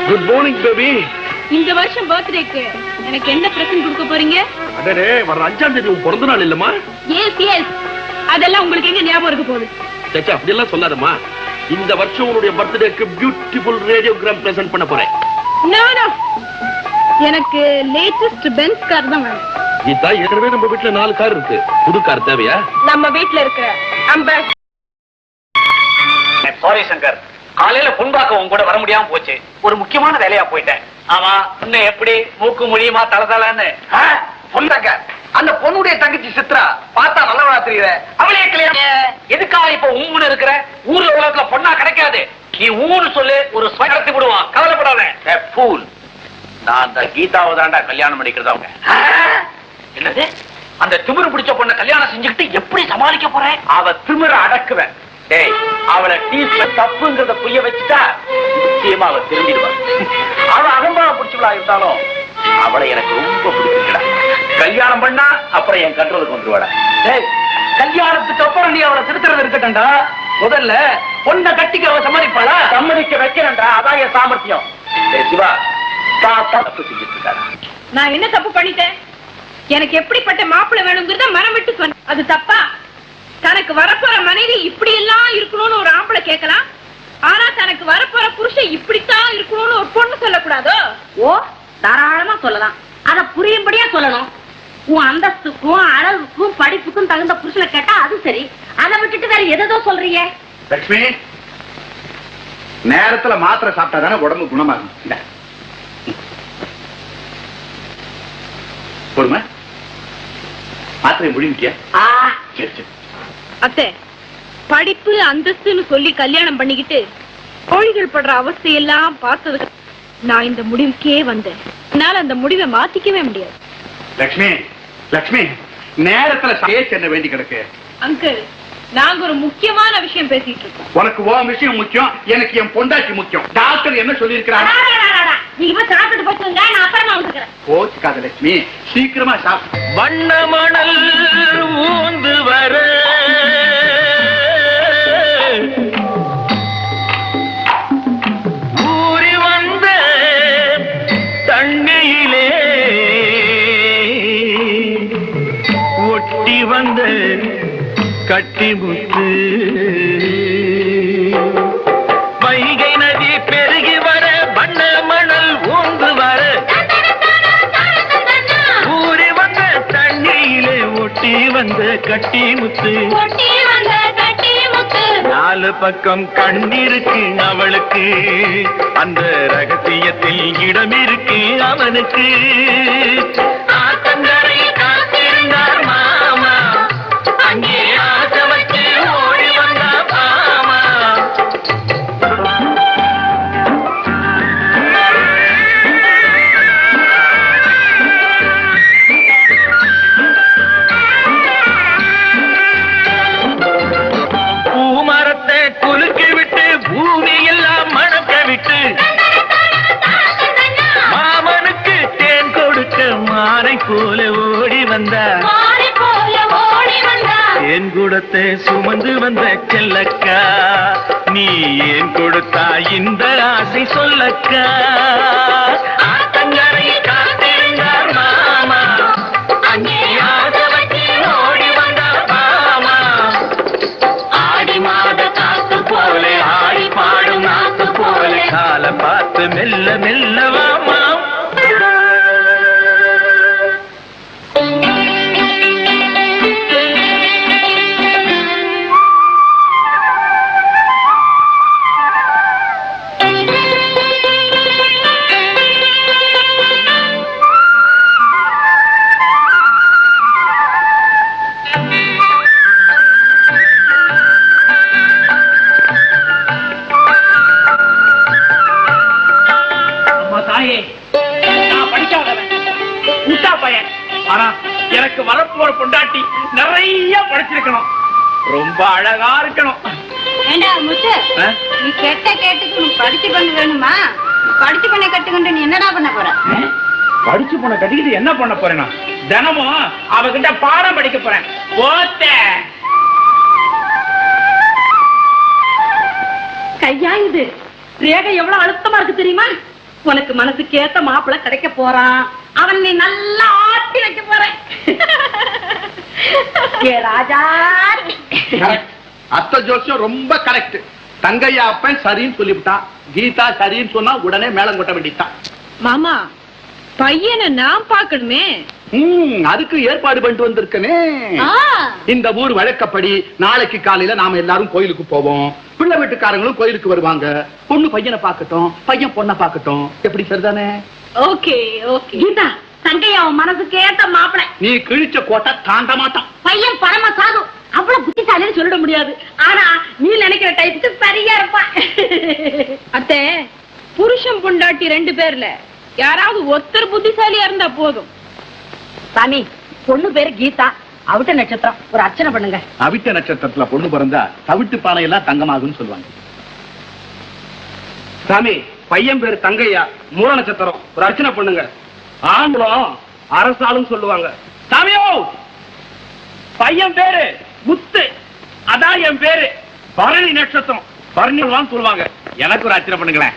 Good morning baby. இந்த வருஷம் பர்த்டேக்கு எனக்கு என்ன பிரசன்ட் கொடுக்க போறீங்க? அடடே, வர 5ஆம் தேதி உன் பிறந்த நாள் இல்லம்மா? எஸ் எஸ், அதெல்லாம் உங்களுக்கு எங்க ஞாபகம் இருக்க போகுது? சேச்சா, அப்படி எல்லாம் சொல்லாதம்மா. இந்த வருஷம் உன்னுடைய பர்த்டேக்கு பியூட்டிஃபுல் ரேடியோகிராம் பிரசன்ட் பண்ண போறேன். நோ நோ, எனக்கு லேட்டஸ்ட் பென்ஸ் கார் தான் வேணும். கீதா, ஏற்கனவே நம்ம வீட்டுல 4 கார் இருக்கு. புது கார் தேவையா? நம்ம வீட்டுல இருக்கிற சாரி சங்கர், காலையில புண்பாக்க உன் கூட வர முடியாம போச்சு. ஒரு முக்கியமான வேலையா போயிட்டேன். ஆமா, இன்னும் எப்படி மூக்கு மொழியுமா தளதளன்னு பொண்ணாங்க. அந்த பொண்ணுடைய தங்கச்சி சித்ரா பார்த்தா நல்லவளா தெரியுற. அவளே கல்யாணம் எதுக்கா இப்ப ஊன்னு இருக்கிற? ஊர்ல உலகத்துல பொண்ணா கிடைக்காது. நீ ஊன்னு சொல்லு, ஒரு நடத்தி விடுவான். கவலைப்படாத. ஃபூல், நான் அந்த கீதாவை தாண்டா கல்யாணம் பண்ணிக்கிறதா. அவங்க என்னது, அந்த திமிரு பிடிச்ச பொண்ணை கல்யாணம் செஞ்சுக்கிட்டு எப்படி சமாளிக்க போறேன்? அவ திமிர அடக்குவேன். டேய், அவளை டீஸ்ல தப்புங்கிறத புரிய வச்சுட்டா நிச்சயமா அவ திரும்பிடுவா. அவ அகம்பாவ பிடிச்சவளா இருந்தாலும் அவளை எனக்கு ரொம்ப பிடிச்சிருக்கா. கல்யாணம் பண்ணா அப்புறம் என் கண்ட்ரோலுக்கு வந்துருவாடா. டேய், கல்யாணத்துக்கு அப்புறம் நீ அவளை திருத்துறது இருக்கட்டா. முதல்ல பொண்ணை கட்டிக்க அவ சம்மதிப்பாளா? சம்மதிக்க வைக்கிறேன்டா, அதான் என் சாமர்த்தியம். டேய் சிவா, தப்பு செஞ்சுட்டு இருக்காடா. நான் என்ன தப்பு பண்ணிட்டேன்? எனக்கு எப்படிப்பட்ட மாப்பிள்ளை வேணுங்கிறத மனம் விட்டு சொன்ன. அது தப்பா? தனக்கு வரப்போற மனைவி இப்படி எல்லாம் இருக்கணும்னு ஒரு ஆம்பளை கேட்கலாம். ஆனா தனக்கு வரப்போற புருஷன் இப்படித்தான் இருக்கணும்னு ஒரு பொண்ணு சொல்லக்கூடாதோ? ஓ, தாராளமா சொல்லலாம். அத புரியும்படியா சொல்லணும். உன் அந்தஸ்துக்கும் அழகுக்கும் படிப்புக்கும் தகுந்த புருஷனை கேட்டா அது சரி. அதை விட்டுட்டு வேற எதோ சொல்றீங்க. லட்சுமி, நேரத்துல மாத்திரை சாப்பிட்டா தானே உடம்பு குணமாகும். பொறுமை, மாத்திரை முடிஞ்சிட்டியா? சரி சரி. அத்தை, படிப்பு அந்தஸ்துன்னு சொல்லி கல்யாணம் பண்ணிக்கிட்டு கோழிகள் படுற அவஸ்தையெல்லாம் பார்த்ததுக்கு நான் இந்த முடிவுக்கே வந்தேன். என்னால அந்த முடிவை மாத்திக்கவே முடியாது. லட்சுமி, லட்சுமி, நேரத்துல பேச என்ன வேண்டி கிடக்கு? அங்கிள், நாங்க ஒரு முக்கியமான விஷயம் பேசிட்டு இருக்கோம். உனக்கு உன் விஷயம் முக்கியம், எனக்கு என் பொண்டாட்டி முக்கியம். டாக்டர் என்ன சொல்லி இருக்கிறாங்க? நீங்க சாப்பிட்டு போச்சுங்க, நான் அப்புறமா வந்துக்கிறேன். கோச்சுக்காத லட்சுமி, சீக்கிரமா சாப்பிட்டு. வண்ண மணல் ஊந்து வர ஊறி வந்த தண்ணியிலே ஒட்டி வந்த கட்டிமுத்து வைகை நதி பெருகி வர வண்ண மணல் ஊந்து வர ஊறி வந்த தண்ணியிலே ஒட்டி வந்த கட்டிமுத்து. 4 பக்கம் கண்ணிருக்கு அவளுக்கு, அந்த ரகசியத்தில் இடம் இருக்கு அவனுக்கு. ஆத்தங்கரை காத்திருந்தார் மாமா, அங்கே ஆசை வச்சு ஓடி வந்தா பாமா. பூமரத்தை குலுக்கி விட்டு பூமி எல்லாம் மணக்க விட்டு மாமனுக்கு தேன் கொடுக்க மானை போல ஓடி வந்தார். ஏன் குடத்தை சுமந்து வந்த செல்லக்கா, நீ ஏன் கொடுத்தா இந்த ஆசை சொல்லக்கா. ஆத்தங்கரை காத்திருந்தார் மாமா, அங்கே ஆசை வச்சு ஓடி வந்தார் மாமா. ஆடி மாத காத்து போல ஆடி பாடும் நாத்து போல கால பார்த்து மெல்ல மெல்ல வாமா. எனக்கு வரப்போற பொண்டாட்டி நிறைய படிச்சிருக்கணும், ரொம்ப அழகா இருக்கணும். ஏண்டா முத்து, நீ கெட்ட கேட்டுக்கு நீ படிச்சு பண்ண வேணுமா? படிச்சு பண்ண கட்டுக்கிட்டு நீ என்னடா பண்ண போற? படிச்சு போன கட்டிக்கிட்டு என்ன பண்ண போறேன்னா, தினமும் அவகிட்ட பாடம் படிக்க போறேன். கையா இது ரேகை எவ்வளவு அழுத்தமா இருக்கு தெரியுமா? உனக்கு மனசுக்கு ஏத்த மாப்பிள்ளை கிடைக்க போறான். அவன் நீ நல்லா ஆட்டி வைக்க போற. ஏ ராஜா, அத்தை ஜோசியம் ரொம்ப கரெக்ட். தங்கையா அப்பன் சரின்னு சொல்லிவிட்டான், கீதா சரின்னு சொன்னா உடனே மேளம் கொட்ட வேண்டிட்டான். மாமா, பையனை நான் பாக்கணுமே. அதுக்கு ஏற்பாடு பண்ணிட்டு வந்திருக்கனே. இந்த ஊர் வழக்கப்படி நாளைக்கு காலையில நாம எல்லாரும் கோயிலுக்கு போவோம். பிள்ளை வீட்டுக்காரங்களும் கோயிலுக்கு வருவாங்க. பொண்ணு பையனை பாக்கட்டும், பையன் பொண்ணை பாக்கட்டும். எப்படி சரிதானே? Okay okay. கீதா, தங்கையா அவன் மனசுக்கு ஏத்த மாப்பிள்ளை. நீ கிழிச்ச கோட்டை தாண்ட மாட்டான். பையன் பரம சாது, அவ்வளவு புத்திசாலின்னு சொல்லிட முடியாது. ஆனா நீ நினைக்கிற டைப்புக்கு சரியா இருப்பான். அத்தை, புருஷன் பொண்டாட்டி 2 பேர்ல யாராவது ஒருத்தர் புத்திசாலியா இருந்தா போதும். சாமி, பொண்ணு பேரு கீதா, அவிட்ட நட்சத்திரம். ஒரு அர்ச்சனை பண்ணுங்க. அவிட்ட நட்சத்திரத்துல பொண்ணு பிறந்தா தவிட்டு பானை எல்லாம் தங்கமாகும்னு சொல்லுவாங்க. சாமி, பையன் பேரு தங்கையா, மூல நட்சத்திரம். ஒரு அர்ச்சனை பண்ணுங்க. ஆம்பளம் அரசாலும் சொல்லுவாங்க. சாமியோ, பையன் பேரு முத்து, அதான் என் பேரு. பரணி நட்சத்திரம், பரணிவான்னு சொல்லுவாங்க. எனக்கு ஒரு அர்ச்சனை பண்ணுங்களேன்.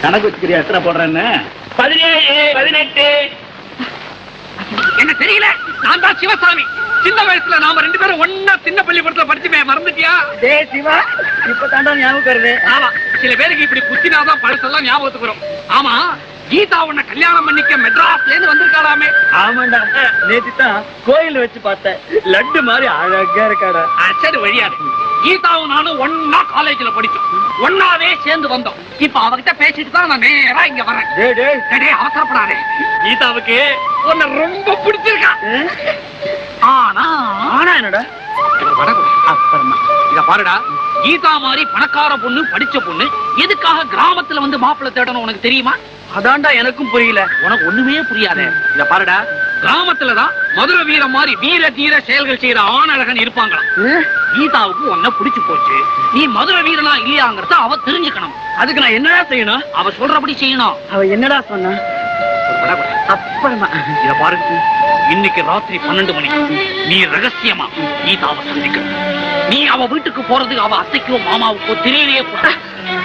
கணக்கு வச்சுக்கிறியா? எத்தனை போடுறேன்னு? 17, 18. என்ன தெரியல? நான் தான் சிவசாமி. சின்ன வயசுல நாம 2 பேரும் ஒன்னா சின்ன பள்ளிக்கூடத்துல படிச்சுமே, மறந்துட்டியா? சிவா, இப்ப தாண்டா ஞாபகம் வருது. ஆமா, சில பேருக்கு இப்படி குத்தினாதான் பழசெல்லாம் ஞாபகத்துக்கு வரும். ஆமா, கீதா உன்னை கல்யாணம் பண்ணிக்க மெட்ராஸ்ல இருந்து வந்திருக்காளாமே? ஆமாண்டா, நேத்து தான் கோயில் வச்சு பார்த்தேன். லட்டு மாதிரி அழகா இருக்காடா. சரி, வழியாது. கீதாவும் நானும் ஒன்னா காலேஜ்ல படிச்சோம், ஒன்னாவே சேர்ந்து வந்தோம். இப்ப அவகிட்ட பேசிட்டு தான் நான் நேரா இங்க வரேன். டேய், அவசரப்படாதே. கீதாவுக்கு உன்னை ரொம்ப பிடிச்சிருக்கா. ஆனா என்னடா? அப்புறமா இத பாருடா, கீதா மாதிரி பணக்கார பொண்ணு, படிச்ச பொண்ணு எதுக்காக கிராமத்துல வந்து மாப்பிள்ளை தேடணும் உனக்கு தெரியுமா? அதான்டா எனக்கும் புரியல. உனக்கு ஒண்ணுமே புரியாத. இத பாருடா, கிராமத்துலதான் மதுரை வீரம் மாதிரி வீர தீர செயல்கள் செய்யற ஆணழகன் இருப்பாங்களாம். கீதாவுக்கு உன்ன பிடிச்சு போச்சு. நீ மதுரை வீரனா இல்லையாங்கிறத அவ தெரிஞ்சுக்கணும். அதுக்கு நான் என்னடா செய்யணும்? அவ சொல்றபடி செய்யணும். அவ என்னடா சொன்னா? அப்புறமா இத பாருங்க, இன்னைக்கு ராத்திரி 12 மணிக்கு நீ ரகசியமா கீதாவை சந்திக்கணும். நீ அவ வீட்டுக்கு போறது அவ அத்தைக்கோ மாமாவுக்கோ தெரியலையே.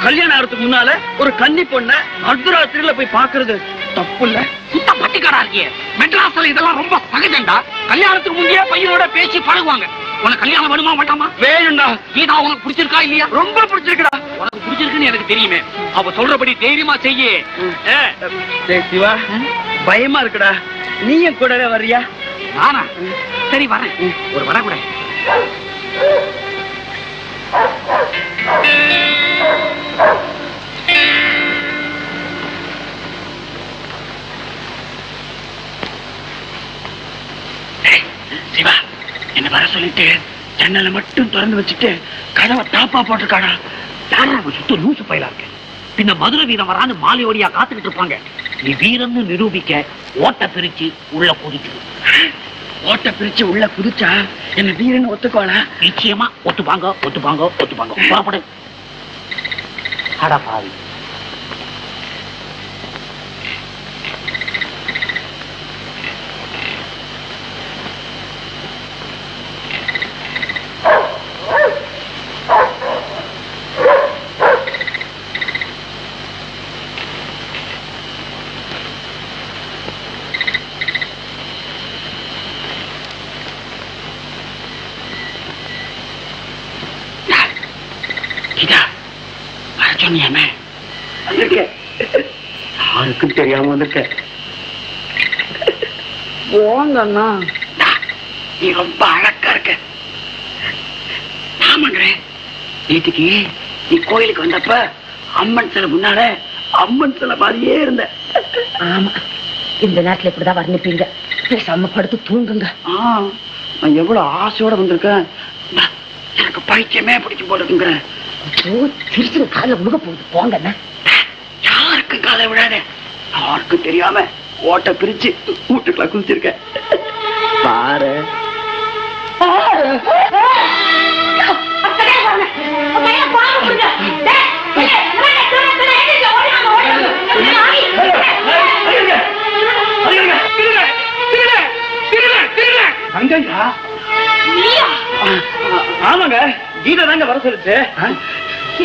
கல்யாணம் ஆகிறதுக்கு முன்னால ஒரு கன்னி பொண்ண அர்த்தராத்திரியில போய் பாக்குறது தப்பு இல்ல? சுத்த பட்டிக்காரா இருக்கிய. மெட்ராஸ்ல இதெல்லாம் ரொம்ப சகஜம்டா. கல்யாணத்துக்கு முந்தைய பையனோட பேசி பழகுவாங்க. உனக்கு கல்யாணம் வேணுமா வேண்டாமா? வேணும்டா. கீதா உனக்கு பிடிச்சிருக்கா இல்லையா? ரொம்ப பிடிச்சிருக்குடா. உனக்கு பிடிச்சிருக்குன்னு எனக்கு தெரியுமே. அவ சொல்றபடி தைரியமா செய்ய. சிவா, பயமா இருக்குடா. நீயும் கூடவே வர்றியா? நானா? சரி, வரேன். ஒரு வடை கூட. சிவா, என்ன வர சொல்லிட்டு ஜன்னலை மட்டும் திறந்து வச்சுட்டு கதவை தாப்பா போட்டிருக்காடா. யாரா சுத்த லூசு பயிலா இருக்கு. பின்ன மதுரை வீரம் வரான்னு மாலையோடியா காத்துக்கிட்டு இருப்பாங்க. நீ வீரம்னு நிரூபிக்க ஓட்ட பிரிச்சு உள்ள குதிச்சு. ஓட்ட பிரிச்சு உள்ள குதிச்சா என்ன வீரன்னு ஒத்துக்கோளா? நிச்சயமா ஒத்துப்பாங்க, ஒத்துப்பாங்க, ஒத்துப்பாங்க. புறப்படு. அடா பாவி. சொன்னியாமே வந்திருக்கேன். யாருக்கும் தெரியாம வந்திருக்கேன். போங்கண்ணா, நீ ரொம்ப அழகா இருக்க. ஆமாங்க, நேற்றுக்கு நீ கோயிலுக்கு வந்தப்ப அம்மன் சிலை முன்னால அம்மன் சிலை மாதிரியே இருந்த. ஆமா, இந்த நேரத்துல இப்படிதான் வர்ணிப்பீங்க. பேசாம படுத்து தூங்குங்க. நான் எவ்வளவு ஆசையோட வந்திருக்கேன். எனக்கு பைத்தியமே பிடிச்சு போட்டுக்குங்கிறேன். திருச்சி கால முழுக போகுது. போங்க. யாருக்கும் காலை விடாத. யாருக்கும் தெரியாம ஓட்ட பிரிச்சு வீட்டுக்குள்ள குதிச்சிருக்கேன். பாரு. தங்கையா? ஆமாங்க கீதா தாங்க வர சொல்லுச்சு.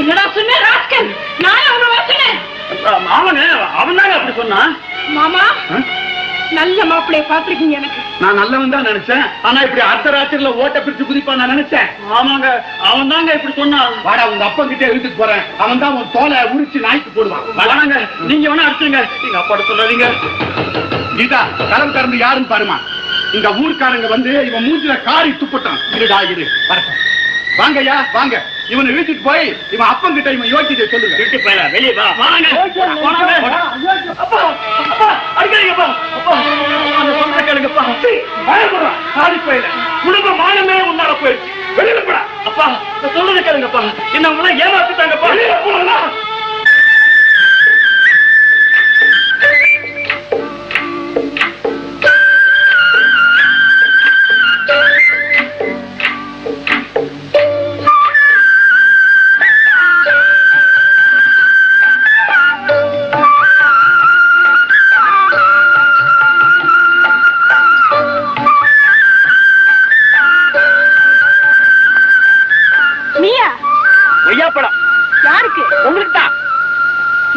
என்னடா சொன்ன ராஸ்கல்? நான் அவனை வர சொன்னேன். ஆமாங்க அவன் தாங்க அப்படி சொன்னான். மாமா நல்ல மாப்பிள்ளைய பாத்துருக்கீங்க. எனக்கு நான் நல்லவன் தான் நினைச்சேன். ஆனா இப்படி அர்த்தராத்திரில ஓட்ட பிரிச்சு குதிப்பான் நான் நினைச்சேன். ஆமாங்க அவன் தாங்க இப்படி சொன்னான். வாடா உங்க அப்பா கிட்டே இழுத்துட்டு போறேன். அவன் தான் உன் தோலை உரிச்சு நாய்க்கு போடுவான். வாடாங்க நீங்க வேணா அடிச்சுங்க. எங்க அப்பாட்ட சொல்லாதீங்க. கீதா கரம் திறந்து யாருன்னு பாருமா. இங்க ஊர்க்காரங்க வந்து இவன் மூஞ்சில காரி துப்பட்டான். இருடா இரு வரட்டும். வாங்கய்யா வாங்க. இவனை இழுத்துட்டு போய் இவன் அப்பன் கிட்ட இவன் யோசிச்சு சொல்லுங்க. வீட்டு போயிடா வெளியே வா. வாங்க அப்பா அப்பா அடிக்காதீங்கப்பா. அப்பா அந்த சொல்ற கேளுங்கப்பா. பயப்படுறான் காரி போயில குடும்ப மானமே உன்னால போயிடுச்சு. வெளியில போடா. அப்பா நான் சொல்றதை கேளுங்கப்பா. என்ன உங்களை ஏமாத்திட்டாங்கப்பா. வெளியில போடா. நீயா? கொய்யாப்பழம் யாருக்கு? உங்களுக்கு தான்.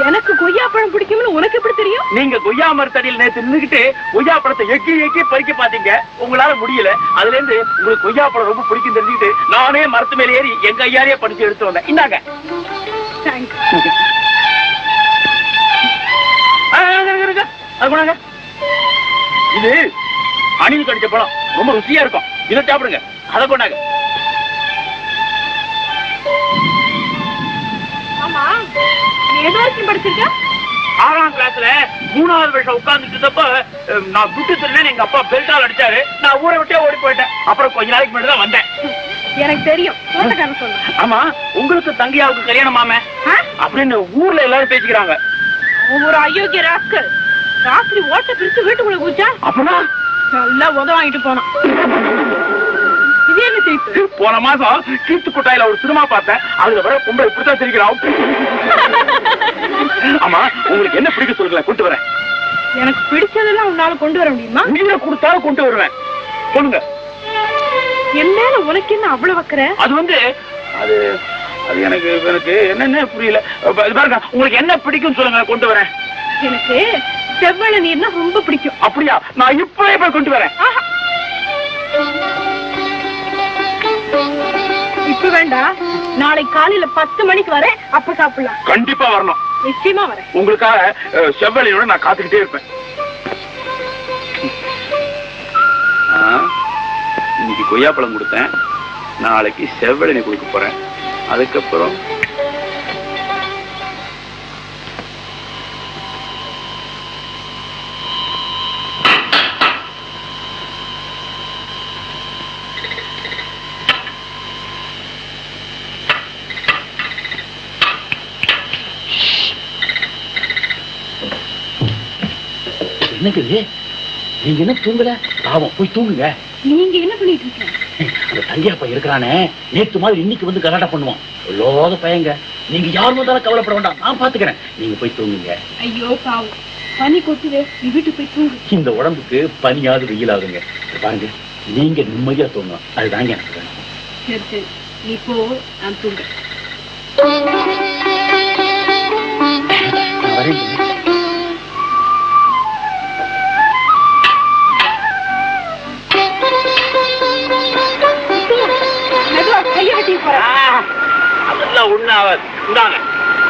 எனக்கு கொய்யாப்பழம் பிடிக்கும்னு உனக்கு எப்படி தெரியும்? நீங்க கொய்யா மரத்தடியில் நேத்து நின்னுகிட்டு கொய்யா பழத்தை எக்கி எக்கி பறிக்க பாத்தீங்க. உங்களால முடியல. அதுல இருந்து உங்களுக்கு கொய்யா பழம் ரொம்ப பிடிக்கும் தெரிஞ்சுக்கிட்டு நானே மரத்து மேல ஏறி எங்க ஐயாரியே படிச்சு எடுத்து வந்தேன். இந்தாங்க. அது கொண்டாங்க. இது அணில் கடிச்ச பழம் ரொம்ப ருசியா இருக்கும். இதை சாப்பிடுங்க. அதை கொண்டாங்க. ஆமா நீ எது வரைக்கும் படிச்சிருக்க? 6ஆம் கிளாஸ்ல 3வது வருஷம் உட்கார்ந்துட்டு இருந்தப்ப நான் விட்டு திருநேன் எங்க அப்பா பெல்ட்டால் அடிச்சாரு. நான் ஊரை விட்டே ஓடி போயிட்டேன். அப்புறம் கொஞ்ச நாளைக்கு முன்னாடி தான் வந்தேன். எனக்கு தெரியும். தோட்டக்காரன் சொல்ல. ஆமா உங்களுக்கு தங்கியாவுக்கு கல்யாணம் மாமே அப்படின்னு ஊர்ல எல்லாரும் பேசிக்கிறாங்க. ஒரு அயோக்கிய ராஸ்கல் ராத்திரி ஓட்ட பிரிச்சு வீட்டுக்குள்ள குச்சா அப்படின்னா நல்லா உத வாங்கிட்டு போனான். இது என்ன சிரிப்பு? போன மாசம் கீத்து கொட்டாயில ஒரு சினிமா பார்த்தேன். அதுல வர பொம்பளை இப்படித்தான் சிரிக்கிறான். ஆமா உங்களுக்கு என்ன பிடிக்க சொல்லுங்களேன் கொண்டு வரேன். எனக்கு பிடிச்சதெல்லாம் உன்னால கொண்டு வர முடியுமா? உயிரை கொடுத்தாலும் கொண்டு வருவேன். சொல்லுங்க. என் மேல உனக்கு என்ன அவ்வளவு வைக்கிற? அது வந்து அது அது எனக்கு எனக்கு என்னன்னு புரியல. பாருங்க உங்களுக்கு என்ன பிடிக்கும் சொல்லுங்க கொண்டு வரேன். எனக்கு செவ்வழ நீர்னா ரொம்ப பிடிக்கும். அப்படியா? நான் இப்பவே போய் கொண்டு வரேன். இப்ப வேண்டாம். நாளை காலையில 10 மணிக்கு வரேன். அப்ப சாப்பிடலாம். கண்டிப்பா வரணும். நிச்சயமா வரேன். உங்களுக்காக செவ்வழியோட நான் காத்துக்கிட்டே இருப்பேன். இன்னைக்கு கொய்யாப்பழம் கொடுத்தேன். நாளைக்கு செவ்வழி கொடுக்க போறேன். அதுக்கப்புறம் என்னது? நீங்க என்ன தூங்கல? பாவம் போய் தூங்குங்க. நீங்க என்ன பண்ணிட்டு இருக்கீங்க? அந்த தங்கியாப்பா இருக்கிறானே நேத்து மாதிரி இன்னைக்கு வந்து கலாட்டா பண்ணுவான். சொல்லாத பையங்க. நீங்க யார் வந்தாலும் கவலைப்பட வேண்டாம். நான் பாத்துக்கிறேன். நீங்க போய் தூங்குங்க. ஐயோ பாவம் பனி கொட்டுது. நீ வீட்டுக்கு போய் தூங்கு. இந்த உடம்புக்கு பனியாவது வெயிலாகுங்க. பாருங்க நீங்க நிம்மதியா தூங்கலாம். அதுதாங்க எனக்கு வேணும். சரி சரி நீ போ. நான் தூங்குறேன். நான் வரேன். கைய வெட்டி போறேன். அதெல்லாம் ஒண்ணு ஆகாது. இந்தாங்க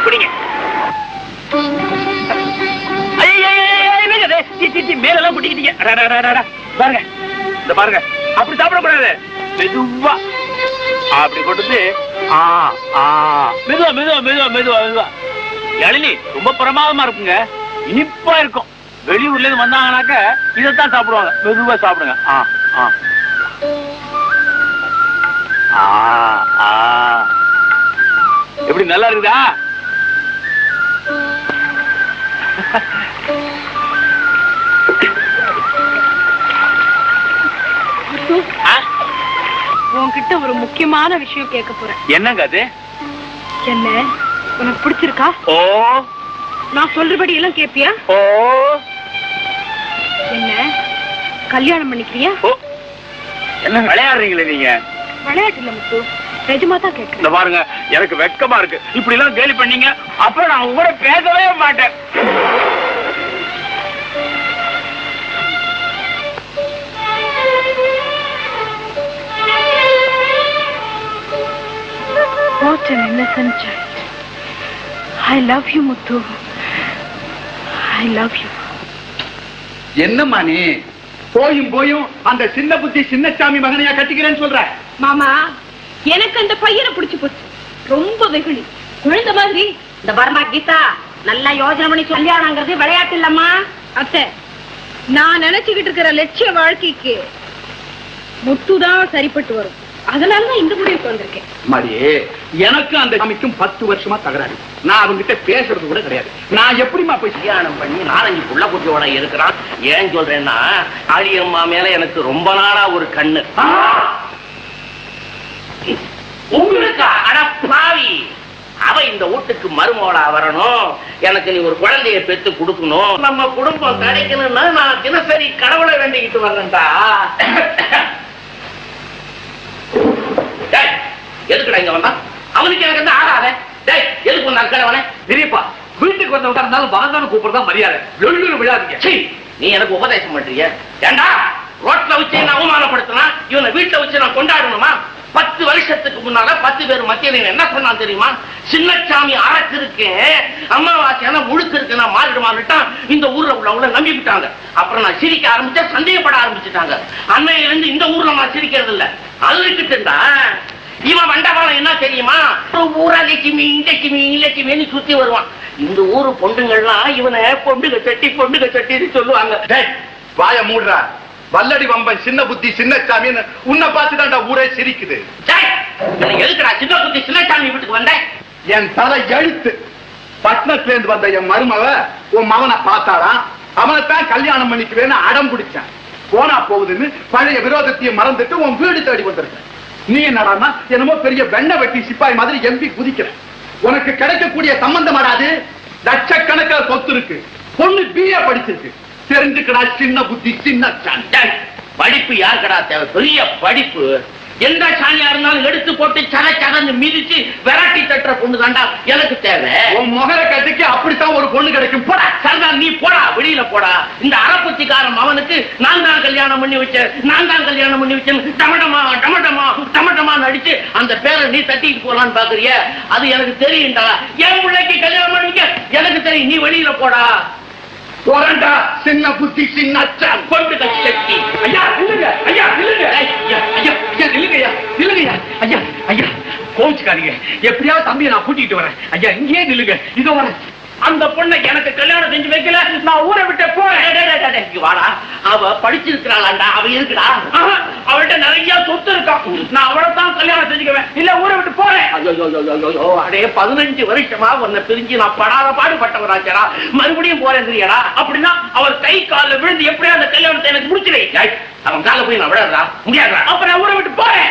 பிடிங்க. மேலெல்லாம் குட்டிக்கிட்டீங்க. பாருங்க இந்த பாருங்க அப்படி சாப்பிடக்கூடாது. மெதுவா அப்படி கொண்டு மெதுவா மெதுவா மெதுவா மெதுவா மெதுவா. இளநீ ரொம்ப பிரமாதமா இருக்குங்க. இனிப்பா இருக்கும். வெளியூர்ல இருந்து வந்தாங்கன்னாக்க இதைத்தான் சாப்பிடுவாங்க. மெதுவா சாப்பிடுங்க. எப்படி நல்லா இருக்குதா? உன்கிட்ட ஒரு முக்கியமான விஷயம் கேட்க போறேன். என்னங்க அது? என்ன உனக்கு பிடிச்சிருக்கா? ஓ. நான் சொல்றபடி எல்லாம் கேப்பியா? ஓ. என்ன கல்யாணம் பண்ணிக்கிறியா? ஓ. என்ன விளையாடுறீங்களே நீங்க? விளையாட்டு இல்ல முத்து, நிஜமா தான் கேட்கிறேன். இந்த பாருங்க, எனக்கு வெட்கமா இருக்கு. இப்படி எல்லாம் கேலி பண்ணீங்க, அப்புறம் நான் உங்க கூட பேசவே மாட்டேன். What an innocent child. I love you, Muthu. I love you. என்னம்மா நீ போயும் அந்த சின்ன புத்தி சின்னசாமி மகனையா கட்டிக்கிறேன்னு சொல்ற? மாமா, எனக்கு அந்த பையனை பிடிச்சு போச்சு. ரொம்ப வெகுளி, குழந்தை மாதிரி. இந்த பர்மா கீதா, நல்லா யோசனை பண்ணி கல்யாணங்கிறது விளையாட்டு இல்லம்மா. அத்தை, நான் நினைச்சுக்கிட்டு இருக்கிற லட்சிய வாழ்க்கைக்கு முத்துதான் சரிப்பட்டு வரும். அதனாலதான் இந்த முடிவுக்கு வந்திருக்கேன். மாடி, எனக்கு அந்த சாமிக்கும் 10 வருஷமா தகராறு. நான் அவங்கிட்ட பேசுறது கூட கிடையாது. நான் எப்படிமா போய் கல்யாணம் பண்ணி 4-5 புள்ள குட்டியோட இருக்கிறான். ஏன் சொல்றேன்னா, ஆழியம்மா மேல எனக்கு ரொம்ப நாளா ஒரு கண்ணு. உங்களுக்கு அட பாவி, அவ இந்த வீட்டுக்கு மருமகளா வரணும். எனக்கு நீ ஒரு குழந்தைய பெத்து கொடுக்கணும். நம்ம குடும்பம் கிடைக்கணும்னா நான் தினசரி கடவுளை வேண்டிக்கிட்டு வரேன்டா. எதுக்குடா இங்க வந்தா? அவனுக்கு எனக்கு வந்து ஆகாத. டேய், எதுக்கு வந்தா கிழவனே? பெரியப்பா, வீட்டுக்கு வந்தவங்க இருந்தாலும் வாங்கான கூப்பிடுறதா மரியாதை. வெள்ளூர் விழாதீங்க. சீ, நீ எனக்கு உபதேசம் பண்றிய? ஏண்டா, ரோட்ல வச்சு என்ன அவமானப்படுத்தினா இவனை வீட்டுல வச்சு நான் கொண்டாடணுமா? 10 வருஷத்துக்கு முன்னால 10 பேர் மத்தியில என்ன சொன்னான் தெரியுமா? சின்னசாமி அரக்கு இருக்கு, அம்மாவாசையான முழுக்க இருக்கு, நான் மாறிடுமான்னுட்டான். இந்த ஊர்ல உள்ளவங்கள நம்பிக்கிட்டாங்க. அப்புறம் நான் சிரிக்க ஆரம்பிச்சேன், சந்தேகப்பட ஆரம்பிச்சுட்டாங்க. அன்னையில இருந்து இந்த ஊர்ல நான் சிரிக்கிறது இல்ல. அழுகிட்டுண்டா இவன் வண்டவாளம் என்ன தெரியுமா? ஊரா லட்சுமி இலட்சுமின்னு சுத்தி வருவான். இந்த ஊரு பொண்டுங்கள்லாம் இவனை பொண்டுக சட்டின்னு சொல்லுவாங்க. வாய மூடுறா. வல்லடி வம்பன் சின்ன புத்தி சின்னசாமின்னு உன்னை பார்த்துதான்டா ஊரே சிரிக்குது. எதுக்குடா சின்ன புத்தி சின்னசாமி வீட்டுக்கு வந்த? என் தலை எழுத்து. பட்டணத்துல இருந்து வந்த என் மருமவ உன் மகனை பார்த்தாராம். அவனைத்தான் கல்யாணம் பண்ணிக்குவேன்னு அடம் பிடிச்சான். போனா போகுதுன்னு பழைய விரோதத்தையும் மறந்துட்டு உன் வீடு தேடி வந்திருக்க. நீ என்னடான்னா என்னமோ பெரிய வெண்ண வெட்டி சிப்பாய் மாதிரி எம்பி குதிக்கிற. உனக்கு கிடைக்கக்கூடிய சம்பந்தம் ஆடாது. லட்சக்கணக்கில் சொத்து இருக்கு. பொண்ணு BA படிச்சிருக்கு. தெரிஞ்சுக்கடா சின்ன புத்தி சின்னசாமி. படிப்பு யாருக்கடா தேவை? பெரிய படிப்பு. எந்த சாணியா இருந்தாலும் எடுத்து போட்டு சரன்னு மிதிச்சு விரட்டி தட்டுற பொண்ணு தாண்டா எனக்கு தேவை. உன் முகர கட்டிக்கு அப்படித்தான் ஒரு பொண்ணு கிடைக்கும். போடா சரதா, நீ போடா, வெளியில போடா. இந்த அறப்புத்திக்காரன் அவனுக்கு நான் தான் கல்யாணம் பண்ணி வச்சேன் டமடமா நடிச்சு அந்த பேரை நீ தட்டிட்டு போலான்னு பாக்குறிய? அது எனக்கு தெரியும்டா. என் பிள்ளைக்கு கல்யாணம் பண்ணிக்க எனக்கு தெரியும். நீ வெளியில போடா. போறண்டா சின்ன புத்தி சின்னச்சாமி. கொண்டு கட்டி. ஐயா நில்லுங்க, ஐயா நில்லுங்க, ஐயா நில்லுங்கய்யா, நில்லுங்கய்யா. ஐயா ஐயா கோச்சுக்காதீங்க. எப்படியாவது தம்பியை நான் கூட்டிட்டு வரேன். ஐயா இங்கேயே நில்லுங்க, இதோ வரேன். அந்த பொண்ணை எனக்கு கல்யாணம் செஞ்சு வைக்கல, நான் ஊரை விட்டு போறேன். வாடா, அவ படிச்சிருக்கிறாளாண்டா, அவ இருக்குடா. அவள்கிட்ட நிறைய சொத்து இருக்கான். நான் அவளை தான் கல்யாணம் செஞ்சுக்குவேன், இல்ல ஊரை விட்டு போறேன். அடே 15 வருஷமா உன்னை பிரிஞ்சு நான் படாத பாடுபட்டவராச்சடா. மறுபடியும் போறேன் தெரியாடா. அப்படின்னா அவர் கை காலில் விழுந்து எப்படியா அந்த கல்யாணத்தை எனக்கு முடிச்சிரு. அவன் கால போய் நான் விடாதா முடியாதா? அப்ப நான் ஊரை விட்டு போறேன்.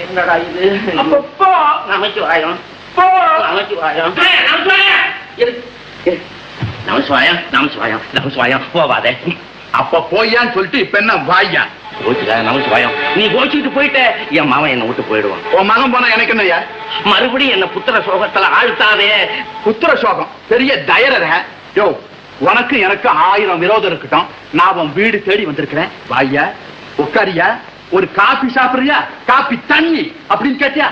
என்னடா இது? அப்போ நமச்சிவாயம் போ, நமச்சிவாயம் நமச்சிவாயம் போவாதே. அப்ப போயான்னு சொல்லிட்டு இப்ப என்ன வாயா? நமச்சிவாயம் நீ கோச்சிட்டு போயிட்ட, என் மாவன் என்ன விட்டு போயிடுவான். உன் மகன் போனா எனக்கு என்னையா? மறுபடியும் என்ன புத்திர சோகத்துல ஆழ்த்தாதே. புத்திர சோகம் பெரிய தயரத. யோ, உனக்கு எனக்கு 1000 விரோதம் இருக்கட்டும். நான் உன் வீடு தேடி வந்திருக்கிறேன். வாயா, உட்காரியா, ஒரு காபி சாப்பிடுறியா, காபி தண்ணி அப்படின்னு கேட்டியா?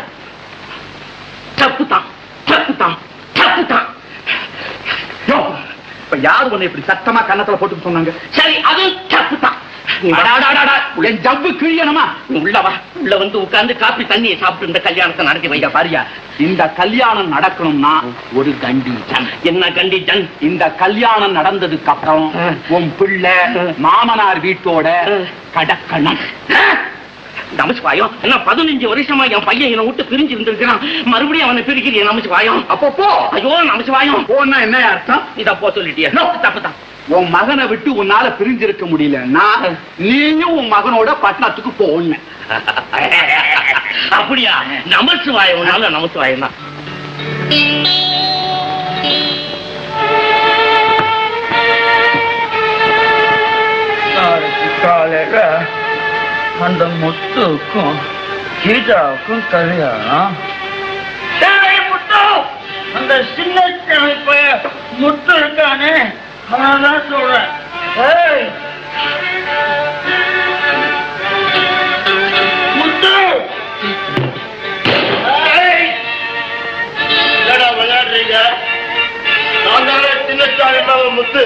தப்புதான். யோ, இப்ப யாரு உன்னை இப்படி சத்தமா கன்னத்துல போட்டு சொன்னாங்க? சரி, அது தப்புதான். என் ஜவ்வு கிழியணுமா? உள்ளவா, உள்ள வந்து உட்கார்ந்து காப்பி தண்ணியை சாப்பிட்டு இந்த கல்யாணத்தை நடத்தி வைக்க பாரியா. இந்த கல்யாணம் நடக்கணும்னா ஒரு கண்டிஷன். என்ன கண்டிஷன்? இந்த கல்யாணம் நடந்ததுக்கு அப்புறம் உன் பிள்ளை மாமனார் வீட்டோட கடக்கணும். நமச்சிவாயம், என்ன 15 வருஷமா என் பையன் என்னை விட்டு பிரிஞ்சு இருந்திருக்கிறான். மறுபடியும் அவனை பிரிக்கிறீங்க நமச்சிவாயம். அப்போ போ. ஐயோ நமச்சிவாயம், போன்னா என்ன அர்த்தம்? இத போ சொல்லிட்டியா? தப்புதான். உன் மகனை விட்டு உன்னால பிரிஞ்சிருக்க முடியலன்னா நீயும் உன் மகனோட பட்டணத்துக்கு போன. அப்படியா? நமச்சிவாயம், நல்ல நமச்சிவாயம் தான். காலையில அந்த முத்துக்கும் கீதாவுக்கும் கல்யாணம். முத்து, அந்த சின்ன முத்து இருக்கானே அவனதான் சொல்றேன். முத்து என்னடா விளையாடுறீங்க? நான் தானே சின்னச்சாமி முத்து.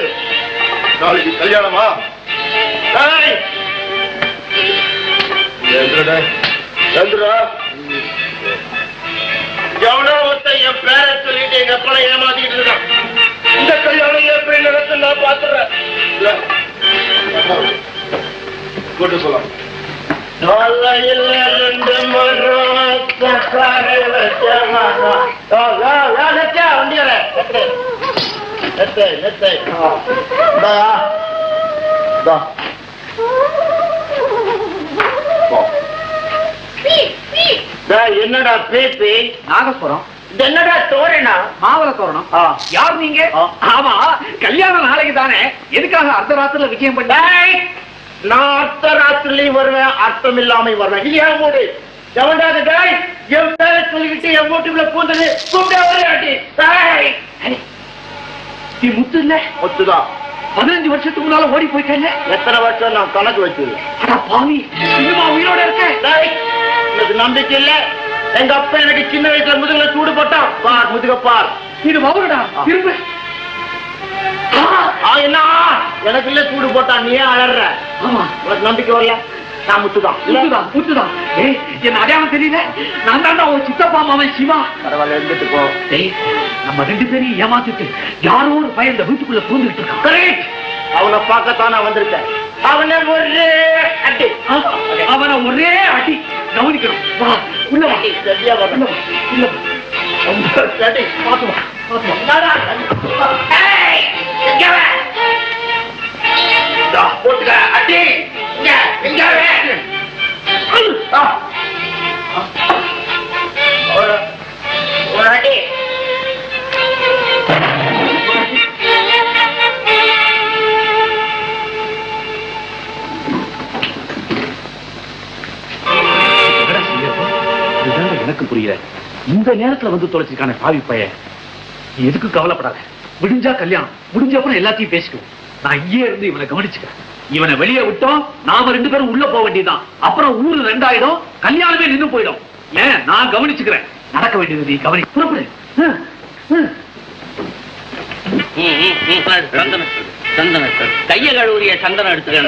நாளைக்கு கல்யாணமா? எவனோ ஒருத்தன் என் பேரை சொல்லிட்டு எங்க அப்பா ஏமாத்திக்கிட்டு இருக்கான். இந்த கல்யாணம் எப்படி நடத்து நான் பாத்துறேன். கூட்டு சொல்லலாம். என்னடா பேசி நாகஸ்வரம். என்னடா தோரணா? மாவள தோரணம். யார் நீங்க? ஆமா, கல்யாணம் நாளைக்கு தானே, எதுக்காக அர்த்தராத்திரில விஜயம் பண்ண? நான் அர்த்தராத்திரிலையும் வருவேன், அர்த்தம் இல்லாம வருவேன். இல்லையா மூடு எவன்டாது டாய் என் பேரை சொல்லிக்கிட்டு என் வீட்டுக்குள்ள பூந்தது கூப்பிட்டா வரையாட்டி. நீ முத்து இல்ல? முத்துதான். 15 வருஷத்துக்கு முன்னால ஓடி போயிட்டேன். எத்தனை வருஷம் நான் கணக்கு வச்சது? பாவி, இன்னுமா உயிரோட இருக்க? எனக்கு நம்பிக்கை இல்ல. எங்க அப்பா எனக்கு சின்ன வயசுல முதுகுல சூடு போட்டான். பார் முதுக பார். இது மவுடா திரும்ப. என்ன எனக்கு இல்ல சூடு போட்டான், நீ ஏன் அழற? ஆமா, உனக்கு நம்பிக்கை வரல? நான் முத்துதான். முத்துதான் முத்துதான். ஏய், என்ன அடையாளம் தெரியல? நான் தான்டா உன் சித்தப்பா மாமன் சிவா. பரவாயில்ல, இருந்துட்டு போ. ஏய், நம்ம 2 பேரையும் ஏமாத்திட்டு யாரோ ஒரு பையன் இந்த வீட்டுக்குள்ள பூந்துட்டு இருக்கான். கரெக்ட். அவனை பார்க்கத்தான் நான் வந்திருக்கேன். அவனை ஒரே அடி. அவனை ஒரே அடி. கவனிக்கணும். வா, உள்ள வா. சரியா வரணும். இல்ல சரி, பாத்து வா, பாத்து வா. போட்டுக்க அடி. ஒரு அடி. எனக்கு புரியல. இந்த நேரத்துல வந்து தொலைச்சிருக்கான பாவி பையன். நீ எதுக்கு கவலைப்படாத. விடிஞ்சா கல்யாணம், முடிஞ்ச அப்புறம் எல்லாத்தையும் பேசிக்குவோம். நான் இங்கே இருந்து இவனை கவனிச்சுக்கிறேன். இவனை வெளியே விட்டோம், நாம 2 பேரும் உள்ள போக வேண்டியதுதான். அப்புறம் ஊரு 2 ஆயிடும், கல்யாணமே நின்னு போயிடும். ஏன், நான் கவனிச்சுக்கிறேன். நடக்க வேண்டியது நீ கவனி. புறப்படு. சந்தனம் கைய கழுவுறிய சந்தனம் எடுத்துக்கா.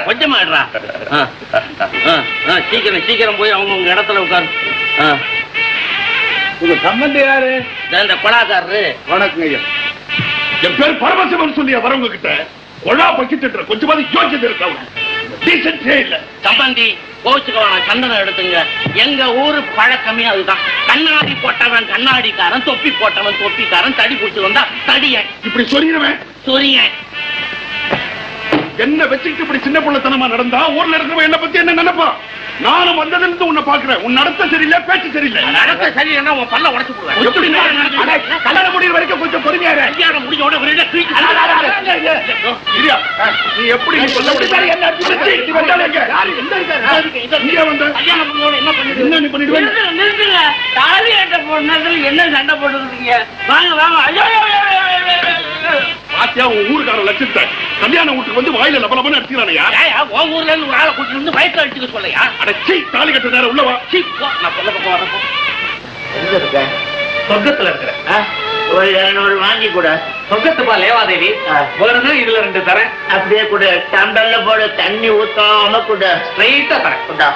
கொஞ்சமா எடுறா. சீக்கிரம் சீக்கிரம் போய் அவங்க உங்க இடத்துல உட்காரு. உங்க சம்பந்தி யாரு? இந்த கொலாக்காரரு. வணக்கம் ஐயா. என் பேர் பரமசிவன் சொல்லியா வரவங்க கிட்ட கொலா பக்கிட்டு கொஞ்சமாவது யோசிச்சு இருக்காங்க. இல்ல சம்பந்தி கோச்சுக்கவான சந்தனம் எடுத்துங்க. எங்க ஊரு பழக்கமே அதுதான். கண்ணாடி போட்டவன் கண்ணாடிக்காரன், தொப்பி போட்டவன் தொப்பிக்காரன், தடி குடிச்சு வந்தா தடியன். இப்படி சொல்லிடுவேன். சொரியன் என்ன வச்சுக்கிட்டு இப்படி சின்ன பிள்ளைத்தனமா நடந்தா ஊர்ல இருக்கிறவன் என்ன பத்தி என்ன நினைப்பான்? நானும் வந்ததுன்னு உன்னை பாக்குறேன். உன் நடத்த சரியில்லை, பேச்சு சரியில்லை. நடத்த சரியில்லைன்னா உன் பல்ல உடைச்சு போடுவேன். எப்படி கல்யாணம் முடிகிற வரைக்கும் கொஞ்சம் பொறுமையா இரு. கல்யாணம் முடிஞ்ச உடனே நீ எப்படி சொல்ல முடியாது? நிறுத்துங்க. தாலி கட்ட போடுறதுல என்ன சண்டை போட்டுருக்கீங்க? வாங்க வாங்க. பாத்தியா உன் ஊருக்கார லட்சத்தை கல்யாண வீட்டுக்கு வந்து வாயில லபலபன்னு அடிச்சுக்கிறானையா? உன் ஊர்ல இருந்து ஒரு ஆளை கூட்டிட்டு வந்து வயசுல அடிச்சுக்க சொல்லையா? அடச்சி, தாலி கட்ட நேரம் உள்ளவா. நான் சொல்ல பக்கம் வரப்போ எங்க இருக்க? சொர்க்கத்துல இருக்கிற ஒரு 200 வாங்கி கூட. சொர்க்கத்துப்பா லேவாதேவி. வேணும்னா இதுல 2 தரேன். அப்படியே கூட டம்பல்ல போட தண்ணி ஊத்தாம கூட ஸ்ட்ரைட்டா தரேன். கொண்டா.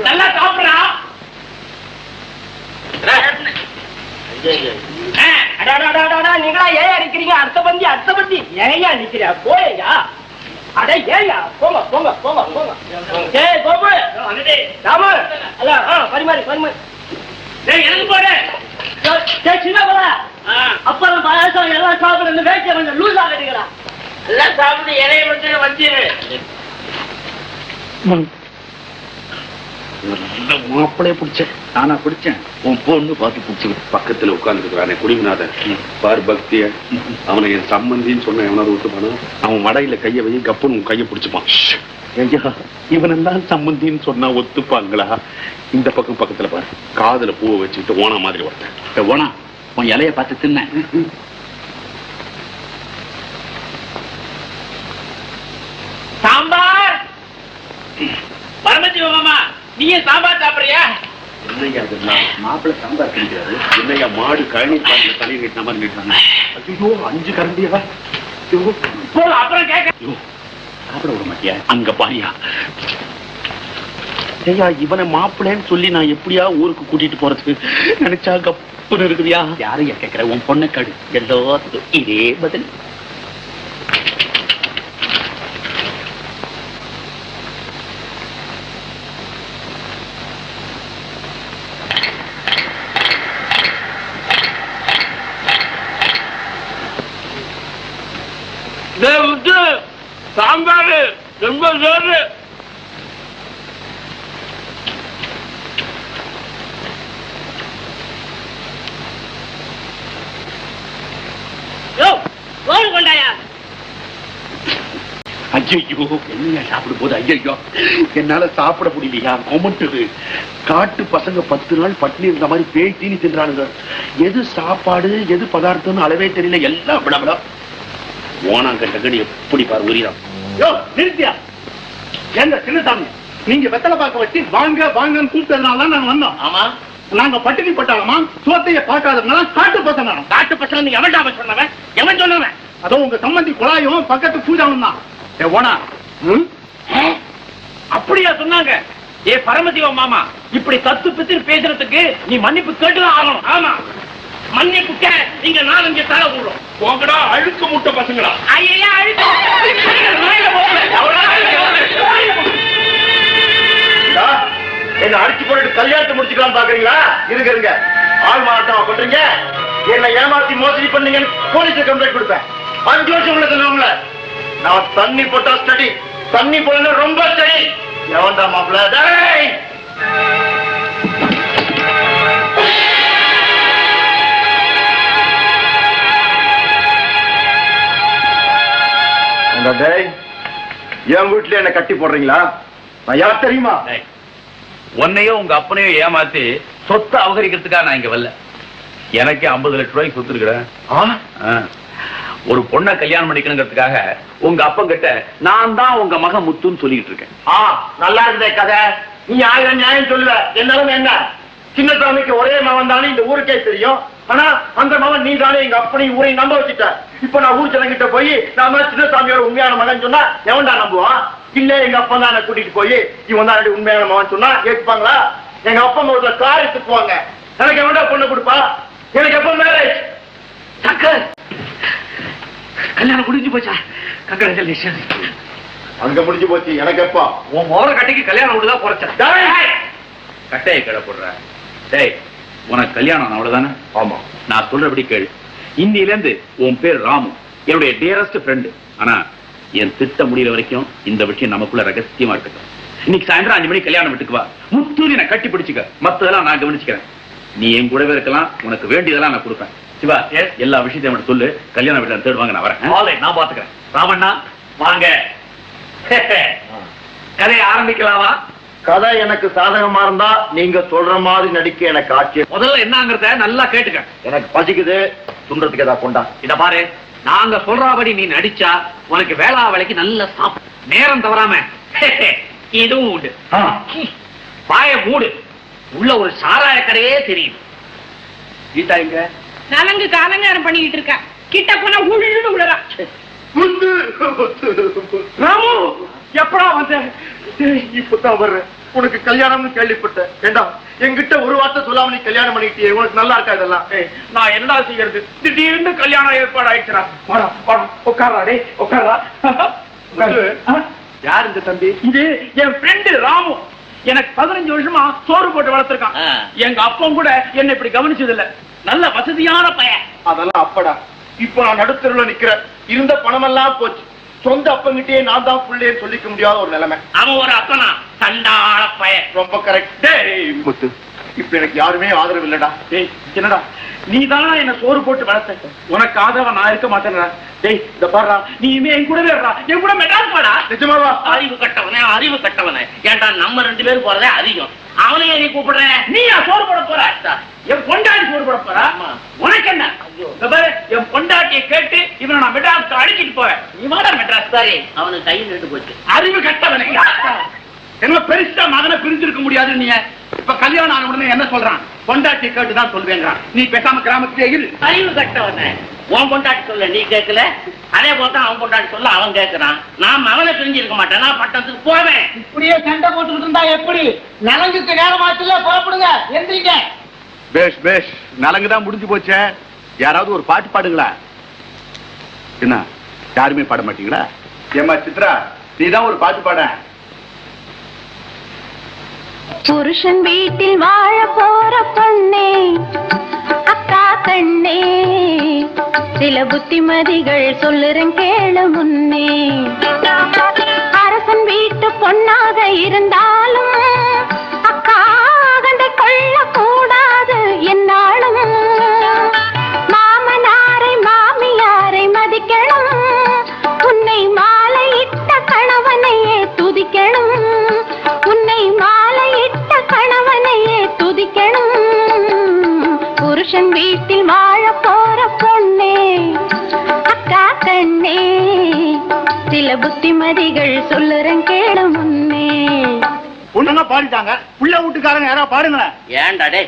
நல்லா சாப்பிடா. நீங்களா ஏன் அடிக்கிறீங்க? அர்த்தபந்தி ஏயா நிக்கிறியா? போயா அட ஏயா? போங்க போங்க போங்க போங்க. ஏய் கோபு ராமு அதான் பரிமாறி எனக்கு போடு. சின்ன அப்புறம் பாயாசம் எல்லாம் சாப்பிட இந்த வேட்டியை கொஞ்சம் லூஸ் ஆகிட்டீங்களா? எல்லாம் சாப்பிட்டு இலைய மட்டும் வச்சிரு. நல்ல மாப்பிளைய பிடிச்சேன். நானா பிடிச்சேன்? உன் பொண்ணு பார்த்து பிடிச்சி பக்கத்துல உட்கார்ந்துருக்கானே குடிமநாதன் பார் பக்திய. அவனை என் சம்பந்தின்னு சொன்ன எவனாவது விட்டுப்பானோ அவன் மடையில கைய வை கப்புன்னு உன் கைய பிடிச்சுப்பான். ஐயா இவனெல்லாம் சம்பந்தின்னு சொன்னா ஒத்துப்பாங்களா? இந்த பக்கம் பக்கத்துல பாரு காதுல பூவை வச்சுக்கிட்டு ஓனா மாதிரி ஒருத்தன். ஓனா உன் இலைய பார்த்து தின்ன. சாம்பார் பரமசிவ மாமா, நீயே சாம்பார் சாப்பிடுறியா? என்னையா அதெல்லாம் மாப்பிள்ளை சாம்பார் கிடைக்கிறாரு. என்னையா மாடு கழனி பாட்டில தண்ணி கட்டின மாதிரி நிட்டாங்க. ஐயோ 5 கரண்டியா? அப்புறம் கேட்க சாப்பிட விட மாட்டியா? அங்க பாரியா. ஐயா இவனை மாப்பிள்ளைன்னு சொல்லி நான் எப்படியா ஊருக்கு கூட்டிட்டு போறதுக்கு நினைச்சா கப்புன்னு இருக்குதியா? யாரையா கேட்கிற? உன் பொண்ணை கடு. எல்லாத்துக்கும் இதே பதில். சாம்பாரு ரொம்ப சோறு. கொண்டாயா? ஐயோ என்னையா சாப்பிடும் போது ஐயோ என்னால சாப்பிட முடியலையா? கொமட்டுது. காட்டு பசங்க 10 நாள் பட்டினி இருந்த மாதிரி பேய் தீனி தின்றானுங்க. எது சாப்பாடு எது பதார்த்தம்னு அளவே தெரியல. எல்லாம் விடவிட ஓனாங்கட்டகடி எப்படி பாரு உரியான். யோ நிறுத்தியா? எங்க சின்னசாமி நீங்க வெத்தலை பாக்க வச்சு வாங்க வாங்கன்னு கூப்பிட்டதுனால நாங்க வந்தோம். ஆமா நாங்க பட்டினி பட்டாளமா சோத்தைய பார்க்காதவங்க காட்டு பசங்க. காட்டு பசங்க நீங்க எவன்டா சொன்னவன்? எவன் சொன்னவன்? அதோ உங்க சம்பந்தி குழாயும் பக்கத்து பூஜாவும் தான். ஓனா அப்படியா சொன்னாங்க? ஏ பரமசிவ மாமா, இப்படி தத்து பித்து பேசுறதுக்கு நீ மன்னிப்பு கேட்டுதான் ஆகணும். ஆமா மன்னிப்பு நீங்க 4-5 தலை விடுறோம். போங்கடா அழுக்கு முட்டை பசங்களா. ஐயா அழுக்கு என்ன அடிச்சு போட்டு கல்யாணத்தை முடிச்சுக்கலாம் பாக்குறீங்களா? இருங்க ஆள் மாறாட்டம் பண்றீங்க. என்ன ஏமாத்தி மோசடி பண்ணீங்கன்னு போலீஸ் கம்ப்ளைண்ட் கொடுப்பேன். 5 வருஷம் உள்ள சொல்லுவாங்கள. நான் தண்ணி போட்டா ஸ்டடி, தண்ணி போடல ரொம்ப ஸ்டடி. எவன்டா மாப்பிள்ள? என் வீட்டுல என்ன கட்டி போடுறீங்களா? நான் யார் தெரியுமா? உன்னையோ உங்க அப்பனையோ ஏமாத்தி சொத்தை அபகரிக்கிறதுக்காக நான் இங்க வரல. எனக்கு 50 லட்சம் ரூபாய்க்கு சொத்து இருக்கிறேன். ஒரு பொண்ணை கல்யாணம் பண்ணிக்கணுங்கிறதுக்காக உங்க அப்பன் கிட்ட நான் தான் உங்க மகன் முத்துன்னு சொல்லிட்டு இருக்கேன். நல்லா இருந்தே கதை. நீ 1000 நியாயம் சொல்லுவ. என்னாலும் என்ன? சின்னசாமிக்கு ஒரே மகன் தானே இந்த ஊருக்கே தெரியும். ஆனா அந்த மகன் நீ தானே எங்க அப்பனை ஊரையும் நம்ப வச்சுட்ட. இப்ப நான் ஊர் ஜனங்கிட்ட போய் நாம சின்னசாமியோட உண்மையான மகன் சொன்னா எவன்டா நம்புவான்? இல்ல எங்க அப்பா தான் என்ன கூட்டிட்டு போய் இவன் தான் உண்மையான மகன் சொன்னா கேட்பாங்களா? எங்க அப்பா ஒரு காரை துப்புவாங்க. எனக்கு எவன்டா பொண்ணு கொடுப்பா? எனக்கு எப்ப மேரேஜ்? சக்கர் கல்யாணம் முடிஞ்சு போச்சா? கங்க்ராச்சுலேஷன். அங்க முடிஞ்சு போச்சு. எனக்கு எப்பா? உன் மோர கட்டைக்கு கல்யாணம் விடுதா குறைச்ச கட்டையை கிட போடுற. டேய் உனக்கு கல்யாணம் அவ்வளவுதானே? ஆமா. நான் சொல்றபடி கேளு. இன்னில இருந்து உன் பேர் ராமு, என்னுடைய டியரஸ்ட் ஃப்ரெண்டு. ஆனா என் திட்டம் முடிகிற வரைக்கும் இந்த விஷயம் நமக்குள்ள ரகசியமா இருக்கட்டும். இன்னைக்கு சாயந்தரம் 5 மணிக்கு கல்யாணம் வீட்டுக்கு வா. முத்தூரி நான் கட்டி பிடிச்சுக்க. மத்ததெல்லாம் நான் கவனிச்சுக்கிறேன். நீ என் கூடவே இருக்கலாம். உனக்கு வேண்டியதெல்லாம் நான் கொடுப்பேன். சிவா எல்லா விஷயத்தையும் மட்டும் சொல்லு. கல்யாண வீட்டுல தேடுவாங்க. நான் வரேன். நான் பாத்துக்கிறேன். ராமண்ணா வாங்க. கதையை ஆரம்பிக்கலாமா? கதை எனக்கு சாதகமா இருந்தா நீங்க சொல்ற மாதிரி நடிக்க எனக்கு ஆட்சி. முதல்ல என்னங்கறத நல்லா கேட்டுக்க. எனக்கு பசிக்குது. துன்றதுக்கு ஏதாவது கொண்டா. இத பாரு, நாங்க சொல்றபடி நீ நடிச்சா உனக்கு வேளா வேலைக்கு நல்ல சாப்பிடு. நேரம் தவறாம இதுவும் உண்டு. பாய மூடு. உள்ள ஒரு சாராய கடையே தெரியும். கீதா எங்க? நலங்கு காலங்காரம் பண்ணிட்டு இருக்கா. கிட்ட போனா உழுன்னு விடுறா. ராமு எப்படா வந்த? இப்பதான் வர்றேன். உனக்கு கல்யாணம்னு கேள்விப்பட்டேன். ஏண்டா என்கிட்ட ஒரு வார்த்தை சொல்லாம நீ கல்யாணம் பண்ணிக்கிட்டே. உனக்கு நல்லா இருக்கா இதெல்லாம்? நான் என்ன செய்யறது? திடீர்னு கல்யாணம் ஏற்பாடு ஆயிடுச்சுடா. வாடா வாடா உட்காரா. டே உட்காரா. யார் இந்த தம்பி? இது என் ஃப்ரெண்டு ராமு. எனக்கு 15 வருஷமா சோறு போட்டு வளர்த்திருக்கான். எங்க அப்பன் கூட என்ன இப்படி கவனிச்சது இல்ல. நல்ல வசதியான பையன். அதெல்லாம் அப்படா. இப்ப நான் நடுத்தருல நிக்கிறேன். இருந்த பணமெல்லாம் போச்சு. சொந்த அப்பங்கிட்டே நான் தான் புள்ளேன்னு சொல்லிக்க முடியாத ஒரு நிலைமை. அவன் ஒரு அப்பனா சண்டாள பையன். ரொம்ப கரெக்ட் முத்து. இப்ப எனக்கு யாருமே ஆதரவு இல்லடா. டேய் என்னடா நீதான் என்ன சோறு போட்டு வளர்த்த, உனக்கு ஆதரவா நான் இருக்க மாட்டேன்டா. டேய் இந்த பாருடா, நீ இனிமே என் கூடவே இருடா, என் கூட மெட்ராஸ் போடா. நிஜமாவா? அறிவு கட்டவனே ஏன்டா நம்ம 2 பேரும் போறதே அதிகம். அவனையே நீ கூப்பிடுறேன். நீயா சோறு போட போற? என் பொண்டாட்டி சோறு போட போறா? உனக்கு என்ன? இந்த பாரு, என் பொண்டாட்டியை கேட்டு இவனை நான் மெட்ராஸ்க்கு அடிச்சிட்டு போவேன். நீ வாடா மெட்ராஸ். சரி அவனுக்கு கையில் நின்று போச்சு. அறிவு கட்டவனே. என்ன பெருசா மகனை பிரிஞ்சிருக்க முடியாது. நீ இப்ப கல்யாணம் ஆன உடனே என்ன சொல்றான்? பொண்டாட்டி கேட்டுதான் சொல்வேங்கிறான். நீ பேசாம கிராமத்திலே இரு. அறிவு கட்டவனே. உன் பொண்டாட்டி சொல்ல நீ கேட்கல, அதே போலதான் அவன் பொண்டாட்டி சொல்ல அவன் கேட்கிறான். நான் அவனை பிரிஞ்சிருக்க மாட்டேன், நான் பட்டணத்துக்கு போவேன். இப்படியே சண்டை போட்டுக்கிட்டு இருந்தா எப்படி? நலங்குக்கு நேரமாச்சுல புறப்படுங்க, எந்திரிங்க. பேஷ் பேஷ், நலங்குதான் முடிஞ்சு போச்சே. யாராவது ஒரு பாட்டு பாடுங்களா? என்ன யாருமே பாட மாட்டீங்களா? ஏமா சித்ரா, நீதான் ஒரு பாட்டு பாட. புருஷன் வீட்டில் வாழ போற பொண்ணே, அக்கா கண்ணே, சில புத்திமதிகள் சொல்லுறேன் கேளு முன்னே. அரசன் வீட்டு பொண்ணாக இருந்தாலும் அக்கா கண்டை கொள்ள கூடாது என்னாலும். மாமனாரை மாமியாரை மதிக்கணும், உன்னை மாலையிட்ட கணவனையே துதிக்கணும், உன்னை மாலையிட்ட கணவனையே துதிக்கணும். புருஷன் வீட்டில் வாழ போற பொண்ணே, அக்கா கண்ணே, சில புத்திமதிகள் சொல்லுறேன் கேளு முன்னே. பொண்ணுங்க பாடிட்டாங்க, புள்ள வீட்டுக்காரங்க யாரா பாடுங்களேன். ஏன்டா டே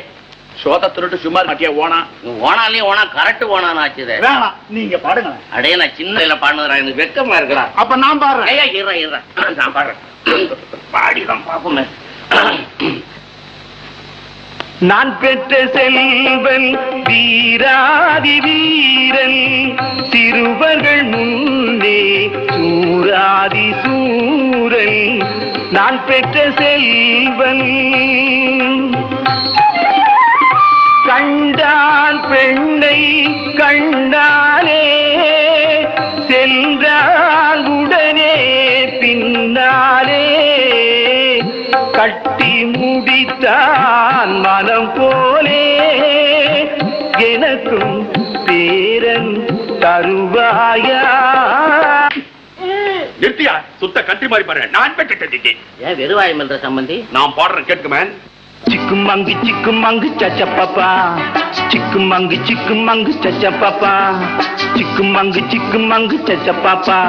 சோத திருட்டு சும்மா மாட்டியா ஓனா? ஓனாலையும் ஓனா கரெக்ட் ஓனான்னு ஆச்சுதே. வேணாம், நீங்க பாடுங்களேன். அடே நான் சின்ன இல்ல பாடுறேன், எனக்கு வெக்கமா இருக்கிறான். அப்ப நான் பாடுறேன். ஐயா இருறேன் நான் பாடுறேன். பாடிதான் பாப்போமே. நான் பெற்ற செல்வன் வீராதி வீரன், சிறுவர்கள் முன்னே சூராதி சூரன். நான் பெற்ற செல்வன் கண்டான் பெண்ணை கண்டாலே, சென்றான் உடனே பின்னாலே, கட்டி முடித்தான் மனம் போலே, எனக்கும் பேரன் தருவாயா. நிறுத்தியா, சுத்த கண்ட்ரி மாதிரி பாரு. நான் பெற்ற ஏன் வெறுவாயம் என்ற சம்பந்தி நான் பாடுறேன் கேட்குமேன். சிக்குமங்கு சச்சப்பப்பா, சிக்குமங்கு சச்சப்பப்பா, சிக்குமங்கு சச்சப்பப்பா,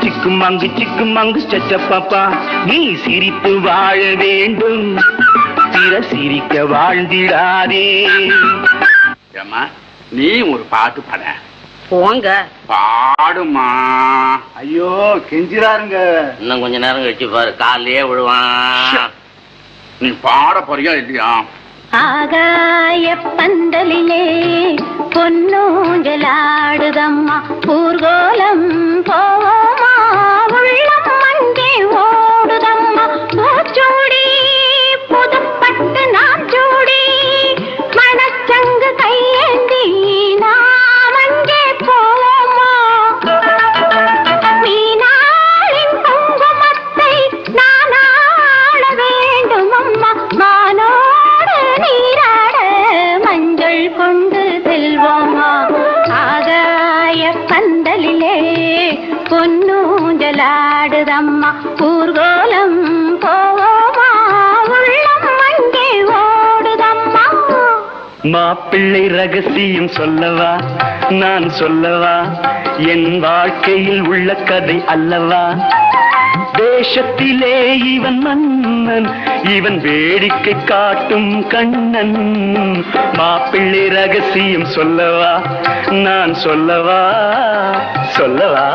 சிக்குமங்கு சச்சப்பப்பா. நீ சிரித்து வாழ வேண்டும், பிற சிரிக்க வாழ்ந்திடாதே. ஏம்மா, நீ ஒரு பாட்டு பாட. போங்க பாடுமா. ஐயோ கெஞ்சிராருங்க. இன்னும் கொஞ்ச நேரம் கழிச்சு பாரு, காலையே விழுவான். நீ பாட போறியா இல்லையா? ஆகாய பந்தலிலே பொன்னூஞ்சலாடுதம்மா, ஊர்கோலம் போமா, உள்ளம் அங்கே ஓடுதம்மா. பூச்சூடி புதுப்பட்டு நாம் சூடி, மனச்சங்கு கையேந்தி நாம் அங்கே போவோமா. மீனாளின் குங்குமத்தை நான் ஆள வேண்டும் அம்மா, மானோடு நீராட மஞ்சள் கொண்டு செல்வோமா. ஆகாய பந்தலிலே பொன்னூஞ்சலாடுதம்மா, ஊர்கோலம் போவோமா, உள்ளம் அங்கே ஓடுதம்மா. மாப்பிள்ளை ரகசியம் சொல்லவா, நான் சொல்லவா, என் வாழ்க்கையில் உள்ள கதை அல்லவா. தேசத்திலே இவன் மன்னன், இவன் வேடிக்கை காட்டும் கண்ணன். மாப்பிள்ளை ரகசியம் சொல்லவா, நான் சொல்லவா, சொல்லவா.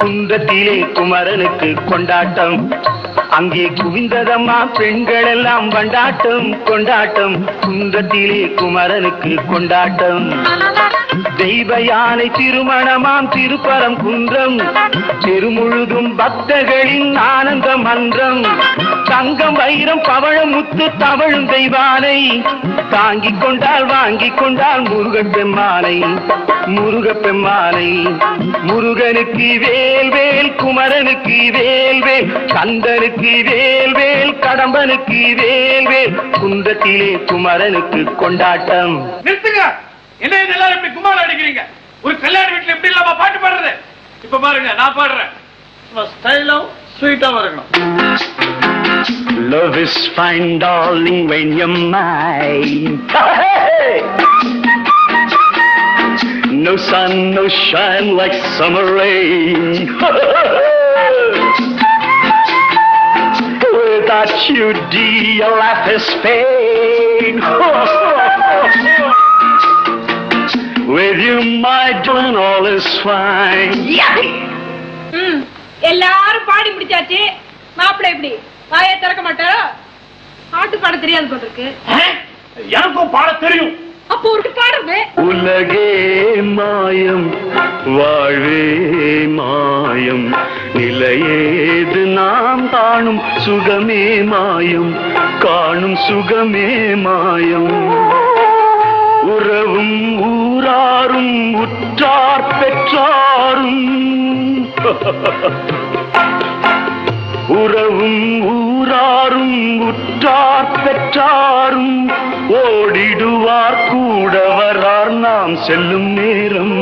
குன்றத்திலே குமரனுக்கு கொண்டாட்டம், அங்கே குவிந்ததம்மா பெண்கள் எல்லாம் கொண்டாட்டம் கொண்டாட்டம். குன்றத்திலே குமரனுக்கு கொண்டாட்டம், தெய்வ யானை திருமணமாம் திருப்பரம் குன்றம், திருமுழுதும் பக்தர்களின் ஆனந்த மன்றம். தங்கம் வைரம் பவழம் முத்து தவழும் தெய்வானை தாங்கிக் கொண்டால் வாங்கிக் கொண்டால் முருகப்பெம்மானை முருகப்பெம்மானை முருகனுக்கு வேல் வேல் குமரனுக்கு வேல் வேல் கந்தனுக்கு வேல் வேல் கடம்பனுக்கு வேல் வேல் குன்றத்திலே குமரனுக்கு கொண்டாட்டம். நிறுத்துங்க. என்ன எல்லாரும் இப்படி குமாரம் அடிக்கிறீங்க? ஒரு கல்யாண வீட்டுல எப்படி இல்லாம பாட்டு பாடுறது? இப்ப பாருங்க, நான் பாடுறேன். ஸ்டைலா ஸ்வீட்டா வரணும். Love is fine, darling, when you're mine. No sun, no shine like summer rain. Without you, dear, life is pain. With you, my darling, all is fine. எல்லாரும் பாடி முடிச்சாச்சு. மாப்பிள்ளை எப்படி வாயை திறக்க மாட்டாரோ? பாட்டு பாட தெரியாது போல இருக்கு. எனக்கும் பாட தெரியும். அப்போ ஒரு பாடுறது. உலகே மாயம் வாழ்வே மாயம் நிலையேது நாம் காணும் சுகமே மாயம் காணும் சுகமே மாயம் உறவும் ஊராரும் உற்றார் பெற்றாரும் உறவும் ஊராரும் உற்றார் பெற்றாரும் ஓடிடுவார் கூட வரார் நாம் செல்லும் நேரம்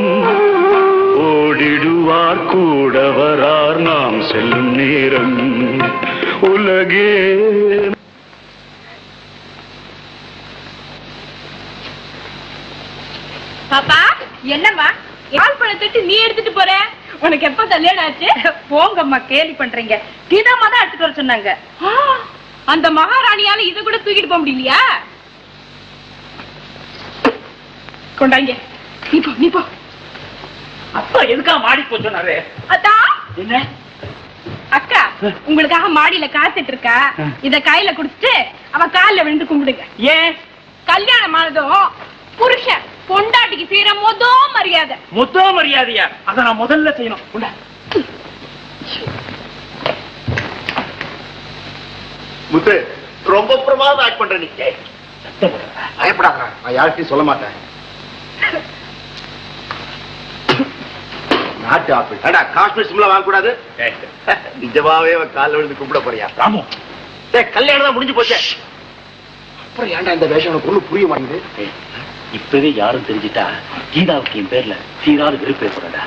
ஓடிடுவார் கூட வரார் நாம் செல்லும் நேரம் உலகே. பாப்பா என்னம்மா யாழ் பழத்திட்டு நீ எடுத்துட்டு போற? உனக்கு எப்ப கல்யாணம் ஆச்சு? போங்கம்மா, கேலி பண்றீங்க. கீதாமா தான் எடுத்துட்டு வர சொன்னாங்க. அந்த மகாராணியால இத கூட தூக்கிட்டு போக முடியலையா? கொண்டாங்க, நீ போ. அப்பா எதுக்கா மாடி போச்சுனாரு? அத்தா என்ன அக்கா உங்களுக்காக மாடியில காத்துட்டு இருக்கா. இத கையில குடுத்துட்டு அவ காலில் விழுந்து கும்பிடுங்க. ஏன்? கல்யாணம் ஆனதும் புருஷன் பொண்டாட்டிக்கு செய்யற மரியாதை. மரியாதையா? அத நான் முதல்ல செய்யணும். முத்து ரொம்ப பிரமாதம் ஆக்ட் பண்ற. நீ பயப்படாத, நான் யார்கிட்டயும் சொல்ல மாட்டேன். நாட்டு ஆப்பிள் அடா காஷ்மீர் சிம்லா வாங்க கூடாது. நிஜமாவே காலில் விழுந்து கும்பிட போறியா? ராமு, கல்யாணம் தான் முடிஞ்சு போச்சே, அப்புறம் ஏன்டா இந்த வேஷம் எனக்கு ஒண்ணு புரிய மாட்டேங்குது. இப்பவே யாரும் தெரிஞ்சிட்டா கீதாவுக்கு என் பேர்ல சீராத விருப்பம் ஏற்படா.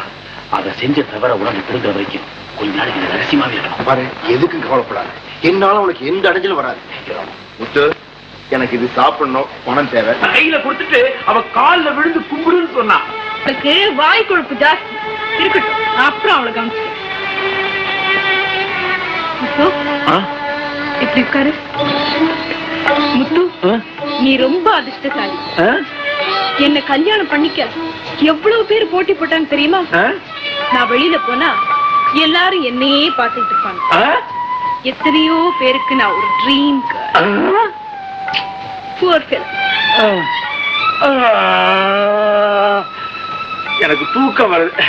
அதை செஞ்ச தவிர உடம்பு திருந்த வரைக்கும் கொஞ்ச நாளைக்கு ரகசியமாவே இருக்கணும். பாரு, எதுக்கும் கவலைப்படாது, என்னால உனக்கு எந்த அடைஞ்சலும் வராது. முத்து, எனக்கு இது சாப்பிடணும், பணம் தேவை. கையில கொடுத்துட்டு அவ கால்ல விழுந்து கும்பிடுன்னு சொன்னா. அவளுக்கு வாய் கொழுப்பு ஜாஸ்தி இருக்கட்டும், அப்புறம் அவளை கவனிச்சு. இப்படி உட்காரு. முத்து, நீ ரொம்ப அதிர்ஷ்டசாலி. என்ன கல்யாணம் பண்ணிக்க எவ்வளவு பேர் போட்டி போட்டாங்க தெரியுமா? நான் வெளியில போனா எல்லாரும் என்னையே பார்த்துட்டு இருப்பாங்க. எத்தனையோ பேருக்கு நான் ஒரு ட்ரீம். எனக்கு தூக்கம் வருது.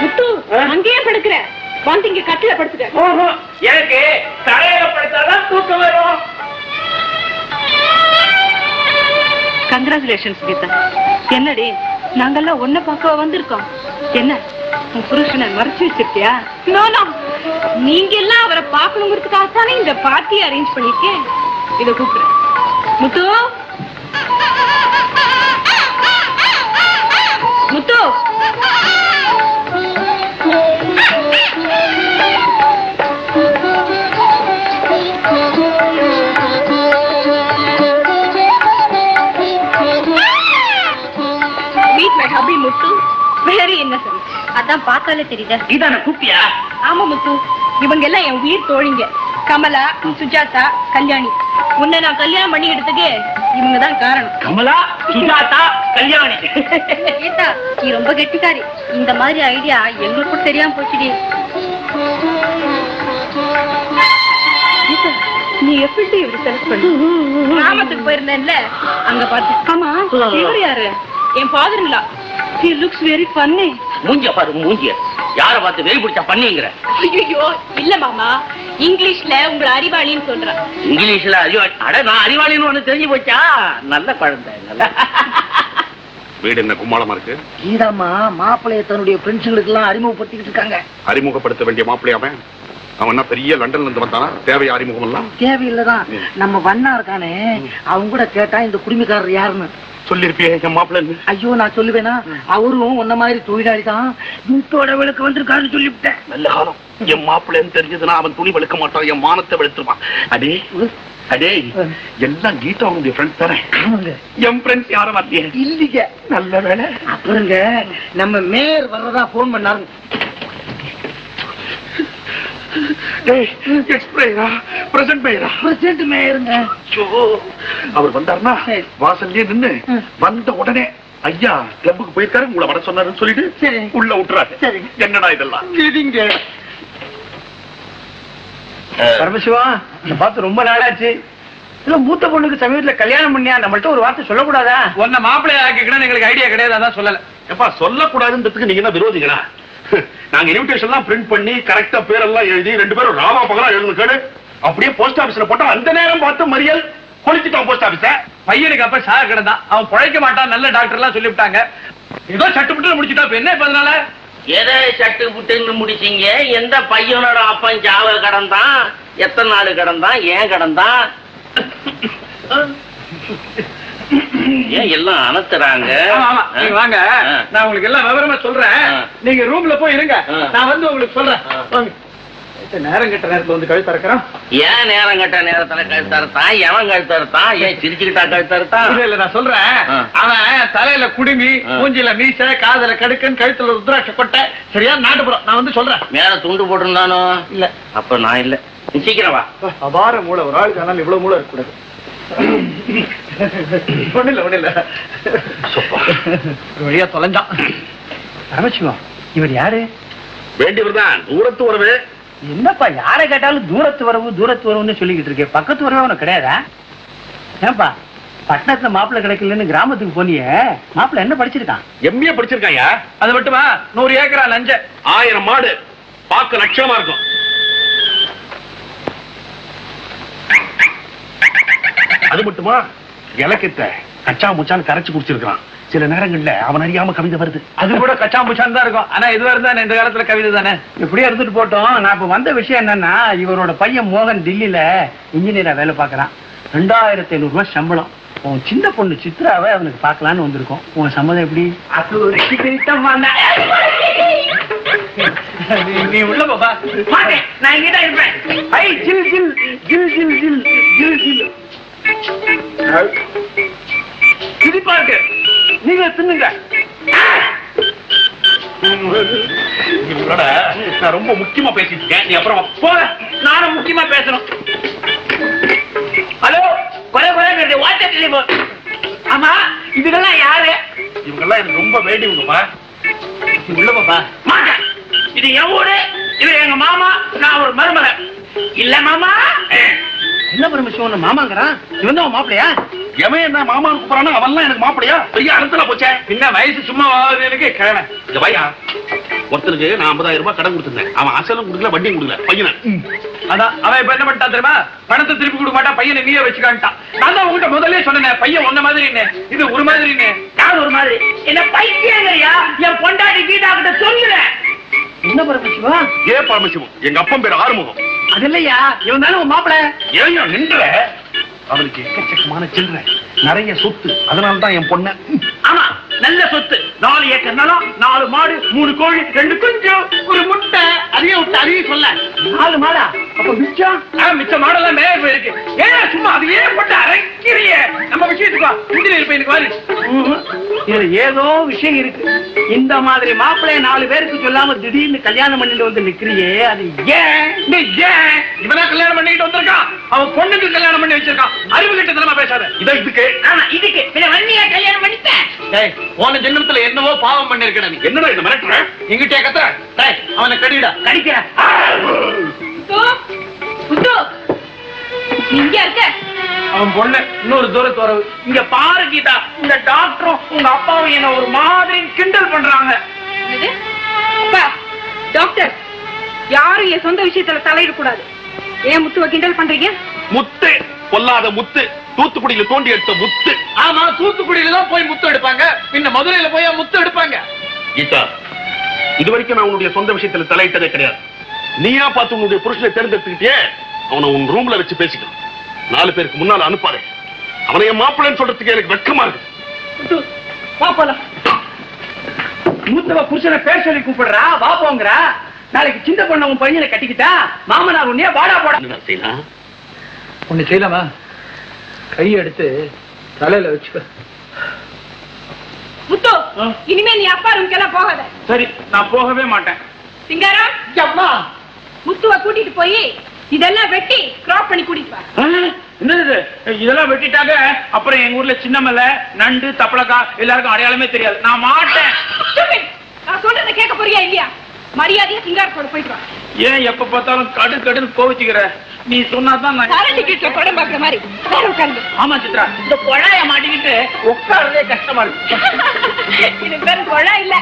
முத்து, அங்கேயே படுக்கிற, வந்து இங்க கட்டில படுத்துட்ட. எனக்கு தலையில படுத்தாதான் தூக்கம் வரும். கங்க்ராச்சுலேஷன்ஸ் கீதா. என்னடி, நாங்கெல்லாம் ஒன்ன பார்க்க வந்திருக்கோம். என்ன உன் புருஷனை மறைச்சு வச்சிருக்கியா? நோ, நீங்க எல்லாம் அவரை பார்க்கணுங்கிறதுக்காகத்தானே இந்த பார்ட்டியை அரேஞ்ச் பண்ணிருக்கேன். இத கூப்பிடுறேன். முத்து, முத்து, மீட் மை ஹபி முத்து. வேற என்ன சொல்லு? அதான் பார்த்தாலே தெரியுதா? இதான கூப்பியா? ஆமா முத்து, இவங்க எல்லாம் என் உயிர் தோழிங்க. கமலா, சுஜாதா, கல்யாணி. உன்னை நான் கல்யாணம் பண்ணிக்கிட்டதுக்கு இவங்கதான் காரணம். கமலா, சுஜாதா, கல்யாணி. கீதா, நீ ரொம்ப கெட்டிக்காரி. இந்த மாதிரி ஐடியா எங்களுக்கும் தெரியாம போச்சுடி. நீ எப்படி இப்படி செலக்ட் பண்ண? கிராமத்துக்கு போயிருந்தேன்ல, அங்க பார்த்து. ஆமா, இவர் யாரு? என் ஃபாதர் இல்ல. He looks very funny. மூஞ்சிய பாரு மூஞ்சிய. யார பார்த்து வெறி பிடிச்சா பண்ணீங்கிற? ஐயோ இல்ல மாமா, இங்கிலீஷ்ல உங்களை அறிவாளின்னு சொல்றேன். இங்கிலீஷ்ல அறிவாளி? அட நான் அறிவாளின்னு ஒண்ணு தெரிஞ்சு போச்சா? நல்ல குழந்தை. நல்ல வீடு என்ன கும்மாளமா இருக்கு? கீதாமா மாப்பிள்ளைய தன்னுடைய ஃப்ரெண்ட்ஸுங்களுக்கு எல்லாம் அறிமுகப்படுத்திக்கிட்டு இருக்காங்க. அறிமுகப்படுத்த வேண்டிய மாப்பிள்ளையாம அவன் பெரிய லண்டன்ல இருந்து வந்தானா? தேவையா அறிமுகம் எல்லாம்? தேவையில்லதான். நம்ம வண்ணா இருக்கானே, அவங்க கூட கேட்டா இந்த குடிமைக்காரர் யாருன்னு சொல்லிருப்பியே என் மாப்பிள்ளை. ஐயோ நான் சொல்லுவேனா? அவரும் உன்ன மாதிரி தொழிலாளி தான், வீட்டோட விளக்கு வந்திருக்காருன்னு சொல்லிவிட்டேன். நல்ல காலம். என் மாப்பிள்ளைன்னு தெரிஞ்சதுன்னா அவன் துணி வெளுக்க மாட்டான், என் மானத்தை வெளுத்துருவான். அடே அடே, எல்லாம் கீதா உங்களுடைய ஃப்ரெண்ட்ஸ் தானே? என் ஃப்ரெண்ட்ஸ் யாரும் வரலையே? இல்லீங்க. நல்ல வேலை. அப்புறங்க நம்ம மேயர் வர்றதா போன் பண்ணாரு. அவர் வந்தாருன்னா வாசல்லே நின்னு வந்த உடனே ஐயா கிளப்புக்கு போயிருக்காரு, உங்களை வர சொன்னாருன்னு சொல்லிட்டு உள்ள விட்டுறாரு. என்னடா இதெல்லாம்? பரமசிவா, பார்த்து ரொம்ப நாளாச்சு. இல்ல மூத்த பொண்ணுக்கு சமீபத்துல கல்யாணம் பண்ணியா, நம்மள்ட்ட ஒரு வார்த்தை சொல்லக்கூடாதா? உன்ன மாப்பிள்ளைய ஆக்கிக்கணும்னு எங்களுக்கு ஐடியா கிடையாது, அதான் சொல்லல. எப்பா சொல்லக்கூடாதுன்றதுக்கு நீங்க என்ன விரோதிகளா? நாங்க இன்விடேஷன் எல்லாம் பிரிண்ட் பண்ணி கரெக்டா பேரெல்லாம் எழுதி 2 பேரும் ராவா பகலா எழுந்து கேடு அப்படியே போஸ்ட் ஆபீஸ்ல போட்டா அந்த நேரம் பார்த்து மறியல் கொளுத்திட்டான் போஸ்ட் ஆபீஸ. பையனுக்கு அப்ப சாக கிடந்தான், அவன் பிழைக்க மாட்டான், நல்ல டாக்டர் எல்லாம் சொல்லிவிட்டாங்க. ஏதோ சட்டுப்பட்டு முடிச்சுட்டா, இப்ப என்ன இப்ப அதனால? எதை சட்டு புட்டுன்னு முடிச்சீங்க? எந்த பையனோட அப்பன் ஜாவ கடந்தான்? எத்தனை நாள் கடந்தான்? ஏன் கடந்தான்? ஏன் எல்லாம் அனத்துறாங்க? நீங்க வாங்க, நான் உங்களுக்கு எல்லாம் விவரமா சொல்றேன். நீங்க ரூம்ல போய் இருங்க, நான் வந்து உங்களுக்கு சொல்றேன். நேரம் கெட்ட நேரத்துல வந்து கழுத்து அறுக்கிறான். ஏன் நேரம் கட்ட நேரத்துல கழுத்தறுத்தான்? எவன் கழுத்தறுத்தான்? ஏன் சிரிச்சுக்கிட்டா கழுத்தறுத்தான்? இல்ல நான் சொல்றேன், அவன் தலையில குடுமி, மூஞ்சில மீச, காதல கடுக்கன், கழுத்துல ருத்ராட்ச கொட்டை, சரியா நாட்டுப்புறம். நான் வந்து சொல்றேன். மேல துண்டு போட்டிருந்தானோ? இல்ல. அப்ப நான் இல்ல. நீ சீக்கிரம் வா. அபார மூளை ஒரு ஆளுக்கு, அதனால இவ்வளவு மூளை இருக்கக்கூடாது. ஒண்ணு இல்ல ஒரு வழியா தொலைஞ்சான். பரமசிவம், இவர் யாரு? வேண்டியவர் தான், தூரத்து உறவு. என்னப்பா யாரை கேட்டாலும் தூரத்து வரவுன்னு சொல்லிக்கிட்டு இருக்கேன், பக்கத்து வரவே உனக்கு கிடையாதா? ஏன்பா பட்டணத்துல மாப்பிள்ளை கிடைக்கலன்னு கிராமத்துக்கு போனியே, மாப்பிள்ளை என்ன படிச்சிருக்கான்? எம்ஏ படிச்சிருக்காயா? அது மட்டுமா, 100 ஏக்கரா லஞ்ச, 1000 மாடு, பார்க்க லட்சமா இருக்கும். அது மட்டுமா, இலக்கத்த கச்சா முச்சான்னு கரைச்சு குடிச்சிருக்கான். சில நேரங்கள்ல அவன் அறியாம கவிதை வருது. அது கூட கச்சாம்புச்சான் தான் இருக்கும். ஆனா இதுவரை தான் இந்த காலத்துல கவிதை தானே. இப்படியே இருந்துட்டு போட்டோம். நான் இப்ப வந்த விஷயம் என்னன்னா, இவரோட பையன் மோகன் டில்லியில இன்ஜினியரா வேலை பார்க்கறான். 2500 ரூபாய் சம்பளம். உன் சின்ன பொண்ணு சித்ராவை அவனுக்கு பார்க்கலான்னு வந்திருக்கோம். உன் சம்மதம் எப்படி? அது ஒரு நீ உள்ள போப்பா. நான் இங்கதான் இருப்பேன். ஐ ஜில் ஜில் ஜில் ஜில் ஜில் ஜில் ஜில். சிரிப்பா இருக்கு, நீங்க தின்னுங்க. நான் ரொம்ப முக்கியமா பேசிட்டு இருக்கேன், நீ அப்புறம் போல. நானும் முக்கியமா பேசணும். ஹலோ, கொலை வாட்ஸ்அப். ஆமா, இதுக்கெல்லாம் யாரு? இவங்கெல்லாம் எனக்கு ரொம்ப வேண்டியவங்கப்பா. உள்ள போப்பா. மாட்டேன். இது என் ஊரு, இது எங்க மாமா, நான் ஒரு மருமகன். இல்ல மாமா. என்ன பரமசிவம் மாமாங்கிறான்? இவன் தான் மாப்பிளையா? எவன் என்ன மாமான்னு கூப்பிடறானோ அவன்லாம் எனக்கு மாப்பிளையா? பெரிய அறுத்தல போச்சே. என்ன வயசு சும்மா எனக்கு கிழமை. இந்த பையா ஒருத்தருக்கு நான் 50,000 ரூபாய் கடன் கொடுத்திருந்தேன். அவன் அசலும் கொடுக்கல, வட்டியும் கொடுக்கல. பையனை அதான் அவன் இப்ப என்ன பண்ணிட்டான் தெரியுமா? பணத்தை திருப்பி கொடுக்க மாட்டான், பையனை நீயே வச்சுக்கான்ட்டான். நான் தான் உங்ககிட்ட முதல்ல சொன்னேன், பையன் ஒன்ன மாதிரி என்ன, இது ஒரு மாதிரி என்ன. யார் ஒரு மாதிரி? என்ன பைத்தியங்களையா? என் பொண்டாட்டி கீதா கிட்ட சொல்லுறேன். என்ன பரமசிவா? ஏ பரமசிவம், எங்க அப்பன் பேர் ஆறுமுகம். அது இல்லையா, இவன் தானே உன் மாப்பிளை. ஏன் நின்ற? அவனுக்கு எக்கச்சக்கமான சில்லறை, நிறைய சொத்து, அதனால்தான் என் பொண்ண. ஆமா, நல்ல சொத்து. 4 ஏக்கர் நிலம், 4 மாடு, 3 கோழி, 2 குஞ்சு, ஒரு முட்டை. அதையே விட்டு அதையும் சொல்ல. 4 மாடா? அப்ப மிச்சம்? மிச்ச மாடெல்லாம் மேல போயிருக்கு. ஏன் சும்மா அதையே போட்டு அரைக்கிறியே? நம்ம விஷயத்துக்கு இந்தியில இருப்ப எனக்கு வாரி. இதுல ஏதோ விஷயம் இருக்கு. இந்த மாதிரி மாப்பிள்ளைய 4 பேருக்கு சொல்லாம திடீர்னு கல்யாணம் பண்ணிட்டு வந்து நிக்கிறியே, அது ஏன்? ஏன் இவனா கல்யாணம் பண்ணிட்டு வந்திருக்கான்? அவன் பொண்ணுக்கு கல்யாணம் பண்ணி வச்சிருக்கான். அறிவு கிட்ட தரமா பேசாத. இதான் இதுக்கு. ஆமா, இதுக்கு பின்ன வண்டியா கல்யாணம் பண்ணிட்டேன். போன ஜென்மத்துல என்னவோ பாவம் பண்ணிருக்க. நீ என்னடா இந்த மிரட்டுற? எங்கிட்டே கத்துற? அவனை கடிடா. கடிக்கிற. இங்க இருக்க அவன் பொண்ணு இன்னொரு தூரத்து வரவு. இங்க பாரு கீதா, இந்த டாக்டரும் உங்க அப்பாவும் என்ன ஒரு மாதிரி கிண்டல் பண்றாங்க. இது அப்பா டாக்டர் யாரும் என் சொந்த விஷயத்துல தலையிடக்கூடாது. ஏன் முத்துவ கிண்டல் பண்றீங்க? முத்து பொல்லாத முத்து, தூத்துக்குடியில தோண்டி எடுத்த முத்து. ஆமா, தூத்துக்குடியில தான் போய் முத்து எடுப்பாங்க, பின்ன மதுரையில போய் முத்து எடுப்பாங்க. கீதா, இதுவரைக்கும் நான் உன்னுடைய சொந்த விஷயத்துல தலையிட்டதே கிடையாது. நீயா பார்த்து உன்னுடைய புருஷனை தேர்ந்தெடுத்துக்கிட்டே அவனை உன் ரூம்ல வச்சு பேசிக்கலாம். 4 பேருக்கு முன்னால அனுப்பாரு. அவனை என் மாப்பிள்ளைன்னு சொல்றதுக்கு எனக்கு வெட்கமா இருக்கு. முத்து வா போலாம். மூத்தவ புருஷனை பேர் சொல்லி கூப்பிடுறா, வா போங்கறா. நாளைக்கு சின்ன பொண்ணு உன் பையனை கட்டிக்கிட்டா மாமனார் உன்னைய வாடா போட. ஒண்ணு செய்யலாமா? கையை எடுத்து தலையில வச்சுக்க. முத்து இனிமே நீ அப்பா ரூம்க்கெல்லாம் போகாத. சரி, நான் போகவே மாட்டேன். சிங்காரம் அம்மா, முத்துவ கூட்டிட்டு போய் இதெல்லாம் வெட்டி கிராப் பண்ணி கூட்டிட்டு வா. என்னது இதெல்லாம் வெட்டிட்டாங்க? அப்புறம் எங்க ஊர்ல சின்னமல்ல, நண்டு, தப்பளக்கா எல்லாருக்கும் அடையாளமே தெரியாது. நான் மாட்டேன். நான் சொல்றத கேட்க போறியா இல்லையா? மரியாதையா சிங்காரத்தோட போயிட்டு வா. ஏன் எப்ப பார்த்தாலும் கடுன்னு கோவிச்சுக்கிற? நீ சொன்னாதான் நான். கரண்ட் கிட்ட படம் பார்க்குற மாதிரி உட்கார்ந்து. ஆமா சித்ரா, இந்த கொழாய மாட்டிக்கிட்டு உட்கார்றதே கஷ்டமா இருக்கு. இது பேரு கொழா இல்ல,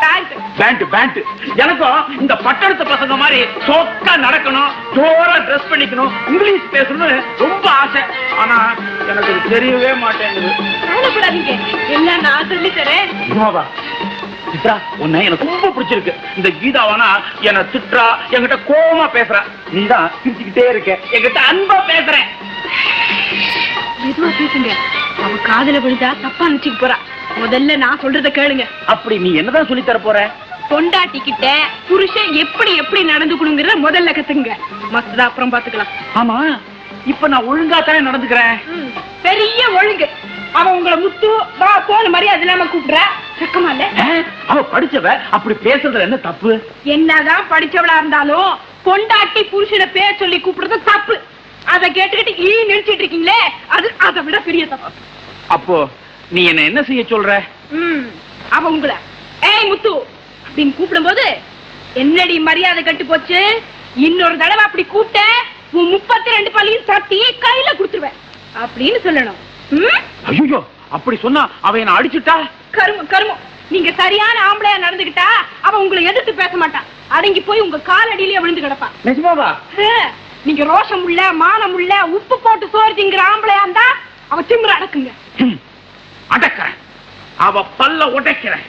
பேண்ட். பேண்ட். எனக்கும் இந்த பட்டணத்து பசங்க மாதிரி சொக்கா நடக்கணும், ஜோரா ட்ரெஸ் பண்ணிக்கணும், இங்கிலீஷ் பேசணும்னு ரொம்ப ஆசை. ஆனா எனக்கு அது தெரியவே மாட்டேங்குது. கவலைப்படாதீங்க, எல்லாம் நான் சொல்லி தரேன். சித்ரா, உன்னை எனக்கு ரொம்ப பிடிச்சிருக்கு. இந்த கீதாவானா என்ன திட்டுறா, என்கிட்ட கோவமா பேசுறா. நீதான் சிரிச்சுக்கிட்டே இருக்க, என்கிட்ட அன்பா பேசுறேன். மெதுவா பேசுங்க, அவ காதுல விழுந்தா தப்பா நினைச்சுக்க போறா. முதல்ல நான் சொல்றத கேளுங்க. அப்படி நீ என்னதான் சொல்லி தர போற? பொண்டாட்டிக்கிட்ட புருஷன் எப்படி எப்படி நடந்துக்கணுங்கிறத முதல்ல கத்துங்க. மத்தத அப்புறம் பாத்துக்கலாம். ஆமா, இப்ப நான் ஒழுங்கா தானே நடந்துக்கிறேன். பெரிய ஒழுங்கு. அவ உங்களை முத்து வா போன மரியாதை இல்லாம கூப்பிடுறா. சக்கமா இல்ல? அவ படிச்சவ, அப்படி பேசுறதுல என்ன தப்பு? என்னதான் படிச்சவளா இருந்தாலும் பொண்டாட்டி புருஷனை பேர் சொல்லி கூப்பிடுறது தப்பு. அத கேட்டுக்கிட்டு நினைச்சிட்டு இருக்கீங்களே, அது அதை விட பெரிய தப்பு. அப்போ நீ என்ன செய்ய சொல்ற? அவ உங்களை ஏய் முத்து அப்படின்னு கூப்பிடும் போது என்னடி மரியாதை கட்டு போச்சு, இன்னொரு தடவை அப்படி கூப்பிட்ட உன் 32 பல்லையும் தட்டி கையில குடுத்துருவேன் அப்படின்னு சொல்லணும். ஐயோ, அப்படி சொன்னா அவ என்ன அடிச்சுட்டா? கருமம். நீங்க சரியான ஆம்பளையா நடந்துகிட்டா அவ உங்களை எதிர்த்து பேச மாட்டான். அடங்கி போய் உங்க காலடியிலேயே விழுந்து கிடப்பா. நிஜமாவா? நீங்க ரோஷம் உள்ள, மானம் உள்ள, உப்பு போட்டு சோறுங்கிற ஆம்பளையா இருந்தா அவ திமிர அடக்குங்க. அடக்கிறேன், அவ பல்ல உடைக்கிறேன்.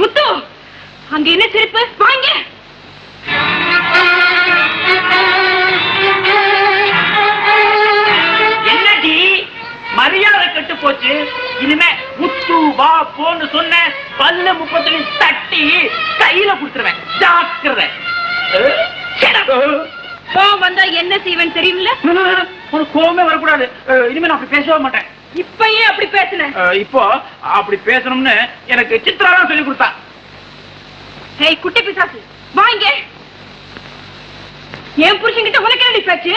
முத்து, அங்க என்ன சிரிப்பு? வாங்க. என்னடி மரியாதை கெட்டு போச்சு? இனிமே முத்து வா போன்னு சொன்ன பல்ல 30 தட்டி கையில குடுத்துருவேன். ஜாக்கிரதை. கோவம் வந்தா என்ன செய்வேன் தெரியுமில்ல? ஒரு கோவமே வரக்கூடாது. இனிமே நான் அப்படி பேசவே மாட்டேன். இப்பயே அப்படி பேசுனேன். இப்போ அப்படி பேசணும்னு எனக்கு சித்ரா தான் சொல்லி கொடுத்தா. ஏய் குட்டி பிசாசு, வாங்க. என் புருஷன்கிட்ட உனக்கு என்னடி பேச்சு?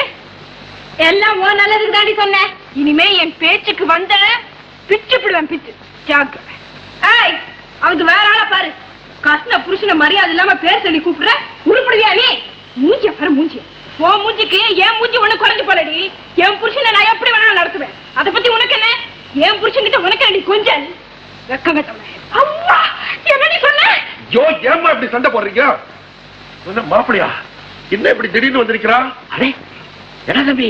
எல்லாம் உன் நல்லதுக்கு தாண்டி சொன்னேன். இனிமே என் பேச்சுக்கு வந்த பிச்சு பிடுவேன், பிச்சு. ஜாக்கிரதை. ஏய், அவனுக்கு வேற ஆளா பாரு. கஷ்ட புருஷனை மரியாதை இல்லாம பேர் சொல்லி கூப்பிடுற, உருப்படுவியா நீ? மூஞ்சிய பாரு, மூஞ்சிய. உன் மூஞ்சிக்கு என் மூஞ்சி ஒண்ணு குறைஞ்சு போலடி. என் புருஷனை நான் எப்படி வேணாலும் நடத்துவேன். அதை பத்தி உனக்கு என்ன? என் புருஷன்கிட்ட உனக்கு என்னடி கொஞ்சம் வெக்கம் கட்டவனே. அம்மா, என்னடி சொன்ன? ஐயோ, ஏம்மா இப்படி சண்டை போடுறீங்க? மாப்பிளையா என்ன இப்படி திடீர்னு வந்திருக்கிறான்? அடே, என்ன தம்பி,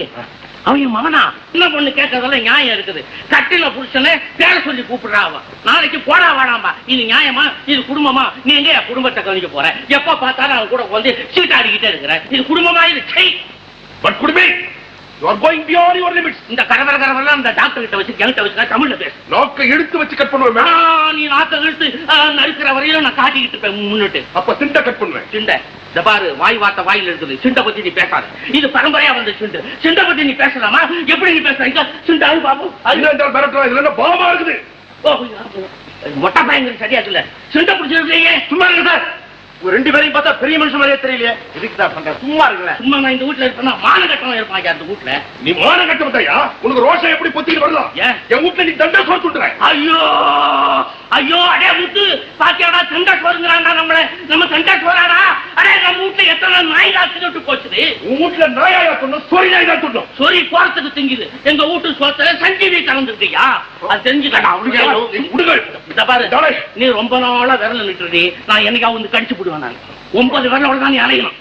அவன் என் மகனா? என்ன பொண்ணு கேட்டதெல்லாம் நியாயம் இருக்குது. கட்டில புருஷனை பேர சொல்லி கூப்பிடுறா. அவன் நாளைக்கு போடா வாடாம்பா. இது நியாயமா? இது குடும்பமா? நீ எங்க குடும்பத்தை கவனிக்க போற? எப்ப பார்த்தாலும் அவன் கூட வந்து சீட்டாடிக்கிட்டே இருக்கிற. இது குடும்பமா? இது செய். பட் குடுமே, you are going beyond your limits. இந்த கரவரெல்லாம் இந்த டாக்டர் கிட்ட வச்சு என்கிட்ட வச்சு தமிழ்ல பேசு. நாக்க எடுத்து வச்சு கட் பண்ணுவேன். நீ நாக்க இழுத்து நறுக்கிற வரையிலும் நான் காட்டிக்கிட்டு இருப்பேன் முன்னிட்டு. அப்ப சிண்டை கட் பண்ணுவேன். சிண்டை இந்த பாரு, வாய் வார்த்தை வாயில் இருக்குது. சிண்டை பத்தி நீ பேசாத. இது பரம்பரையா வந்து சிண்டு. சிண்டை பத்தி நீ பேசலாமா? எப்படி நீ பேசுற? சிண்டை அது பாப்போம். இல்ல பாவமா இருக்குது. மொட்டை பயங்கர சரியா இல்ல. சிண்டை பிடிச்சிருக்கீங்க. சும்மா இருக்கு சார். ஒரு 2 பேரையும் பார்த்தா பெரிய மனுஷன் மாதிரியே தெரியலையே. இதுக்குதான் பண்ற. சும்மா இருக்குல்ல. சும்மா நான் இந்த வீட்டுல இருப்பேன்னா மான கட்டணம் இருப்பாங்க அந்த வீட்டுல. நீ மான கட்ட மாட்டாயா? உனக்கு ரோஷம் எப்படி பொத்திட்டு வரலாம்? ஏன் என் வீட்டுல நீ தண்டை சோறு சுட்டுற? ஐயோ, ஐயோ அடே முத்து பாத்தியாடா சென்டாட் வருங்கிறான்டா நம்ம சென்டாட் வராடா. அடே நம்ம வீட்டுல எத்தனை நாய் தின்னுட்டு போச்சுது. உன் வீட்டுல நாயா சொன்னோம், சொறி நாய் தான் சொன்னோம். சொறி போறதுக்கு திங்குது. எங்க வீட்டு சோத்துல சஞ்சீவி கலந்துருக்கியா? அது தெரிஞ்சுக்கடா. இத பாரு, நீ ரொம்ப நாளா விரல நிட்டுடி. நான் என்னைக்கா வந்து கடிச்சு போடுவேன். நான் 9 விரலோட தான் நீ அலையணும்.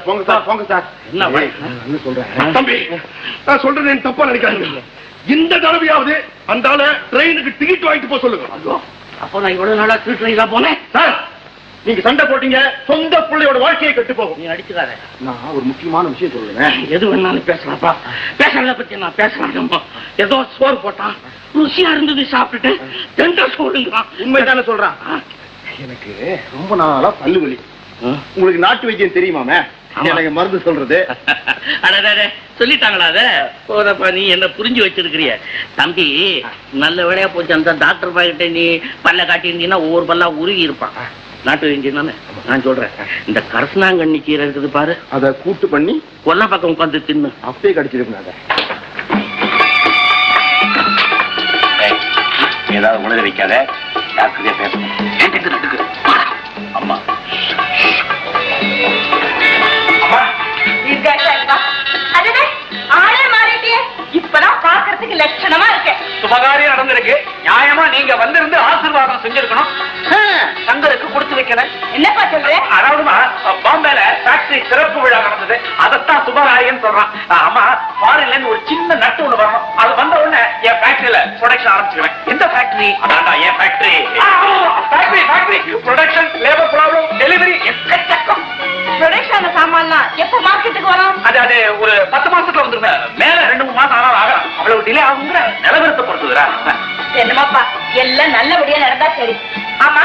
போங்க சார், போங்க சார். என்ன சொல்றேன் தம்பி, நான் சொல்றேன் தப்பா நினைக்காதீங்க. இந்த தடவையாவது அந்த ஆளை ட்ரெயினுக்கு டிக்கெட் வாங்கிட்டு போக சொல்லுங்க. அப்போ நான் இவ்வளவு நாளா ட்ரெயின்ல போனேன் சார். நீங்க சண்டை போட்டீங்க, சொந்த பிள்ளையோட வாழ்க்கையை கெட்டு போகும். நீ அடிச்சுக்காத. நான் ஒரு முக்கியமான விஷயம் சொல்லுவேன். எது வேணாலும் பேசலாம்ப்பா. பேசுறத பத்தி நான் பேசலாம். ஏதோ சோறு போட்டான், ருசியா இருந்தது, சாப்பிட்டுட்டேன். ரெண்டா சோறுங்க. உண்மைதானே சொல்றான். எனக்கு ரொம்ப நாளா பல்லு வலி. உங்களுக்கு நாட்டு வைத்தியம் தெரியுமாமே? எனக்கு மருந்து சொல்றது. அடடே, சொல்லிட்டாங்களா? அத போதப்பா, நீ என்ன புரிஞ்சு வச்சிருக்கிறிய தம்பி. நல்ல வேலையா போச்சு. அந்த டாக்டர் பாய்கிட்ட நீ பல்ல காட்டியிருந்தீங்கன்னா ஒவ்வொரு பல்லா உருகி இருப்பான். நாட்டு வைத்தியம் தானே நான் சொல்றேன். இந்த கரசனாங்கண்ணி கீரை இருக்குது பாரு, அத கூட்டு பண்ணி கொல்ல பக்கம் உட்காந்து தின்னு. அப்பே கடிச்சிருக்கேன். ஏதாவது உணர வைக்காத, டாக்டரே பேசணும். அம்மா இப்பதான் பாக்குறதுக்கு லட்சணமா இருக்கு. சுபகாரியம் நடந்திருக்கு. நியாயமா நீங்க வந்திருந்து ஆசீர்வாதம் செஞ்சிருக்கணும். தங்களுக்கு கொடுத்து வைக்கிறேன். என்னப்பா சொல்றேன்? அதாவதுமா, பாம்பேல ஃபேக்டரி சிறப்பு விழா நடந்தது. அதத்தான் சுபகாரியம் சொல்றான். அம்மா, ஃபாரின்ல இருந்து ஒரு சின்ன நட்டு ஒண்ணு வரணும். அது வந்த உடனே என் ஃபேக்டரியில ப்ரொடக்ஷன் ஆரம்பிச்சுக்கிறேன். எந்த ஃபேக்டரி? அதான்டா என் factory. Factory production, labour problem, delivery எக்கச்சக்கம். ப்ரொடக்ஷன் சாமான்லாம் எப்ப மார்க்கெட்டுக்கு வரும்? அது ஒரு 10 மாசத்துல வந்துருங்க. மேல 2-3 மாசம் ஆனாலும் ஆகலாம். அவ்வளவு டிலே ஆகுங்கிற நிலவரத்தை பொறுத்துதுரா. என்னமாப்பா, எல்லாம் நல்லபடியா நடந்தா சரி. ஆமா,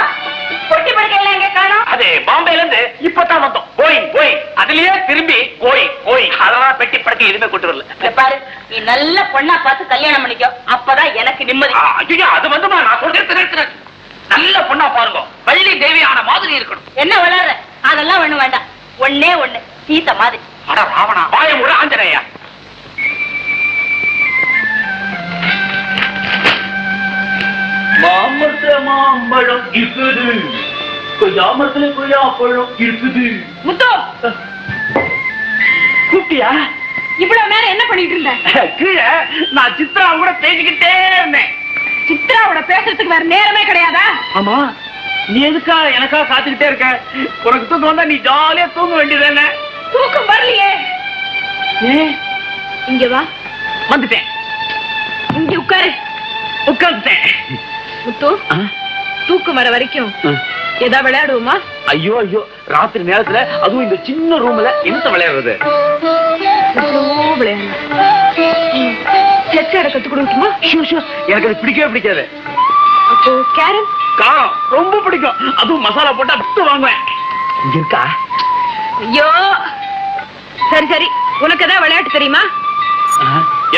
பொட்டி படுக்கையில எங்க காணோம்? அது பாம்பேல இருந்து இப்பதான் வந்தோம். போய் அதுலயே திரும்பி போய் அதெல்லாம் பெட்டி படுக்கை எதுவுமே கொண்டு வரல. பாரு, நீ நல்ல பொண்ணா பார்த்து கல்யாணம் பண்ணிக்கோ. அப்பதான் எனக்கு நிம்மதி. ஐயோ, அது வந்துமா, நான் சொல்றேன். நல்ல பொண்ணா பாருங்க, வள்ளி தேவியான மாதிரி இருக்கணும். என்ன வளர்ற? அதெல்லாம் ஒண்ணு வேண்டாம். ஒண்ணே ஒண்ணு, சீத்த மாதிரி. அட ராவணா, வாயமுட ஆஞ்சநேயா. மாம்பழம் இருக்குது, கொய்யாமரத்துல கொய்யாப்பழம் இருக்குது. முத்து, கூப்பிட்டியா? இவ்வளவு நேரம் என்ன பண்ணிட்டு இருந்த? கீழே நான் சித்ரா கூட பேசிக்கிட்டே இருந்தேன். சித்ராவோட பேசுறதுக்கு வேற நேரமே கிடையாதா? ஆமா, நீ எதுக்கா எனக்கா காத்துக்கிட்டே இருக்க? உனக்கு தூக்கம் வந்தா நீ ஜாலியா தூங்க வேண்டியது. தூக்கம் வரலையே. இங்க வா. வந்துட்டேன். இங்க உட்காரு. உட்காந்துட்டேன். முத்து, தூக்கம் வர வரைக்கும் ஏதா விளையாடுவோமா? ஐயோ, ராத்திரி நேரத்துல அதுவும் இந்த சின்ன ரூம்ல என்ன விளையாடுறது? கத்து கொடுக்குமா? எனக்கு அது பிடிக்கவே பிடிக்காது. அப்போ கேரம்? காரம் ரொம்ப பிடிக்கும். அதுவும் மசாலா போட்டா விட்டு வாங்குவேன். இங்க இருக்கா? ஐயோ, சரி, உனக்கு ஏதாவது விளையாட்டு தெரியுமா?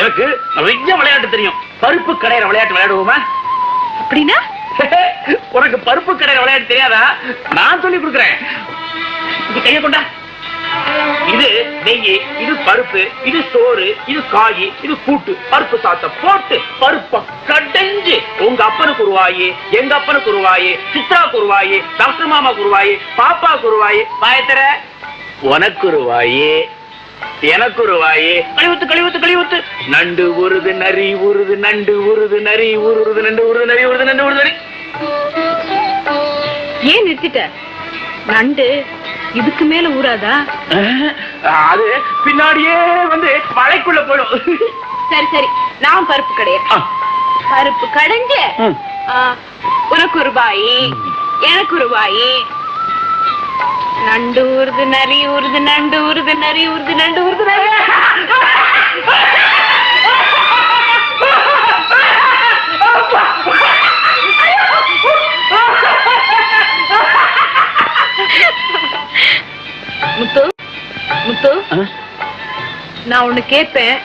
எனக்கு நிறைய விளையாட்டு தெரியும். பருப்பு கடையிற விளையாட்டு விளையாடுவோமா? அப்படின்னா? உனக்கு பருப்பு கடையிற விளையாட்டு தெரியாதா? நான் சொல்லி கொடுக்குறேன். கைய கொண்டா. இது நெய், இது பருப்பு, இது சோறு, இது காய், இது கூட்டு. பருப்பு சாத்த போட்டு பருப்ப கடைஞ்சு உங்க அப்பனுக்கு உருவாயி, எங்க அப்பனுக்கு உருவாயி, சித்ராக்கு உருவாயி, டாக்டர் மாமா குருவாயி, பாப்பா குருவாயி, பாயத்தர உனக்கு உருவாயி, எனக்கு உருவாயி. கழிவுத்து. நண்டு உருது, நரி உருது, நண்டு உருது, நரி உருது, நண்டு உருது, நரி உருது, நண்டு உருது, நரி. ஏன் நிறுத்திட்ட? நண்டு இதுக்கு மேல ஊறாதா? அது பின்னாடியே வந்து மழைக்குள்ள போயிடும். சரி, நான் பருப்பு கடையிறேன். பருப்பு கடைஞ்சு உனக்கு ரூபாயி, எனக்கு ரூபாயி. நண்டு ஊறுது, நரி ஊறுது, நண்டு ஊறுது, நரி ஊறுது, நண்டு ஊறுது, நரி. முத்து, நான் ஒண்ணு கேட்பேன்,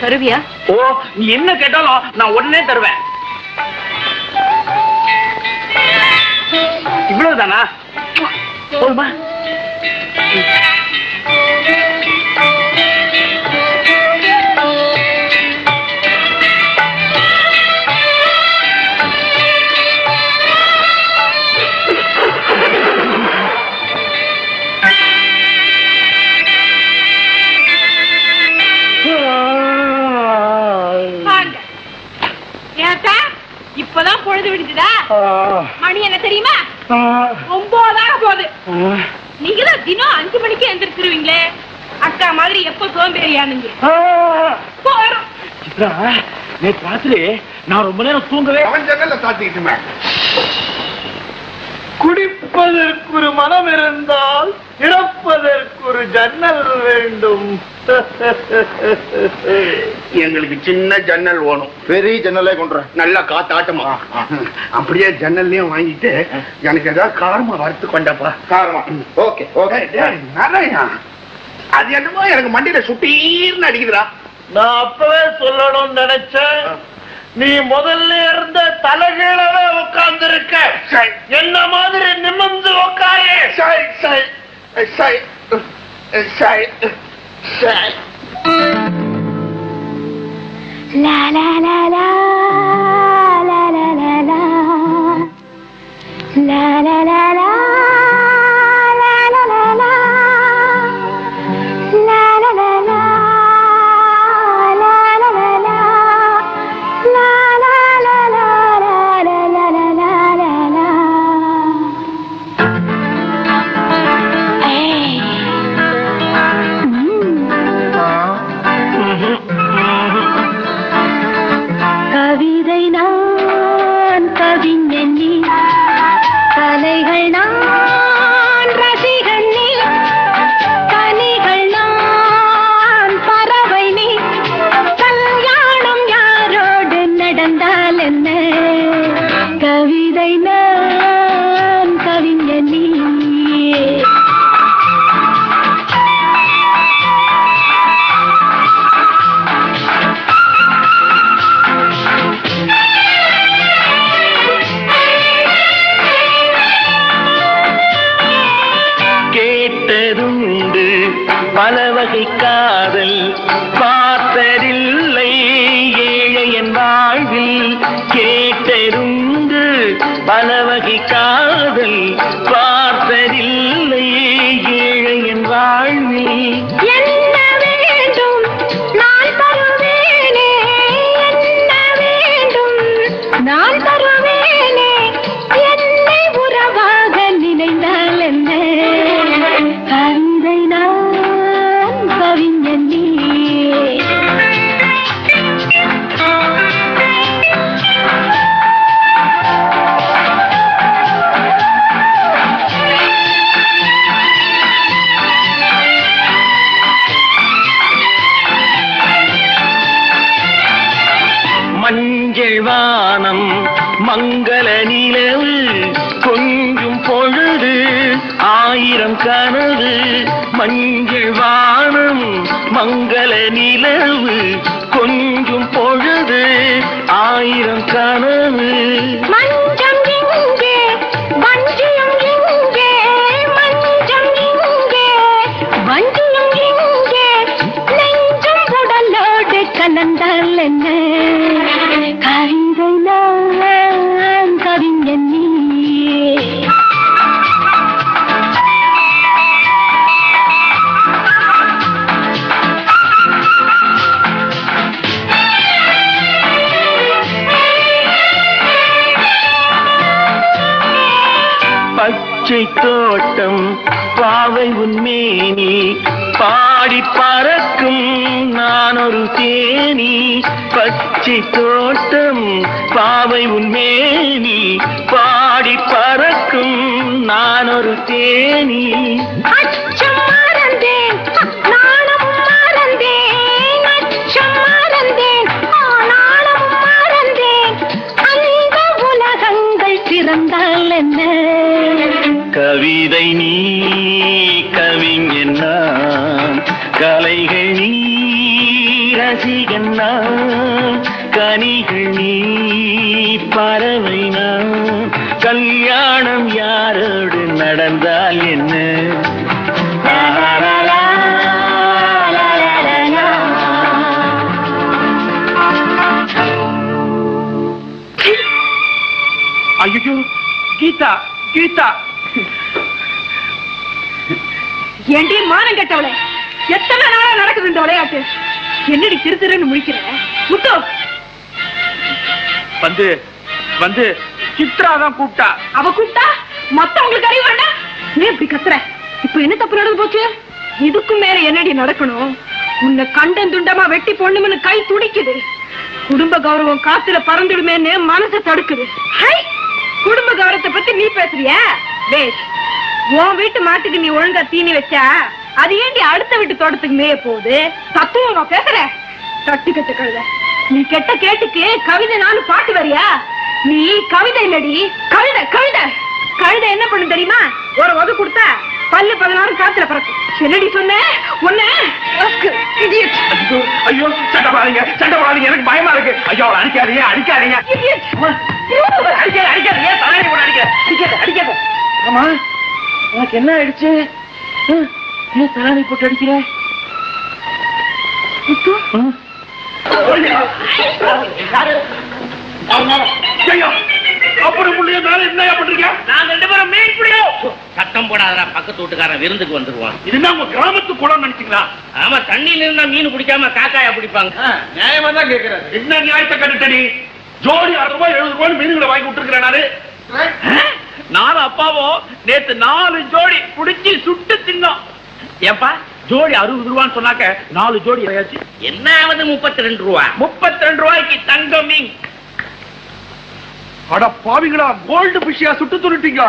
தருவியா? ஓ, நீ என்ன கேட்டாலும் நான் உடனே தருவேன். இவ்வளவுதானா? போதுமா? ஏத்தா இப்பதான் பொழுது விடுச்சுதா? மணி என்ன தெரியுமா? 9 போகுது. நீங்க தான் தினம் 5 மணிக்கு எந்திரிச்சிருவீங்களே. அக்கா மாதிரி எப்ப சோம்பேறியானுங்க. நேற்று ராத்திரி நான் ரொம்ப நேரம் தூங்கவே சாத்திக்கிட்டுமே. குடிப்பதற்கு ஒரு மனம் இருந்தால் இறப்பதற்கு ஒரு ஜன்னல் வேண்டும். எங்களுக்கு சின்ன ஜன்னல் வேணும். பெரிய ஜன்னலே கொண்டு நல்லா காத்தாட்டமா. அப்படியே ஜன்னல்லையும் வாங்கிட்டு எனக்கு ஏதாவது காரமா வறுத்து கொண்டப்பா. காரமா? Okay okay. நிறையா அது என்னமோ எனக்கு மண்டியில சுட்டீர்னு அடிக்குதுடா. நான் அப்பவே சொல்லணும்னு நினைச்சேன். நீ முதல்ல இருந்த தலைகீழவே உட்கார்ந்து இருக்க. என்ன மாதிரி நிமிர்ந்து உட்காரு. சரி சரி சரி சரி சரி. லா லா லா லா லா லா லா லா லா லா லா லா பல வகை காதல் பார்த்ததில்லை ஏழையன் வாழ்வில். கேட்டெருந்து பல வகை காதல் பார்த்ததில்லை ஏழையன் வாழ்வில். என்ன வேண்டும் நான் தருவேனே, என்ன வேண்டும் நான் தருவேனே, என்னை உறவாக நினைந்தால் என்ன. கவிதை நான் கவிஞன் நீ. மஞ்சள் வானம் மங்கள நிலவு கொஞ்சும் பொழுது ஆயிரம் கனவு. மஞ்சள் வானம் மங்கள நிலவு கொஞ்சும் பொழுது ஆயிரம் கனவு. மஞ்சம் இங்கே வஞ்சியம் இங்கே, மஞ்சம் இங்கே வஞ்சியம் இங்கே, நெஞ்சம் உடலோடு கலந்தால் என்ன. கவிதை நான் கவிஞன் நீ. பச்சை தோட்டம் பாவை உன்மேனி பாடி பறக்கும் நான் ஒரு தேனி. பச்சை தோட்டம் பாவை உன்மேனி பாடி பறக்கும் நான் ஒரு தேனி. அச்சம் மறந்தேன் நாணம் மறந்தேன், அச்சம் மறந்தேன் நாணம் மறந்தேன், அந்த உலகங்கள் திறந்தால் என்ன. கவிதை நீ கவிஞன் நான், கலைகள் நீ ரசிகன் நான், கனிகள் நீ பறவை நான். கல்யாணம் யாரோடு நடந்தால் என்ன. ஐயோ கீதா கீதா. ஏண்டி மானம் கெட்டவளே, எத்தனை நாளா நடக்குது இந்த விளையாட்டு? என்னடி திரு திருன்னு முடிக்கிற? முத்து வந்து வந்து சித்ரா தான் கூப்பிட்டா. அவ கூப்பிட்டா மத்தவங்களுக்கு அறிவு வேண்டாம். ஏன் இப்படி கத்துற? இப்ப என்ன தப்பு நடந்து போச்சு? இதுக்கும் மேல என்னடி நடக்கணும்? உன்னை கண்டன் துண்டமா வெட்டி பொண்ணுன்னு கை துடிக்குது. குடும்ப கௌரவம் காத்துல பறந்துடுமேன்னு மனசை தடுக்குது. ஹை, குடும்ப கௌரவத்தை பத்தி நீ பேசுறியா? வேஷ், உன் வீட்டு மாட்டுக்கு நீ ஒழுங்கா தீனி வச்சா அது ஏண்டி அடுத்த வீட்டு தோட்டத்துக்கு மேய போகுது? தத்துவம் நான் பேசுற தட்டு கட்ட கழுத. நீ கெட்ட கேட்டுக்கு கவிதை நானும் பாட்டு வரியா? நீ கவிதை இல்லடி, கழுத கழுத. கழுத என்ன பண்ணு தெரியுமா? ஒரு உத கொடுத்தா பல்லு 16 காத்துல பறக்கும். என்னடி சொன்ன? உன்ன ஐயோ சண்டை போடாதீங்க, சண்டை போடாதீங்க, எனக்கு பயமா இருக்கு. ஐயோ அடிக்காதீங்க, அடிக்காதீங்க, அடிக்காத, அடிக்காதீங்க, தலையை போட்டு அடிக்காத, அடிக்காத, அடிக்காத. ஆமா உனக்கு என்ன ஆயிடுச்சு? ஏன் தலையை போட்டு அடிக்கிற? ஐயோ அப்புறம் புள்ளிய மேல என்ன பண்றீங்க? நான் 2 பேரும் மீன் பிடிக்கும். சத்தம் போடாதடா, பக்கத்து வீட்டுக்காரன் விருந்துக்கு வந்துருவான். இதுன்னா உங்க கிராமத்து குளம் நினைச்சீங்களா? ஆமா, தண்ணியில இருந்தா மீன் பிடிக்காம காக்காயா பிடிப்பாங்க. நியாயமா தான் கேக்குறாரு. என்ன நியாயத்தை கட்டுட்டடி? ஜோடி 60 ரூபாய் 70 ரூபாய் மீன்களை வாங்கி விட்டுருக்கிறேன் நானு. நானும் அப்பாவும் நேத்து 4 ஜோடி புடிச்சு சுட்டு தின்னோம். ஏப்பா ஜோடி 60 ரூபான்னு சொன்னாக்க 4 ஜோடி ஆயாச்சு. என்ன ஆகுது? 32 ரூபா. 32 ரூபாய்க்கு தங்க மீன். அட பாவிங்களா, கோல்டு பிஷியா சுட்டு துருட்டீங்க.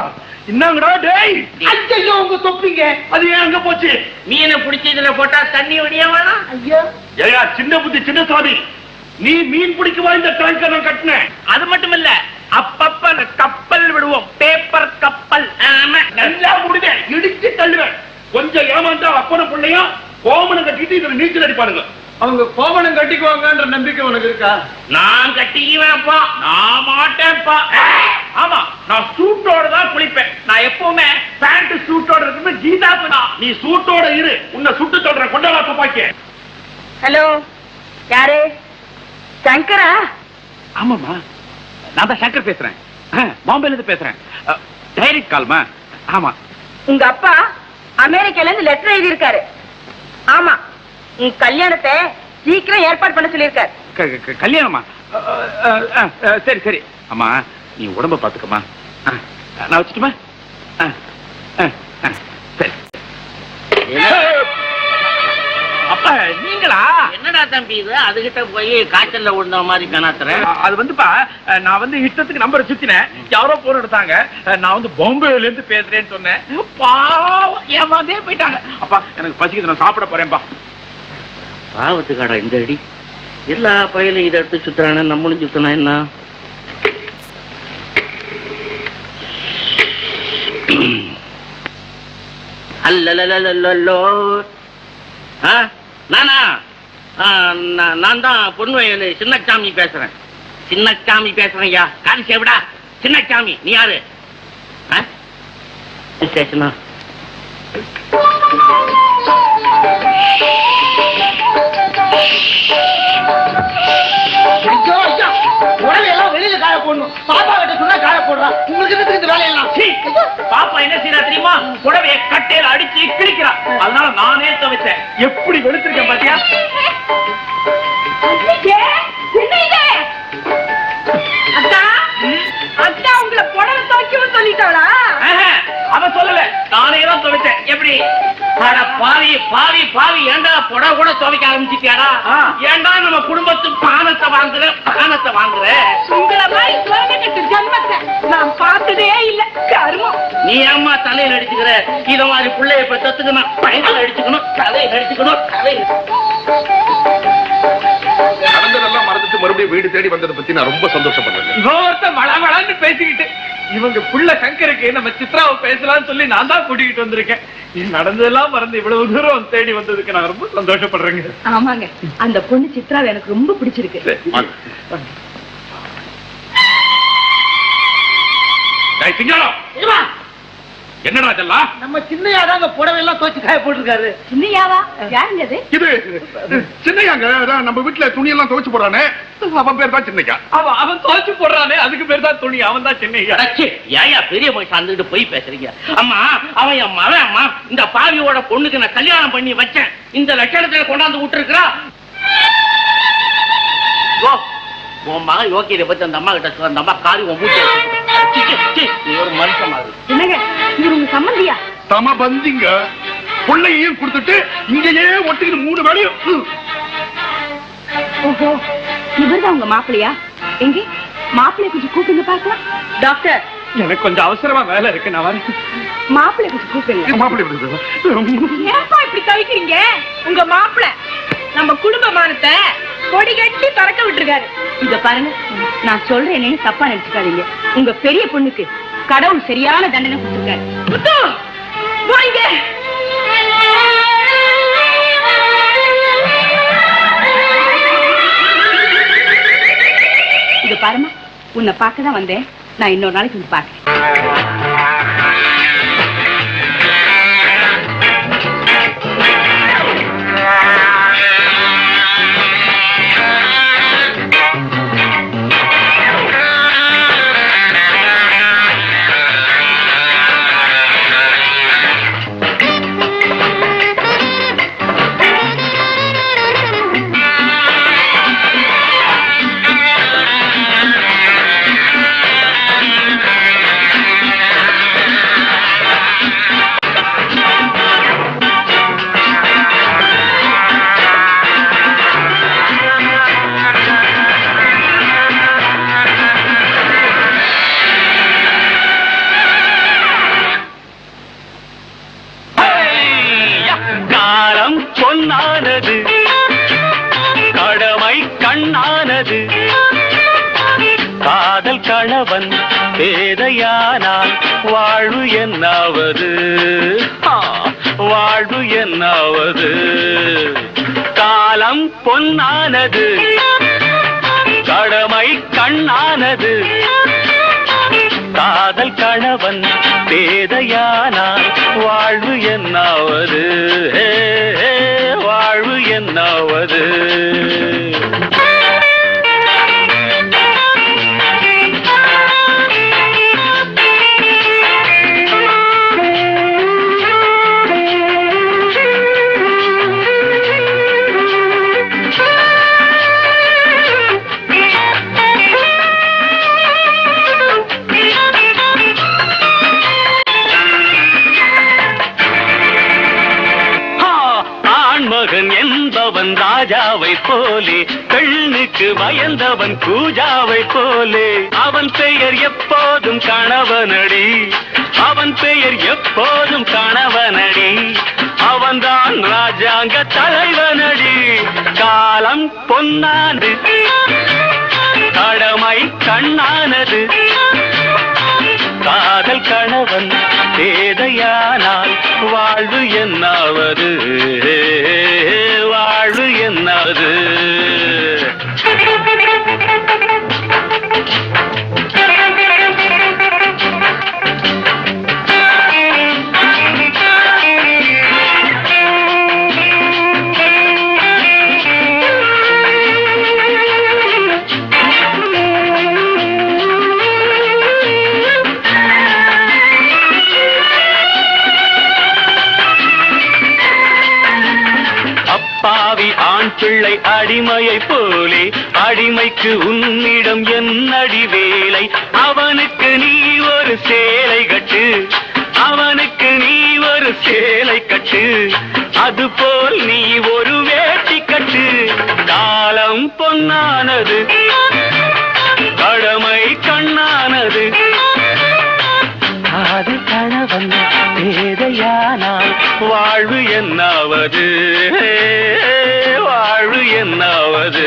என்னங்கடா டேய்? ஐயோ உங்க தொப்பிங்க. அது ஏன் அங்க போச்சு? மீனை பிடிச்சி இதுல போட்டா தண்ணி வடிய வேணாம். ஐயோ ஏயா சின்ன புத்தி சின்ன சாமி, நீ மீன் பிடிக்கவா இந்த டேங்க நான் கட்டினேன்? அது மட்டும் இல்ல, அப்பப்ப கப்பல் விடுவோம், பேப்பர் கப்பல். ஆமா, நல்லா முடிவேன், இடிச்சு தள்ளுவேன். கொஞ்சம் ஏமாந்தா அப்பன பிள்ளையும் கோமனை கட்டிட்டு இதுல நீச்சல் அடிப்பானுங்க. அவங்க கோவணம் கட்டிக்குவாங்கன்ற நம்பிக்கை உனக்கு இருக்கா? நான் கட்டிக்குவேன்ப்பா. நான் மாட்டேன்ப்பா. ஆமா, நான் சூட்டோட தான் குளிப்பேன். நான் எப்பவுமே பேண்ட் சூட்டோட இருக்குன்னு கீதா சொன்னா. நீ சூட்டோட இரு, உன்னை சுட்டு சொல்றேன். கொண்டாடா துப்பாக்கி. ஹலோ, யாரு? சங்கரா? ஆமாமா, நான் தான் சங்கர் பேசுறேன். பாம்பேல இருந்து பேசுறேன். டைரக்ட் கால்மா. ஆமா, உங்க அப்பா அமெரிக்கால இருந்து லெட்டர் எழுதி இருக்காரு. ஆமா, உங்க கல்யாணத்தை சீக்கிரம் ஏற்பாடு பண்ண சொல்லியிருக்காரு. கல்யாணமா? சரி சரி. அம்மா நீ உடம்ப பாத்துக்கமா. நான் வச்சுட்டுமா? சரி. அப்ப நீங்களா? என்னடா தம்பி இது? அதுகிட்ட போய் காய்ச்சல்ல விழுந்த மாதிரி கணாத்துறேன். அது வந்துப்பா, நான் வந்து இஷ்டத்துக்கு நம்பரை சுத்தினேன். யாரோ போன் எடுத்தாங்க. நான் வந்து பாம்பேல இருந்து பேசுறேன்னு சொன்னேன். பாவம் ஏமாந்தே போயிட்டாங்க. அப்பா எனக்கு பசிக்குது, நான் சாப்பிட போறேன்பா. பாவத்துக்காடா இந்த அடி. எல்லா பயிலும் இதை எடுத்து சுத்துறானே, நம்மளும் சுத்தினா என்ன? அல்லலோ. நானா? நான் தான் பொன்வயலு சின்னச்சாமி பேசுறேன். சின்னச்சாமி பேசுறேன். யா காதி சேவிடா. சின்னச்சாமி, நீ யாரு? ஸ்டேஷனா? ஐயோ ஐயா, உடனே எல்லாம் வெளியில காய போடணும். பாப்பா கிட்ட சொன்னா காய போடுறா. உங்களுக்கு எதுக்கு இந்த வேலையெல்லாம்? பாப்பா என்ன செய்யறா தெரியுமா? புடவைய கட்டையில அடிச்சு கிழிக்கிறா. அதனால நானே துவைச்சேன். எப்படி வெளுத்திருக்கேன் பாத்தியா? அக்கா, அக்கா உங்களை புடவை துவைக்கணும்னு சொல்லிட்டாளா? அவ சொல்லல, நானே தான் துவைச்சேன். எப்படி? அட பாவி பாவி பாவி, ஏண்டா புடவை கூட துவைக்க ஆரம்பிச்சிட்டியாடா? ஏண்டா நம்ம குடும்பத்து பானத்தை வாங்குற? உங்களை மாதிரி துவக்கட்டு ஜன்மத்தை நான் பார்த்ததே இல்ல. கருமம். நீ ஏம்மா தலையில அடிச்சுக்கிற? இத மாதிரி பிள்ளைய பெற்றத்துக்கணும், பையனை அடிச்சுக்கணும், தலையில அடிச்சுக்கணும், நடந்ததெல்லாம் மறந்துட்டு மறுபடியும் வீடு தேடி வந்ததை பத்தி நான் ரொம்ப சந்தோஷப்படுறேன். இன்னொருத்த மழமழன்னு பேசிக்கிட்டு இவங்க புள்ள சங்கருக்கு நம்ம சித்ராவை பேசலாம்னு சொல்லி நான் தான் கூட்டிகிட்டு வந்திருக்கேன். இது நடந்ததெல்லாம் மறந்து இவ்வளவு தூரம் தேடி வந்ததுக்கு நான் ரொம்ப சந்தோஷப்படுறேங்க. ஆமாங்க, அந்த பொண்ணு சித்ராவை எனக்கு ரொம்ப பிடிச்சிருக்கு. என்னடா இதெல்லாம்? நம்ம சின்னையாதாங்க புடவை எல்லாம் துவைச்சு காய போட்டிருக்காரு. சின்னையாவா? யாருங்க அது? இது சின்னையாங்க, நம்ம வீட்டுல துணி எல்லாம் துவைச்சு போறானே, அவன் பேர் தான் சின்னையா. அவன் துவைச்சு போடுறானே, அதுக்கு பேர் தான் துணி. அவன் தான் சின்னையா. ஏயா பெரிய போய் சார்ந்துட்டு போய் பேசுறீங்க? அம்மா, அவன் என் மகன். அம்மா, இந்த பாவியோட பொண்ணுக்கு நான் கல்யாணம் பண்ணி வச்சேன். இந்த லட்சணத்துல கொண்டாந்து விட்டு இருக்கிறா. உன் மகன் யோகியதை பத்தி அந்த அம்மா கிட்ட சொல்ல, அந்த அம்மா காரி உன் மூட்டை நீ ஒரு மனுஷன் மாதிரி. என்னங்க இது உங்க சம்மந்தியா? சமபந்திங்க பிள்ளையையும் கொடுத்துட்டு இங்கேயே ஒட்டிக்கிட்டு 3 வேளையும். ஓஹோ, இவர்தான் உங்க மாப்பிள்ளையா? எங்க மாப்பிள்ளைய கொஞ்சம் கூப்பிடுங்க பாக்கலாம். டாக்டர், எனக்கு கொஞ்சம் அவசரமா வேலை இருக்கு, நான் வரேன். மாப்பிள்ளை கொஞ்சம் கூப்பிடுங்க. மாப்பிள்ளை ஏப்பா இப்படி தவிக்கிறீங்க? உங்க மாப்பிள்ளை நம்ம குடும்பமானத்தை கொடி கட்டி பறக்க விட்டுருக்காரு. இத பாருங்க, நான் சொல்றேனே தப்பா நினைச்சுக்காதீங்க. உங்க பெரிய பொண்ணுக்கு கடவுள் சரியான தண்டனை கொடுத்துருக்காரு. முத்து, வாங்க. இது பாருமா, உன்னை பார்க்க தான் வந்தேன். நான் இன்னொரு நாளைக்கு வந்து பார்க்கிறேன். பொன்னானது, கடமை கண்ணானது, காதல் கணவன் பேதையானால் வாழ்வு என்னாவது, வாழ்வு என்னாவது. காலம் பொன்னானது, கடமை கண்ணானது, காதல் கணவன் பேதையானால் வாழ்வு என்னாவது, வாழ்வு என்னாவது. மகன் என்பவன் ராஜாவை போலே, பெண்ணுக்கு பயந்தவன் கூஜாவை போலே. அவன் பெயர் எப்போதும் கணவனடி, அவன் பெயர் எப்போதும் கணவனடி. அவன்தான் ராஜாங்க தலைவனடி. காலம் பொன்னானது, கடமை கண்ணானது, காதல் கணவன் பேதையானால் வாழ்வு என்னாவது, வாழ்வு என்னாவது. பாவி ஆண் பிள்ளை அடிமையை போலே, அடிமைக்கு உன்னிடம் என்னடி வேலை. அவனுக்கு நீ ஒரு சேலை கட்டு, அவனுக்கு நீ ஒரு சேலை கட்டு, அதுபோல் நீ ஒரு வேட்டி கட்டு. காலம் பொன்னானது, கடமை கண்ணானது, அது கணவன் பேதையானால் வாழ்வு என்னாவது, வாழ்வு என்னாவது.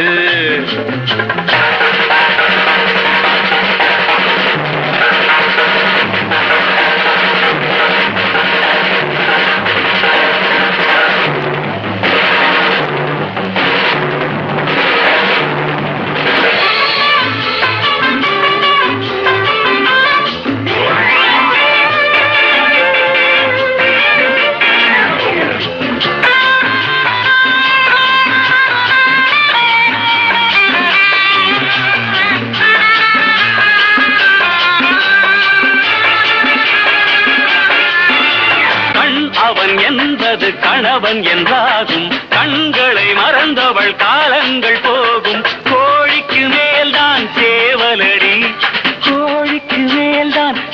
என்பது கணவன் என்றாகும். கண்களை மறந்தவள் காலங்கள் போகும். கோழிக்கு மேல்தான்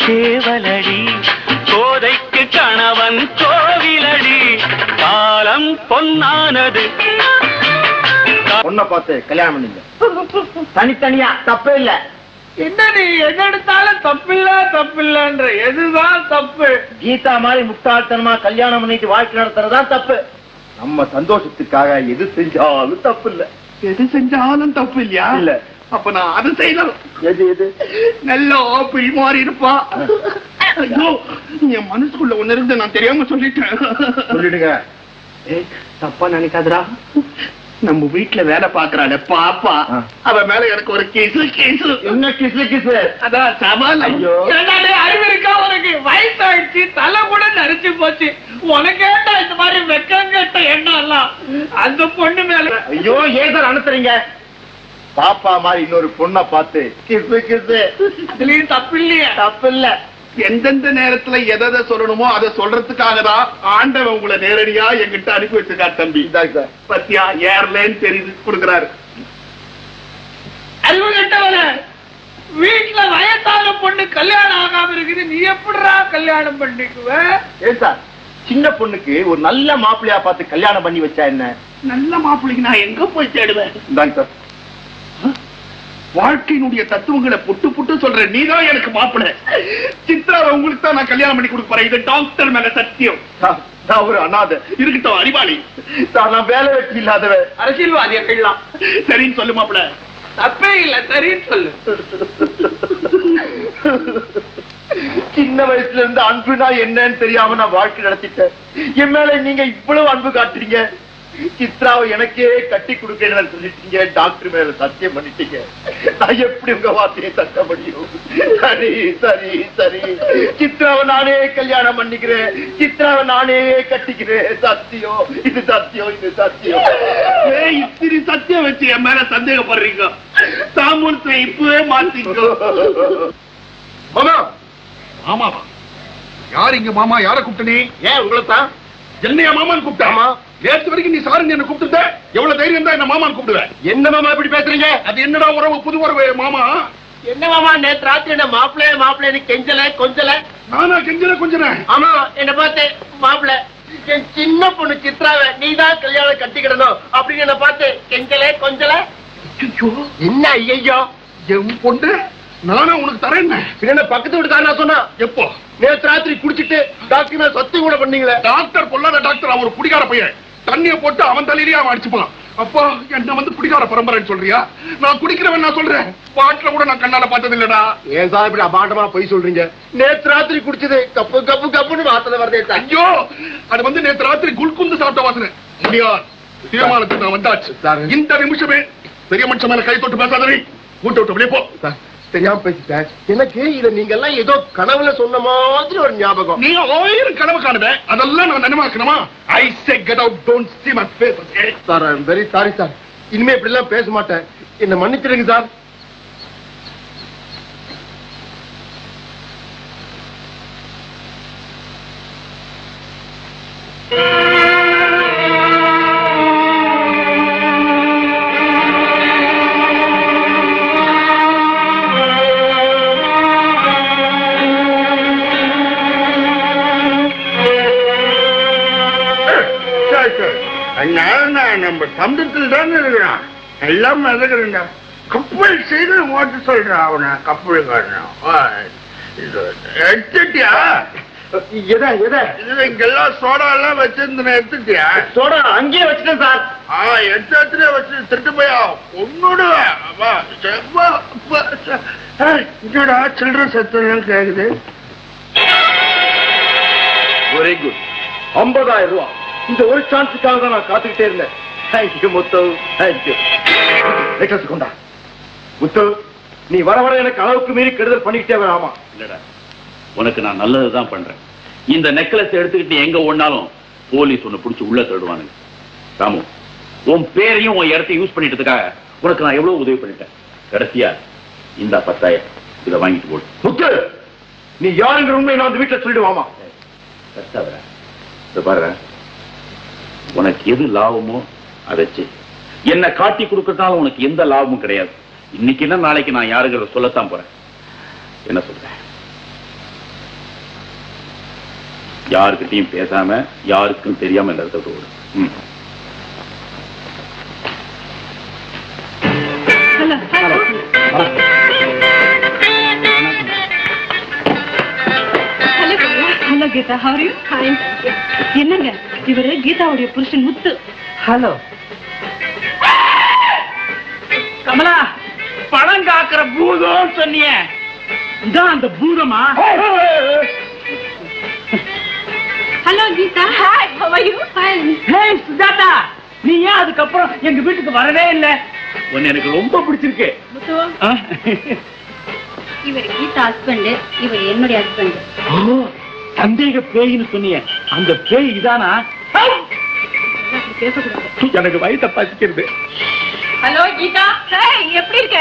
சேவலடி கோதைக்கு கணவன் கோவிலடி காலம் பொன்னானது. பொண்ணை பார்த்து கல்யாணம் பண்ணீங்க தனித்தனியா தப்பே இல்ல. என்ன நீ எது எடுத்தாலும் தப்பில்லன்ற எதுதான் தப்பு? கீதா மாதிரி முட்டாள்தனமா கல்யாணம் பண்ணிட்டு வாழ்க்கை நடத்துறதுதான் தப்பு. நம்ம சந்தோஷத்துக்காக எது செஞ்சாலும் தப்பு இல்ல. எது செஞ்சாலும் தப்பு இல்லையா? இல்ல. அப்ப நான் அதை செய்யலாம். எது எது நல்ல ஆப்பிள் மாதிரி இருப்பா. ஐயோ, என் மனசுக்குள்ள ஒண்ணு இருந்து நான் தெரியாம சொல்லிட்டேன். சொல்லிடுங்க. தப்பா நினைக்காதடா. நம்ம வீட்டுல வேலை பாக்குறாள் பாப்பா, அவ மேல எனக்கு ஒரு கேசு. என்ன கிசு? அதான் சவால். ஐயோ, அறிவு இருக்கா உனக்கு? வயசாயிடுச்சு, தலை கூட நரைச்சு போச்சு. உனக்கேட்டா இந்த மாதிரி வெக்கம் கேட்ட எண்ணம் எல்லாம் அந்த பொண்ணு மேல. ஐயோ, ஏன் சார் அனுப்புறீங்க? பாப்பா மாதிரி இன்னொரு பொண்ணை பார்த்து கிசு. இதுலயும் தப்பு இல்லையா? தப்பு இல்ல. எந்தெந்த நேரத்துல எதை சொல்லணுமோ அதை சொல்றதுக்காக தான் ஆண்டவன் உங்களை நேரடியா என்கிட்ட அனுப்பி வச்சிருக்காரு தம்பி. சார் பத்தியா, ஏர்லைன் தெரியுது கொடுக்குறாரு. அறிவு கெட்டவன, வீட்டுல வயசான பொண்ணு கல்யாணம் ஆகாம இருக்குது, நீ எப்படிடா கல்யாணம் பண்ணிக்குவ? ஏன் சார், சின்ன பொண்ணுக்கு ஒரு நல்ல மாப்பிள்ளையா பார்த்து கல்யாணம் பண்ணி வச்சா என்ன? நல்ல மாப்பிள்ளைக்கு நான் எங்க போய் தேடுவேன்? இந்தாங்க சார். வாழ்க்கையினுடைய தத்துவங்களை புட்டு புட்டு சொல்றேன். நீதான் எனக்கு மாப்பிள்ளை. சித்ராவை உங்களுக்கு தான் நான் கல்யாணம் பண்ணி கொடுக்க போறேன். இது டாக்டர் மேல சத்தியம். நான் ஒரு அனாதை. இருக்கட்டும், அறிவாளி. சார், நான் வேலை வெட்டி இல்லாதவன். அரசியல்வாதிய கைலாம். சரின்னு சொல்லு மாப்பிள்ளை. தப்பே இல்ல, சரின்னு சொல்லு. சின்ன வயசுல இருந்து அன்புனா என்னன்னு தெரியாம நான் வாழ்க்கை நடத்திட்டேன். என் மேல நீங்க இவ்வளவு அன்பு காட்டுறீங்க. சித்ராவை எனக்கே கட்டி கொடுக்கணும்னு சொல்லிட்டீங்க. டாக்டர் மேல சத்தியம் பண்ணிட்டீங்க. நான் எப்படி உங்க வார்த்தையை தட்ட முடியும்? சரி சரி சரி, சித்ராவை நானே கல்யாணம் பண்ணிக்கிறேன். சித்ராவை நானே கட்டிக்கிறேன். சத்தியம், இது சத்தியம், இது சத்தியம். இத்திரி சத்தியம் வச்சு என் மேல சந்தேகப்படுறீங்க. தாமூலத்தை இப்பவே மாத்திக்கோ. மாமா. ஆமாவா? யார் இங்க மாமா? யார கூப்பிட்ட நீ? ஏன் உங்களை தான்? என்னையா மாமான்னு கூப்பிட்டாமா? நேற்று வரைக்கும் நீ சாருன்னு என்ன கூப்பிட்டு எவ்வளவு தைரியம் தான் என்ன மாமான்னு கூப்பிடுவேன்? என்ன மாமா இப்படி பேசுறீங்க? அது என்னடா உறவு, புது உறவு மாமா? என்ன மாமா, நேற்று ராத்திரி என்ன மாப்பிள்ளை கெஞ்சல கொஞ்சல? நானா கெஞ்சல கொஞ்சம்? ஆமா, என்ன பார்த்து மாப்பிள்ளை, என் சின்ன பொண்ணு சித்ராவை நீதான் கல்யாணம் கட்டிக்கிடணும் அப்படின்னு என்ன பார்த்து கெஞ்சல கொஞ்சல? என்ன ஐயோ, என் பொண்ணு நானா உனக்கு தரேன்? என்ன பக்கத்து வீட்டுக்காரனா சொன்னா? எப்போ? நேற்று ராத்திரி குடிச்சிட்டு டாக்டர் மேல சத்தியம் கூட பண்ணீங்களே. டாக்டர் பொல்லாத டாக்டர். அவன் ஒரு குடிகார பையன். தண்ணிய போட்டு அவன் தலையிலேயே அவன் அடிச்சுப்பான். அப்பா, என்ன வந்து குடிகார பரம்பரைன்னு சொல்றியா? நான் குடிக்கிறவன் நான் சொல்றேன். பாட்டில கூட நான் கண்ணால பார்த்தது இல்லடா. ஏன் சார் இப்படி அபாண்டமா போய் சொல்றீங்க? நேற்று ராத்திரி குடிச்சது கப்பு கப்பு கப்புன்னு வாசனை வருதே. ஐயோ, அது வந்து நேற்று ராத்திரி குல்குந்து சாப்பிட்ட வாசனை. முடியாது, தீர்மானத்துக்கு நான் வந்தாச்சு. இந்த நிமிஷமே பெரிய மனுஷன் மேல கை தொட்டு பேசாதே. கூட்ட விட்டு வெளியே போ. தெரியாம பேசிட்டேன். எனக்கு இத நீங்க எல்லாம் ஏதோ கனவுல சொன்ன மாதிரி ஒரு ஞாபகம். நீங்க 1000 கனவு காணுவேன், அதெல்லாம் நான் நினைவாக்கணுமா? I say get out, don't see my face. Sir, I am very sorry sir. இனிமே இப்படி எல்லாம் பேச மாட்டேன். என்ன மன்னிச்சிடுங்க சார். நம்ம சமுதிரத்தில் தான் இருக்கிறான். எல்லாம் மிதக்கிறா. கப்பல் செய்து ஓட்ட சொல்றான் அவனை. கப்பல் எடுத்துட்டியா? இங்கெல்லாம் சோடா எல்லாம் வச்சிருந்தேன். எடுத்துட்டியா? சோடா அங்கேயே வச்சுட்டேன் சார். எடுத்து வச்சு திருட்டு போயா ஒன்னுடுவேன். என்னடா சில்ட்ரன் சத்தம் கேக்குது? Very good. 50,000 ரூபாய். இந்த ஒரு சான்ஸுக்காக தான் நான் காத்துக்கிட்டே இருந்தேன். தேங்க்யூ முத்து, தேங்க்யூ. நெக்லஸ் கொண்டா. முத்து, நீ வர வர எனக்கு அளவுக்கு மீறி கெடுதல் பண்ணிக்கிட்டே வராமா? இல்லடா, உனக்கு நான் நல்லதுதான் பண்றேன். இந்த நெக்லஸ் எடுத்துக்கிட்டு எங்க ஒண்ணாலும் போலீஸ் உன்னை பிடிச்சி உள்ள தள்ளுவானுங்க. ராமு, உன் பேரையும் உன் இடத்தையும் யூஸ் பண்ணிட்டதுக்காக உனக்கு நான் எவ்வளவு உதவி பண்ணிட்டேன். கடைசியா இந்த 10,000 இதை வாங்கிட்டு போடு. முத்து, நீ யாருங்கிற உண்மையை நான் அந்த வீட்டுல சொல்லிடுவாமா? பாரு, உனக்கு எது லாபமோ அதை செய். என்ன காட்டி கொடுக்கறதால உனக்கு எந்த லாபமும் கிடையாது. இன்னைக்கு என்ன நாளைக்கு நான் யாருங்கிற சொல்லத்தான் போறேன். என்ன சொல்றேன்? யாருக்கிட்டையும் பேசாம யாருக்கும் தெரியாம இந்த இடத்த விடு. Hello Geeta, how are you? Fine, thank you. என்னங்க இவரு கீதாவுடைய புருஷன் முத்து. ஹலோ கமலா, பணம் காக்குற பூதம் சொன்னிய, இதான் அந்த பூதமா? Hello Geetha, hi, how are you? Fine. Hey Sujatha, நீ ஏன் அதுக்கப்புறம் எங்க வீட்டுக்கு வரவே இல்லை? உன்னை எனக்கு ரொம்ப பிடிச்சிருக்கு. முத்து, இவர் கீதா ஹஸ்பண்ட், இவர் என்னுடைய ஹஸ்பண்ட். ஓ, சந்தேக பேயின்னு சொன்னிய, அந்த பேய் இதானா? பேசக்கூடாது. எனக்கு வயிற்ற பசிக்கிறது. ஹலோ கீதா, ஹேய், எப்படி இருக்க?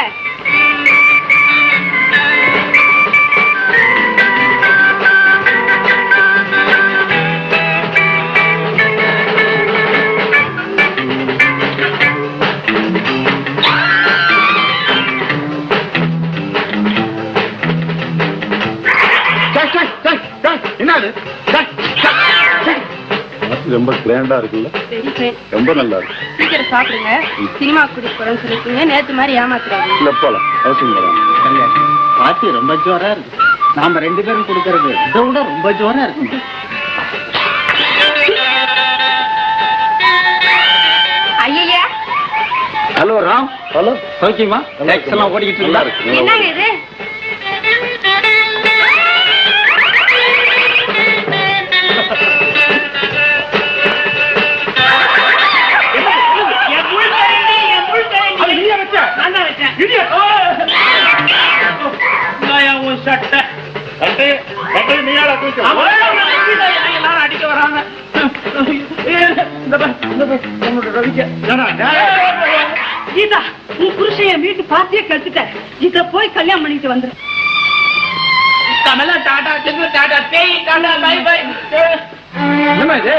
என்னது ரொம்ப கிராண்டா இருக்குல்ல, ரொம்ப நல்லா இருக்கு. சீக்கிரம் சாப்பிடுங்க. சினிமா கூட்டிட்டு போறேன்னு சொல்லிருக்கீங்க, நேத்து மாதிரி ஏமாத்துறாங்க. இல்ல போலாம், அவசியம் போலாம். பாட்டி ரொம்ப ஜோரா இருக்கு. நாம 2 பேரும் கொடுக்கறது இதை விட ரொம்ப ஜோரா இருக்கு. ஐயா, ஹலோ ராம். ஹலோ, சௌக்கியமா? டேக்ஸ் எல்லாம் ஓடிக்கிட்டு நல்லா இருக்கா? இருக்கு. என்னங்க இது? அடிக்க வராங்க. கீதா, உன் புருஷன் என் வீட்டு பாத்தியே கத்துட்ட. இத போய் கல்யாணம் பண்ணிட்டு வந்துரு. கமலா டாடா, செல்வ டாடா, தேய் டாடா, பை பை. என்னமா இது?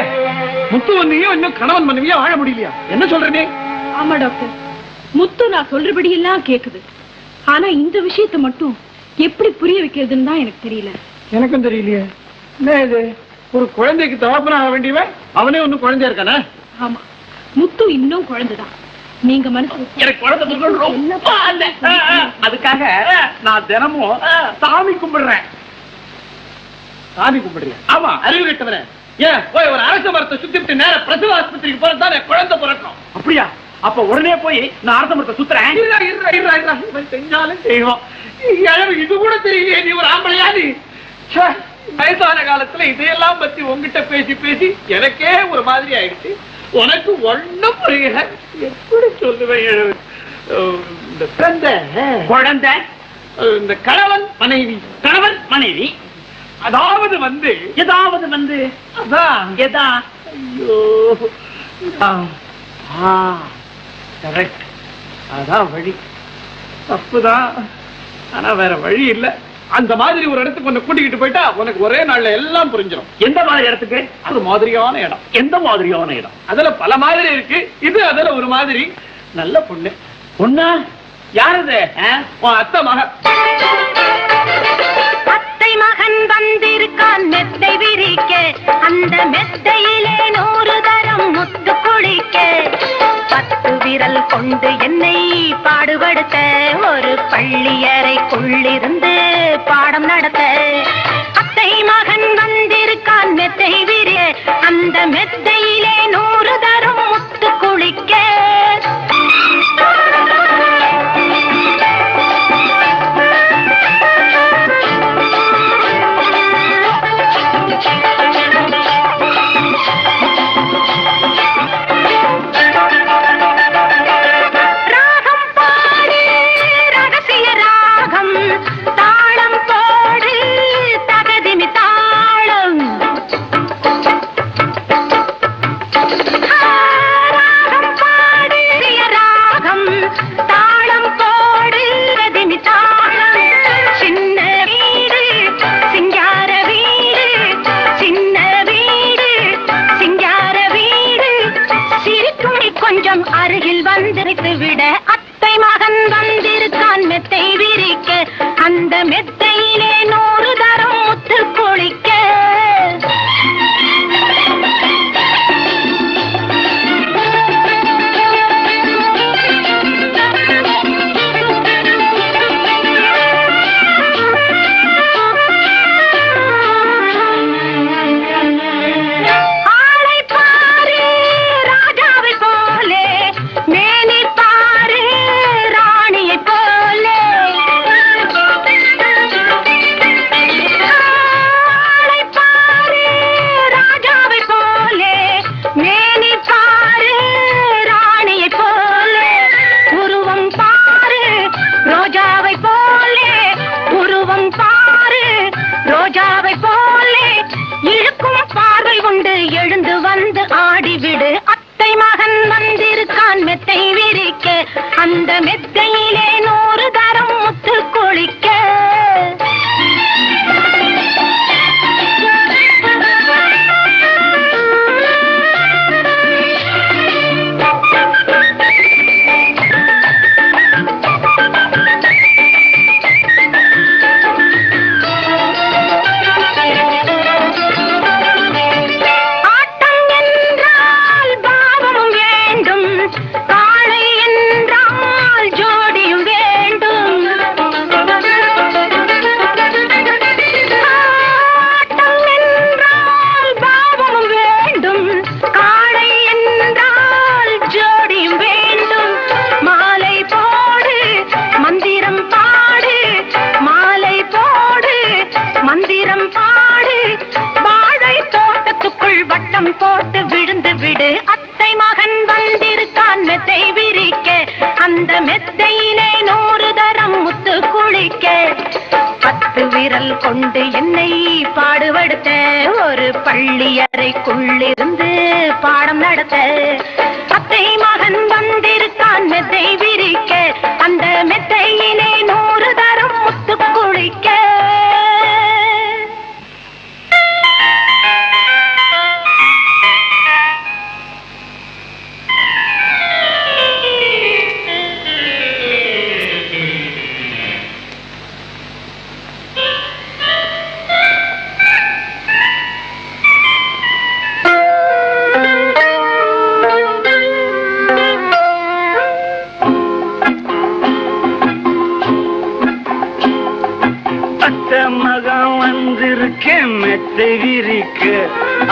முத்து வந்தீங்க, இன்னும் கணவன் மனைவியா வாழ முடியலையா? என்ன சொல்ற நீ? ஆமா டாக்டர், முத்து நான் சொல்றபடி எல்லாம் கேக்குது. ஆனா இந்த விஷயத்தை மட்டும் எப்படி புரிய வைக்கிறதுன்னு தான் எனக்கு தெரியல. எனக்கும் தெரியலையே. என்ன இது? ஒரு குழந்தைக்கு தகப்பன ஆக வேண்டியவன் அவனே ஒன்னும் குழந்தையா இருக்கானே? ஆமா, முத்து இன்னும் குழந்தைதான். நீங்க மனசு எனக்கு குழந்தை பிறகு ரொம்ப ஆசை. அதுக்காக நான் தினமும் சாமி கும்பிடுறேன். சாமி கும்பிடுறியா? ஆமா. அறிவு கட்டவன. ஏன் போய் ஒரு அரச மரத்தை சுத்திட்டு நேர பிரசவ ஆஸ்பத்திரிக்கு போறதுதான் குழந்தை பிறக்கும். அப்படியா? அப்ப உடனே போய் நான் அரச மரத்தை சுத்துறேன். இவன் செஞ்சாலும் செய்வோம். இது கூட தெரியலையே, நீ ஒரு ஆம்பளையா? நீ வயசான காலத்துல இதையெல்லாம் பத்தி உங்ககிட்ட பேசி பேசி எனக்கே ஒரு மாதிரி ஆயிடுச்சு. உனக்கு ஒண்ணும் புரியல. எப்படி சொல்லுவேன்? இந்த குழந்தை, இந்த கணவன் மனைவி, கணவன் மனைவி, ஏதாவது வந்து அதான் எதா? ஐயோ, கரெக்ட், அதான் வழி. தப்புதான், ஆனா வேற வழி இல்ல. அந்த மாதிரி ஒரு இடத்துக்கு உன்னை கூட்டிக்கிட்டு போயிட்டா உனக்கு ஒரே நாள்ல எல்லாம் புரிஞ்சிடும். எந்த மாதிரி இடத்துக்கு? ஒரு மாதிரியான இடம். எந்த மாதிரியான இடம்? அதுல பல மாதிரி இருக்கு. இது அதுல ஒரு மாதிரி. நல்ல பொண்ணு. பொண்ணா? யாரது? உன் அத்தை மகன். அத்தை மகன் வந்திருக்கான் மெத்தை விரிக்க, அந்த மெத்தையிலே 100 தரம் முத்து குளிக்க, 10 விரல் கொண்டு என்னை பாடுபடுத்த, ஒரு பள்ளியறைக்குள்ளிருந்து பாடம் நடத்த. அத்தை மகன் வந்திருக்கான் மெத்தை விரிய, அந்த மெத்தையிலே 100 தரம் முத்து குளிக்க. அருகில் வந்திருத்து விட, அத்தை மகன் வந்திருக்கான் மெத்தை விரிக்க, அந்த மெத்தையிலே 100 தரம் முத்து குளிக்க. அந்த மெத்தையிலே 100 தரம் முத்து குளிக்க போட்டு விழுந்து விடு அத்தை மகன் வந்திருக்கான் மெத்தை விரிக்க அந்த மெத்தையிலே 100 தரம் முத்து குளிக்க 10 விரல் கொண்டு என்னை பாடுபடுத்த ஒரு பள்ளி அறைக்குள்ளிருந்து பாடம் நடத்த அத்தை மகன் வந்திருக்கான் மெத்தை விரிக்க அந்த மெத்தையிலே 100 தரம் முத்து குளிக்க மெத்தை விரிக்க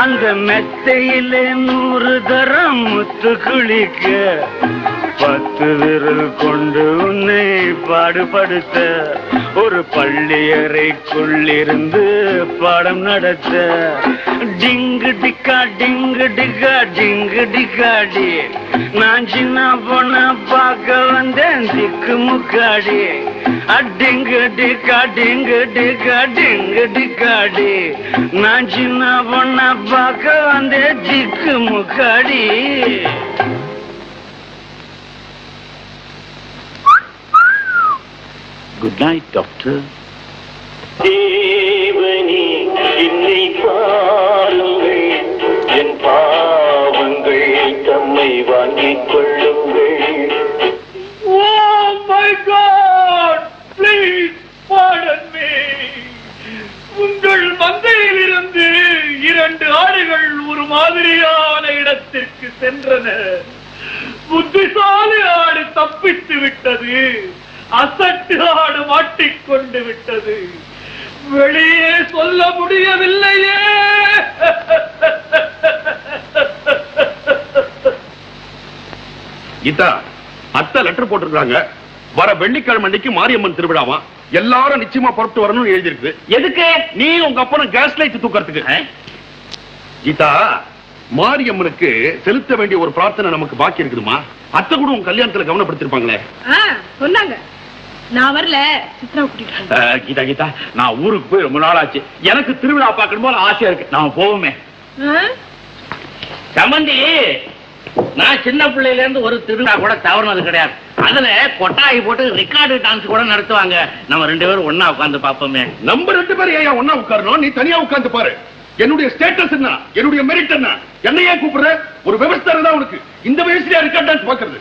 அந்த மெத்தையிலே 100 தரம் முத்து குளிக்க 10 விரல் கொண்டு உன்னை பாடுபடுத்த ஒரு பள்ளி அறைக்குள்ளிருந்து பாடம் நடத்த டிங்கு டிக்கா டிங்கு டிக்கா டிங்கு டிக்காடி நான் சின்ன பொண்ண பார்க்க வந்தேன் திக்கு முக்காடி டிங்கு டிக்கா டிங்கு டிக்கா டிங்கு டிக்காடி நான் சின்ன பொண்ண பார்க்க வந்தேன் திக்கு முக்காடி குட் நைட் டாக்டர். தேவனே என்னை பாருங்கள் என் பாவங்கள் தம்மை வாங்கிக் கொள்ளுங்கள். Oh my God! Please pardon me. உங்கள் மந்தையிலிருந்து 2 ஆடுகள் ஒரு மாதிரியான இடத்திற்கு சென்றன. புத்திசாலி ஆடு தப்பித்து விட்டது, அசட்டு ஆடு மாட்டிக்கொண்டு விட்டது. வெளியே சொல்ல முடியவில்லையே. கீதா, அத்தை லெட்டர் போட்டிருக்காங்க. வர வெள்ளிக்கிழமை அன்னைக்கு மாரியம்மன் திருவிழாவா, எல்லாரும் நிச்சயமா புறப்பட்டு வரணும்னு எழுதிருக்கு. எதுக்கு? நீ உங்க அப்பனும் கேஸ் லைட் தூக்கறதுக்கு. கீதா, மாரியம்மனுக்கு செலுத்த வேண்டிய ஒரு பிரார்த்தனை நமக்கு பாக்கி இருக்குதுமா. அத்தை கூட உங்க கல்யாணத்துல கவனப்படுத்திருப்பாங்களே. சொன்னாங்க. நான் வரல, சித்ரா கூட்டிட்டு. கீதா கீதா, நான் ஊருக்கு போய் ரொம்ப நாள் ஆச்சு. எனக்கு திருவிழா பார்க்கணும் போல ஆசையா இருக்கு. நான் போவோமே. சம்பந்தி, நான் சின்ன பிள்ளையில இருந்து ஒரு திருவிழா கூட தவறுனது கிடையாது. அதுல கொட்டாயி போட்டு ரெக்கார்டு டான்ஸ் கூட நடத்துவாங்க. நம்ம 2 பேரும் ஒன்னா உட்கார்ந்து பாப்போமே. நம்ம 2 பேரும் ஏன் ஒன்னா உட்காரணும்? நீ தனியா உட்கார்ந்து பாரு. என்னுடைய ஸ்டேட்டஸ் என்ன, என்னுடைய மெரிட் என்ன, என்னையே கூப்பிடுற? ஒரு விவசாயி தான் உனக்கு இந்த வயசுல ரெக்கார்ட் டான்ஸ் பாக்குறது.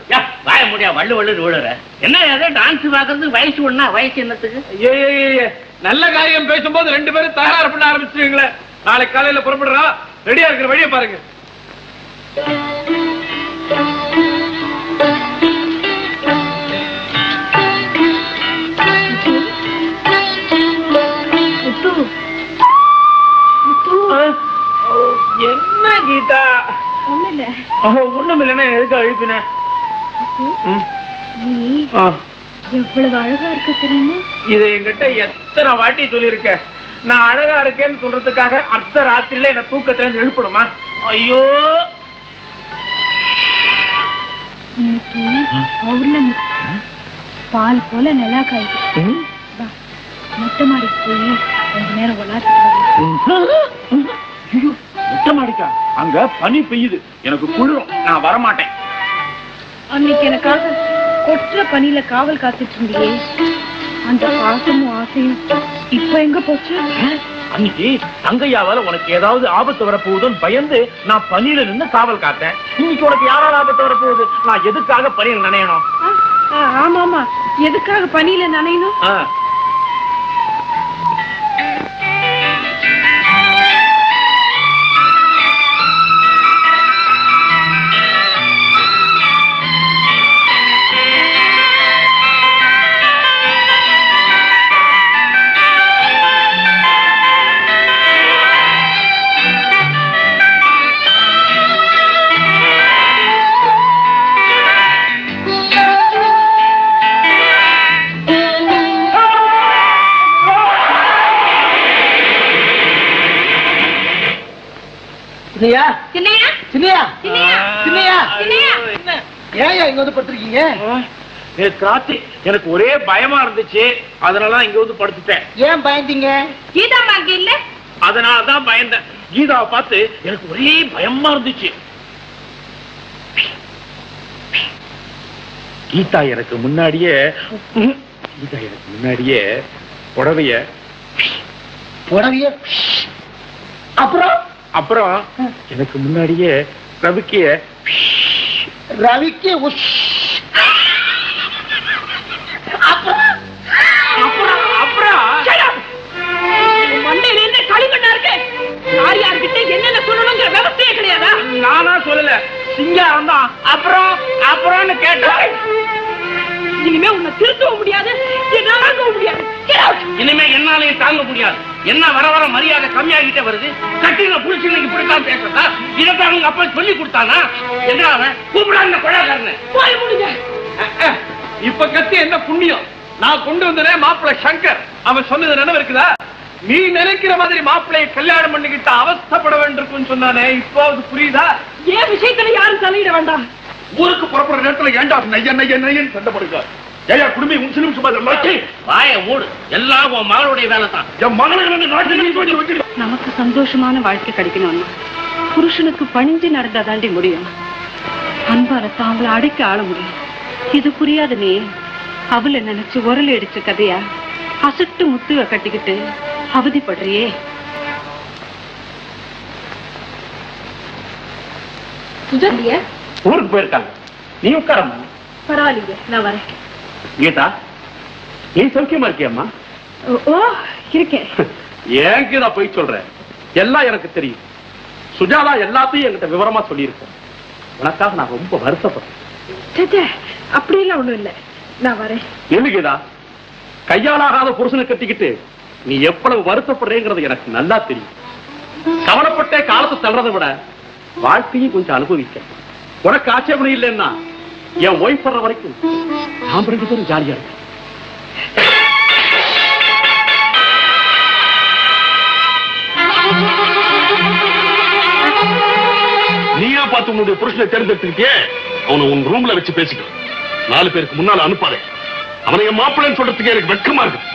வாய முடியா வள்ளு வள்ளு விழுற. என்ன ஏதோ டான்ஸ் பாக்குறது வயசு ஒண்ணா? வயசு என்னத்துக்கு? நல்ல காரியம் பேசும்போது 2 பேரும் தகராறு பண்ண ஆரம்பிச்சிருவீங்களே. நாளைக்கு காலையில புறப்படுறா, ரெடியா இருக்கிற வழியை பாருங்க. என்ன கீதா? ஒண்ணும் இல்லைன்னா எதுக்கு அழிப்பின? எவ்வளவு அழகா இருக்க தெரியுமா? இதை என்கிட்ட எத்தனை வாட்டி சொல்லியிருக்க. நான் அழகா இருக்கேன்னு சொல்றதுக்காக அர்த்த ராத்திரில என்ன தூக்கத்துல இருந்து எழுப்பணுமா? ஐயோ, பால் போல நிலா காய்க்கு மொட்டை மாடிக்கு போய் கொஞ்ச நேரம் விளையாட்டு. மொட்டை மாடிக்கா? அங்க பனி பெய்யுது, எனக்கு குளிரும். நான் வரமாட்டேன். அன்னைக்கு எனக்காக கொற்ற பனியில காவல் காத்துட்டு இருந்தியே, அந்த பாசமும் ஆசையும் இப்ப எங்க போச்சு? அன்னைக்கு தங்கையாவால உனக்கு ஏதாவது ஆபத்து வரப்போகுதுன்னு பயந்து நான் பனியில நின்னு காவல் காத்தேன். இன்னைக்கு உனக்கு யாரால ஆபத்து வரப்போகுது? நான் எதுக்காக பனியில் நனையணும்? ஆமா ஆமா, எதுக்காக பனியில நனையணும்? சின்னையா, சின்னையா சின்னையா, சின்னையா சின்னையா, சின்னையா ஏன் இங்க வந்து படுத்திருக்கீங்க? ராத்திரி எனக்கு ஒரே பயமா இருந்துச்சு, அதனால இங்க வந்து படுத்துட்டேன். ஏன் பயந்தீங்க? கீதா அங்க இல்ல? அதனாலதான் பயந்தேன். கீதாவை பார்த்து எனக்கு ஒரே பயமா இருந்துச்சு. கீதா எனக்கு முன்னாடியே புடவைய அப்புறம் எனக்கு முன்னாடியே ரவிக்கு மண்டையில இருந்து களிமண்ணா இருக்கு. யார் யார்கிட்ட என்னென்ன சொல்லணுங்கிற விவசாயே கிடையாதா? நானா சொல்லல, சிங்காரம் தான் அப்புறம்னு கேட்டேன். இனிமே உன்னை திருத்தவும் முடியாது, என்னாலும் முடியாது. இனிமே என்னாலையும் தாங்க முடியாது. என்ன வர வர மரியாதை கம்மியாகிட்டே வருது. கட்டில புடிச்சு இப்படித்தான் பேசுறதா? இதைத்தான் அவங்க அப்பா சொல்லி கொடுத்தானா? என்ன அவன் கூப்பிடாத கொடாதாருன்னு போய் முடிஞ்ச. இப்ப கத்தி என்ன புண்ணியம்? நான் கொண்டு வந்தனே மாப்பிள்ளை சங்கர், அவன் சொன்னது நினைவு இருக்குதா? நீ நினைக்கிற மாதிரி மாப்பிள்ளையை கல்யாணம் பண்ணிக்கிட்ட அவஸ்தப்பட வேண்டும் சொன்னானே, இப்போ அது புரியுதா? ஏன் விஷயத்துல யாரும் தலையிட வேண்டாம். ஊருக்கு புறப்படுற நேரத்துல ஏண்டா நைய நைய நையன்னு சண்டை போடுங்க? ஏயா குடும்பி முஸ்லிம் சும்மா வாய மூடு. எல்லாம் உன் மகளுடைய வேலை தான். என் மகளை நாட்டில் நமக்கு சந்தோஷமான வாழ்க்கை கிடைக்கணும்னா புருஷனுக்கு பணிஞ்சு நடந்தாதாண்டி முடியும். அன்பால தாங்களை அடைக்க ஆள முடியும். இது புரியாது. நீ அவளை நினைச்சு உரல் அடிச்ச கதையா அசட்டு முத்துவ கட்டிக்கிட்டு அவதிப்படுறியே. சுஜாதியா ஊருக்கு போயிருக்காங்க. நீ உட்காரம்மா. பரவாயில்லைங்க, நான் வரேன். கீதா, நீ சௌக்கியமா இருக்கியம்மா? ஓ இருக்கேன். ஏன் கீதா போய் சொல்றேன்? எல்லாம் எனக்கு தெரியும். சுஜாதா எல்லாத்தையும் என்கிட்ட விவரமா சொல்லியிருக்கேன். உனக்காக நான் ரொம்ப வருத்தப்படுறேன். அப்படியெல்லாம் ஒண்ணும் இல்லை, நான் வரேன். என்ன கீதா, கையாளாகாத புருஷனை கட்டிக்கிட்டு நீ எவ்வளவு வருத்தப்படுறேங்கிறது எனக்கு நல்லா தெரியும். கவலைப்பட்டே காலத்தை தள்ளுறதை விட வாழ்க்கையும் கொஞ்சம் அனுபவிக்க. உனக்கு ஆட்சேபனை இல்லைன்னா என் ஒய்ஃப் வர்ற வரைக்கும் நாம் 2 பேரும் ஜாலியா இருக்கு. நீயா பார்த்து உன்னுடைய புருஷனை தேர்ந்தெடுத்துக்கிட்டே அவனை உன் ரூம்ல வச்சு பேசிக்க. 4 பேருக்கு முன்னால அனுப்பாதே. அவனை என் மாப்பிள்ளைன்னு சொல்றதுக்கு எனக்கு வெட்கமா இருக்கு.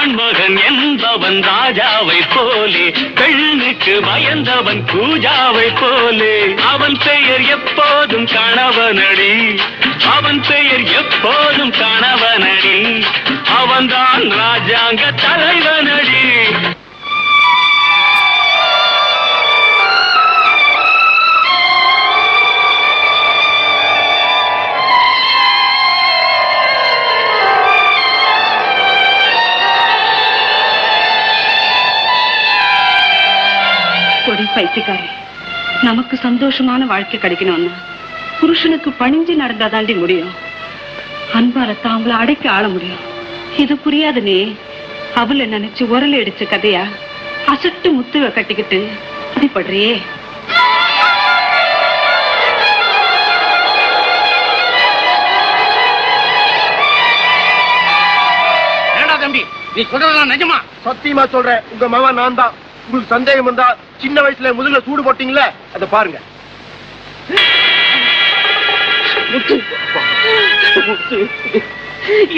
ஆண்மகன் என்பவன் ராஜாவை போலே, பெண்ணுக்கு பயந்தவன் பூஜாவை போலே. அவன் பெயர் எப்போதும் கணவனடி, அவன் பெயர் எப்போதும் கணவனடி. அவன்தான் ராஜாங்க தலைவனடி. பைத்தியக்காரே, நமக்கு சந்தோஷமான வாழ்க்கை கிடைக்கணும்னா புருஷனுக்கு பணிஞ்சு நடந்தாதாண்டி முடியும். அன்பால தாங்களை அடைக்க ஆள முடியும். இது புரியாது. நீ அவளை நினைச்சு உரல் அடிச்ச கதையா அசட்டு முத்துவ கட்டிக்கிட்டு இதுபடுறியே. ஏடா தம்பி, நீ சொல்றதெல்லாம் நிஜமா? சத்தியமா சொல்றேன். உங்க மகன் நான் தான். உங்களுக்கு சந்தேகம் வந்தா சின்ன வயசுல முதுகுல சூடு போட்டீங்களே, அதை பாருங்க.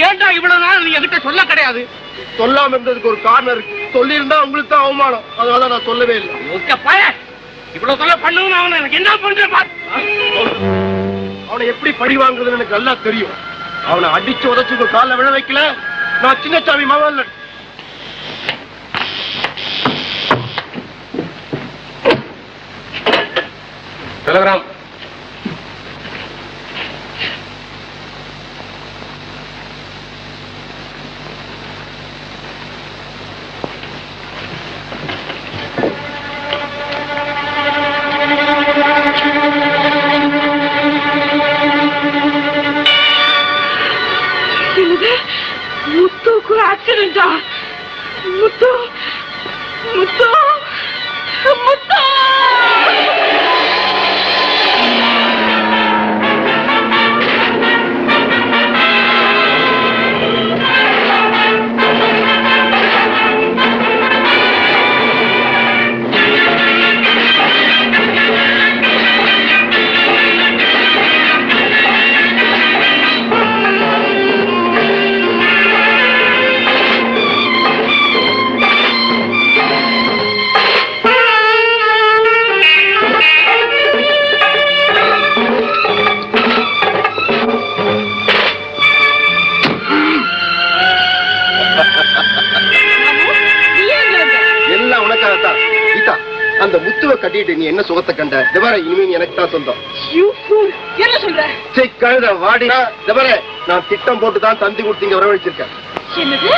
ஏண்டா இவ்வளவு நாள் நீ என்கிட்ட சொல்ல கிடையாது? சொல்லாம இருந்ததுக்கு ஒரு காரணம் இருக்கு. சொல்லி இருந்தா உங்களுக்கு தான் அவமானம். அதனால நான் சொல்லவே இல்லை. இவ்வளவு சொல்ல பண்ணுன்னு அவன் எனக்கு என்ன பண்றேன். அவனை எப்படி பழி வாங்குறதுன்னு எனக்கு நல்லா தெரியும். அவனை அடிச்சு உதச்சு காலில் விழ வைக்கல. நான் சின்னசாமி மாவல்ல. டெலிகிராம். முத்துக்கு ஆக்சிடென்டா? முத்து முத்து முத்து எல்லாம் உனக்காகத்தான். கீதா, அந்த முத்துவை கட்டிட்டு நீ என்ன சுகத்தை கண்ட? இனிமே எனக்கு தான் சொந்தம். என்ன சொல்ற? கழுத வாடினா நான் திட்டம் போட்டு தான் தந்தி கொடுத்தீங்க வரவழைச்சிருக்கேன். என்னது?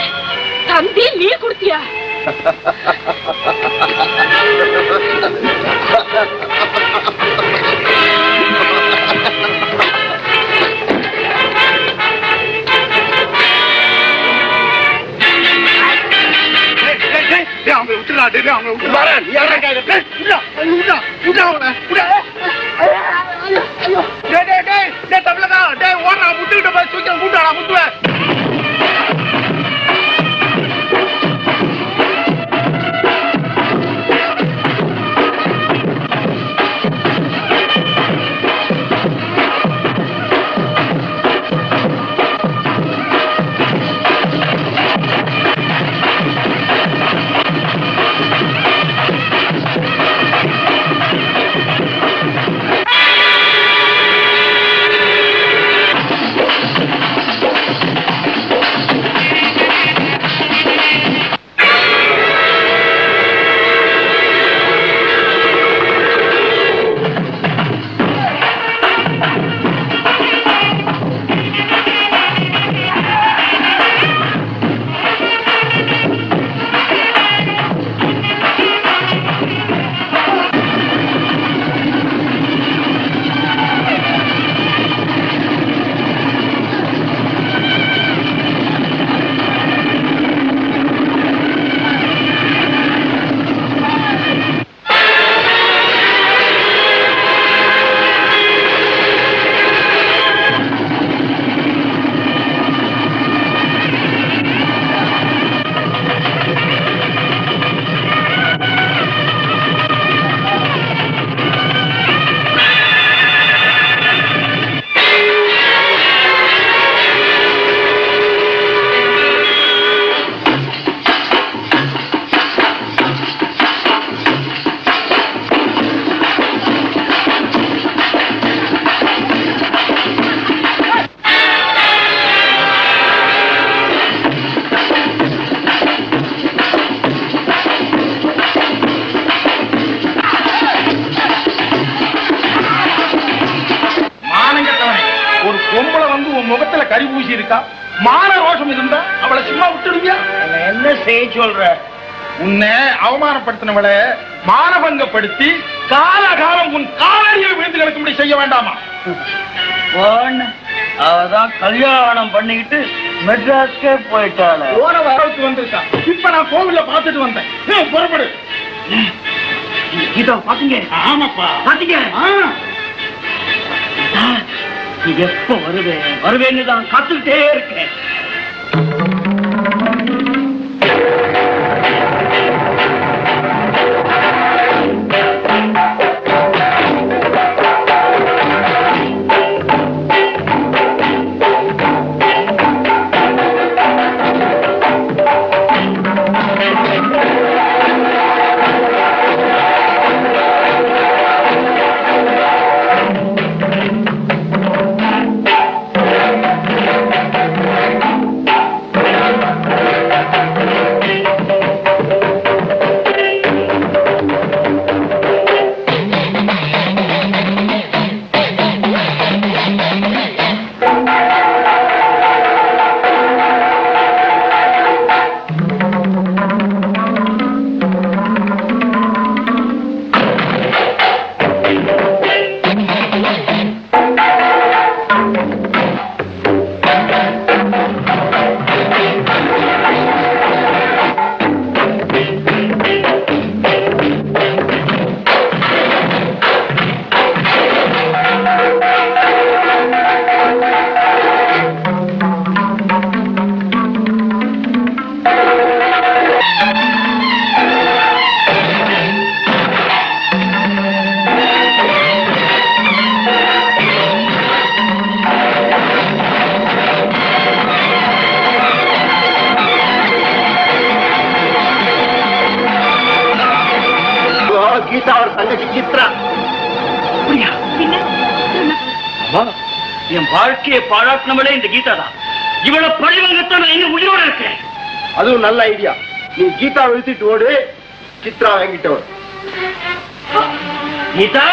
தந்தி நீ கொடுத்தியா? முகத்துல கறி பூசி இருக்கா, மான ரோஷம் இருந்தா அவளை சும்மா விட்டுடுவியா? என்ன செய்ய சொல்ற? உன்னை அவமானப்படுத்தினவளை மானபங்கப்படுத்தி காலகாலம் உன் காலடியில் விழுந்து கிடக்கும்படி செய்ய வேண்டாமா? அவதான் கல்யாணம் பண்ணிக்கிட்டு மெட்ராஸ்க்கே போயிட்டாள. போன வரவுக்கு வந்திருக்கா. இப்ப நான் கோவில்ல பாத்துட்டு வந்தேன். புறப்படு. இதோ பாத்தீங்க? ஆமாப்பா பாத்தீங்க? நீ எப்ப வருவேன்னு தான் காத்துக்கிட்டே இருக்கேன். கீதா அவர் தங்கச்சி சித்ரா. என் வாழ்க்கையை பாழாட்டினவளே இந்த கீதா தான். இவ்வளவு பழிவங்கத்தான் நான் இன்னும் உயிரோட இருக்கேன். அதுவும் நல்ல ஐடியா. நீ கீதா இழுத்துட்டு ஓடு, சித்ரா வாங்கிட்டு வரும். கீதா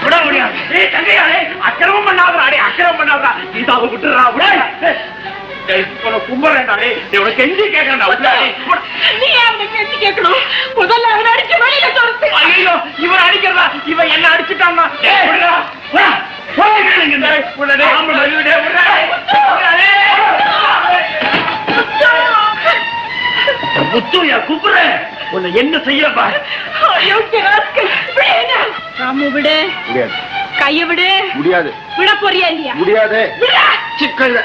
விட முடியாது. தங்கையாளே அக்கிரமம் பண்ணாதே, அக்கிரமம் பண்ணாதா. கீதாவை விட்டுறா. கும்பறாடே உனக்கு எஞ்சி கேட்கறேன். நீ அவனை கெஞ்சி கேட்கணும். முதல்ல அவனை அடிச்சு வெளியில துரத்து. ஐயோ இவன் அடிக்கிறதா? இவன் என்ன அடிச்சுட்டான்னா முத்துயா கூப்பிடுறேன். உன்னை என்ன செய்யப்பா? ராமு விடு. முடியாது. கைய விடு. முடியாது. விட போறியா இல்லையா? முடியாது. சிக்கல்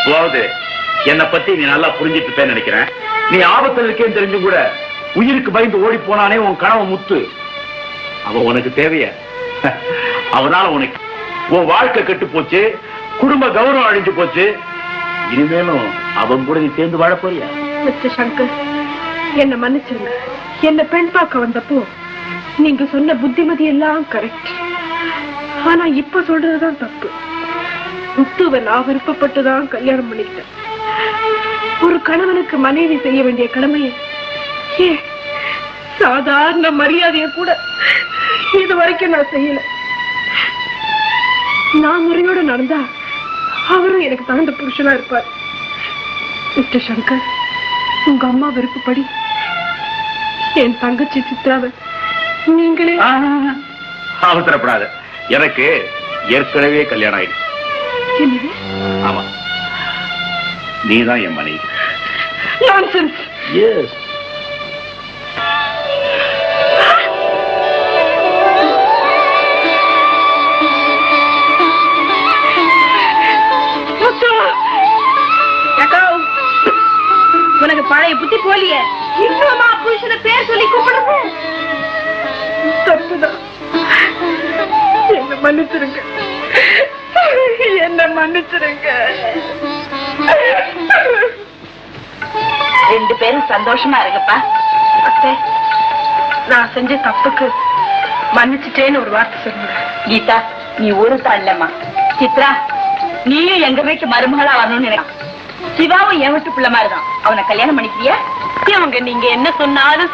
இப்போது என்னை பத்தி நீ நல்லா புரிஞ்சிட்டு நினைக்கிறேன். நீ ஆபத்தில் இருக்கேன்னு தெரிஞ்சு கூட உயிருக்கு பயந்து ஓடி போனானே உன் கனவு முத்து, அவன் உனக்கு தேவைய? அவனால உனக்கு உன் வாழ்க்கை கெட்டு போச்சு, குடும்ப கௌரவம் அழிஞ்சு போச்சு. இனிமேலும் அவன் கூட நீ சேர்ந்து வாழ போறியா? மிஸ்டர் சங்கர், என்ன மன்னிச்சிருங்க. என்ன பெண் பார்க்க வந்தப்போ நீங்க சொன்ன புத்திமதி எல்லாம் கரெக்ட். ஆனா இப்ப சொல்றதுதான் தப்பு. முத்துவை நான் விருப்பப்பட்டுதான் கல்யாணம் பண்ணிக்கிட்டேன். ஒரு கணவனுக்கு மனைவி செய்ய வேண்டிய கடமையை சாதாரண மரியாதையை கூட இது வரைக்கும் நான் செய்யல. நான் முறையோட நடந்தா அவரும் எனக்கு தகுந்த புருஷனா இருப்பார். மிஸ்டர் சங்கர், உங்க அம்மா விருப்பப்படி என் தங்கச்சி சித்ராவை நீங்களே. அவசரப்படாத, எனக்கு ஏற்கனவே கல்யாணம் ஆயிடுச்சு. என்னது? ஆமா, நீதான் என் மனைவி. நான்சென்ஸ். எஸ். உனக்கு பழைய புத்தி போலியே. இன்னுமா புருஷன பேர் சொல்லி கூப்பிடுறது தப்புதான். என்ன மன்னிச்சிருங்க, என்ன மன்னிச்சிருங்க. ரெண்டு பேரும் சந்தோஷமா இருங்கப்பா. அத்தை, நான் செஞ்ச தப்புக்கு மன்னிச்சுட்டேன்னு ஒரு வார்த்தை சொல்லுங்க. கீதா, நீ ஒரு தள்ளம்மா. சித்ரா, நீயும் எங்க வீட்டு மருமகளா வரணும்னு நினைக்கிறேன். சிவாவும் என் வீட்டு பிள்ளை மாதிரிதான். அவனை கல்யாணம் பண்ணிக்கிறியா? அவங்க நீங்க என்ன சொன்னாலும்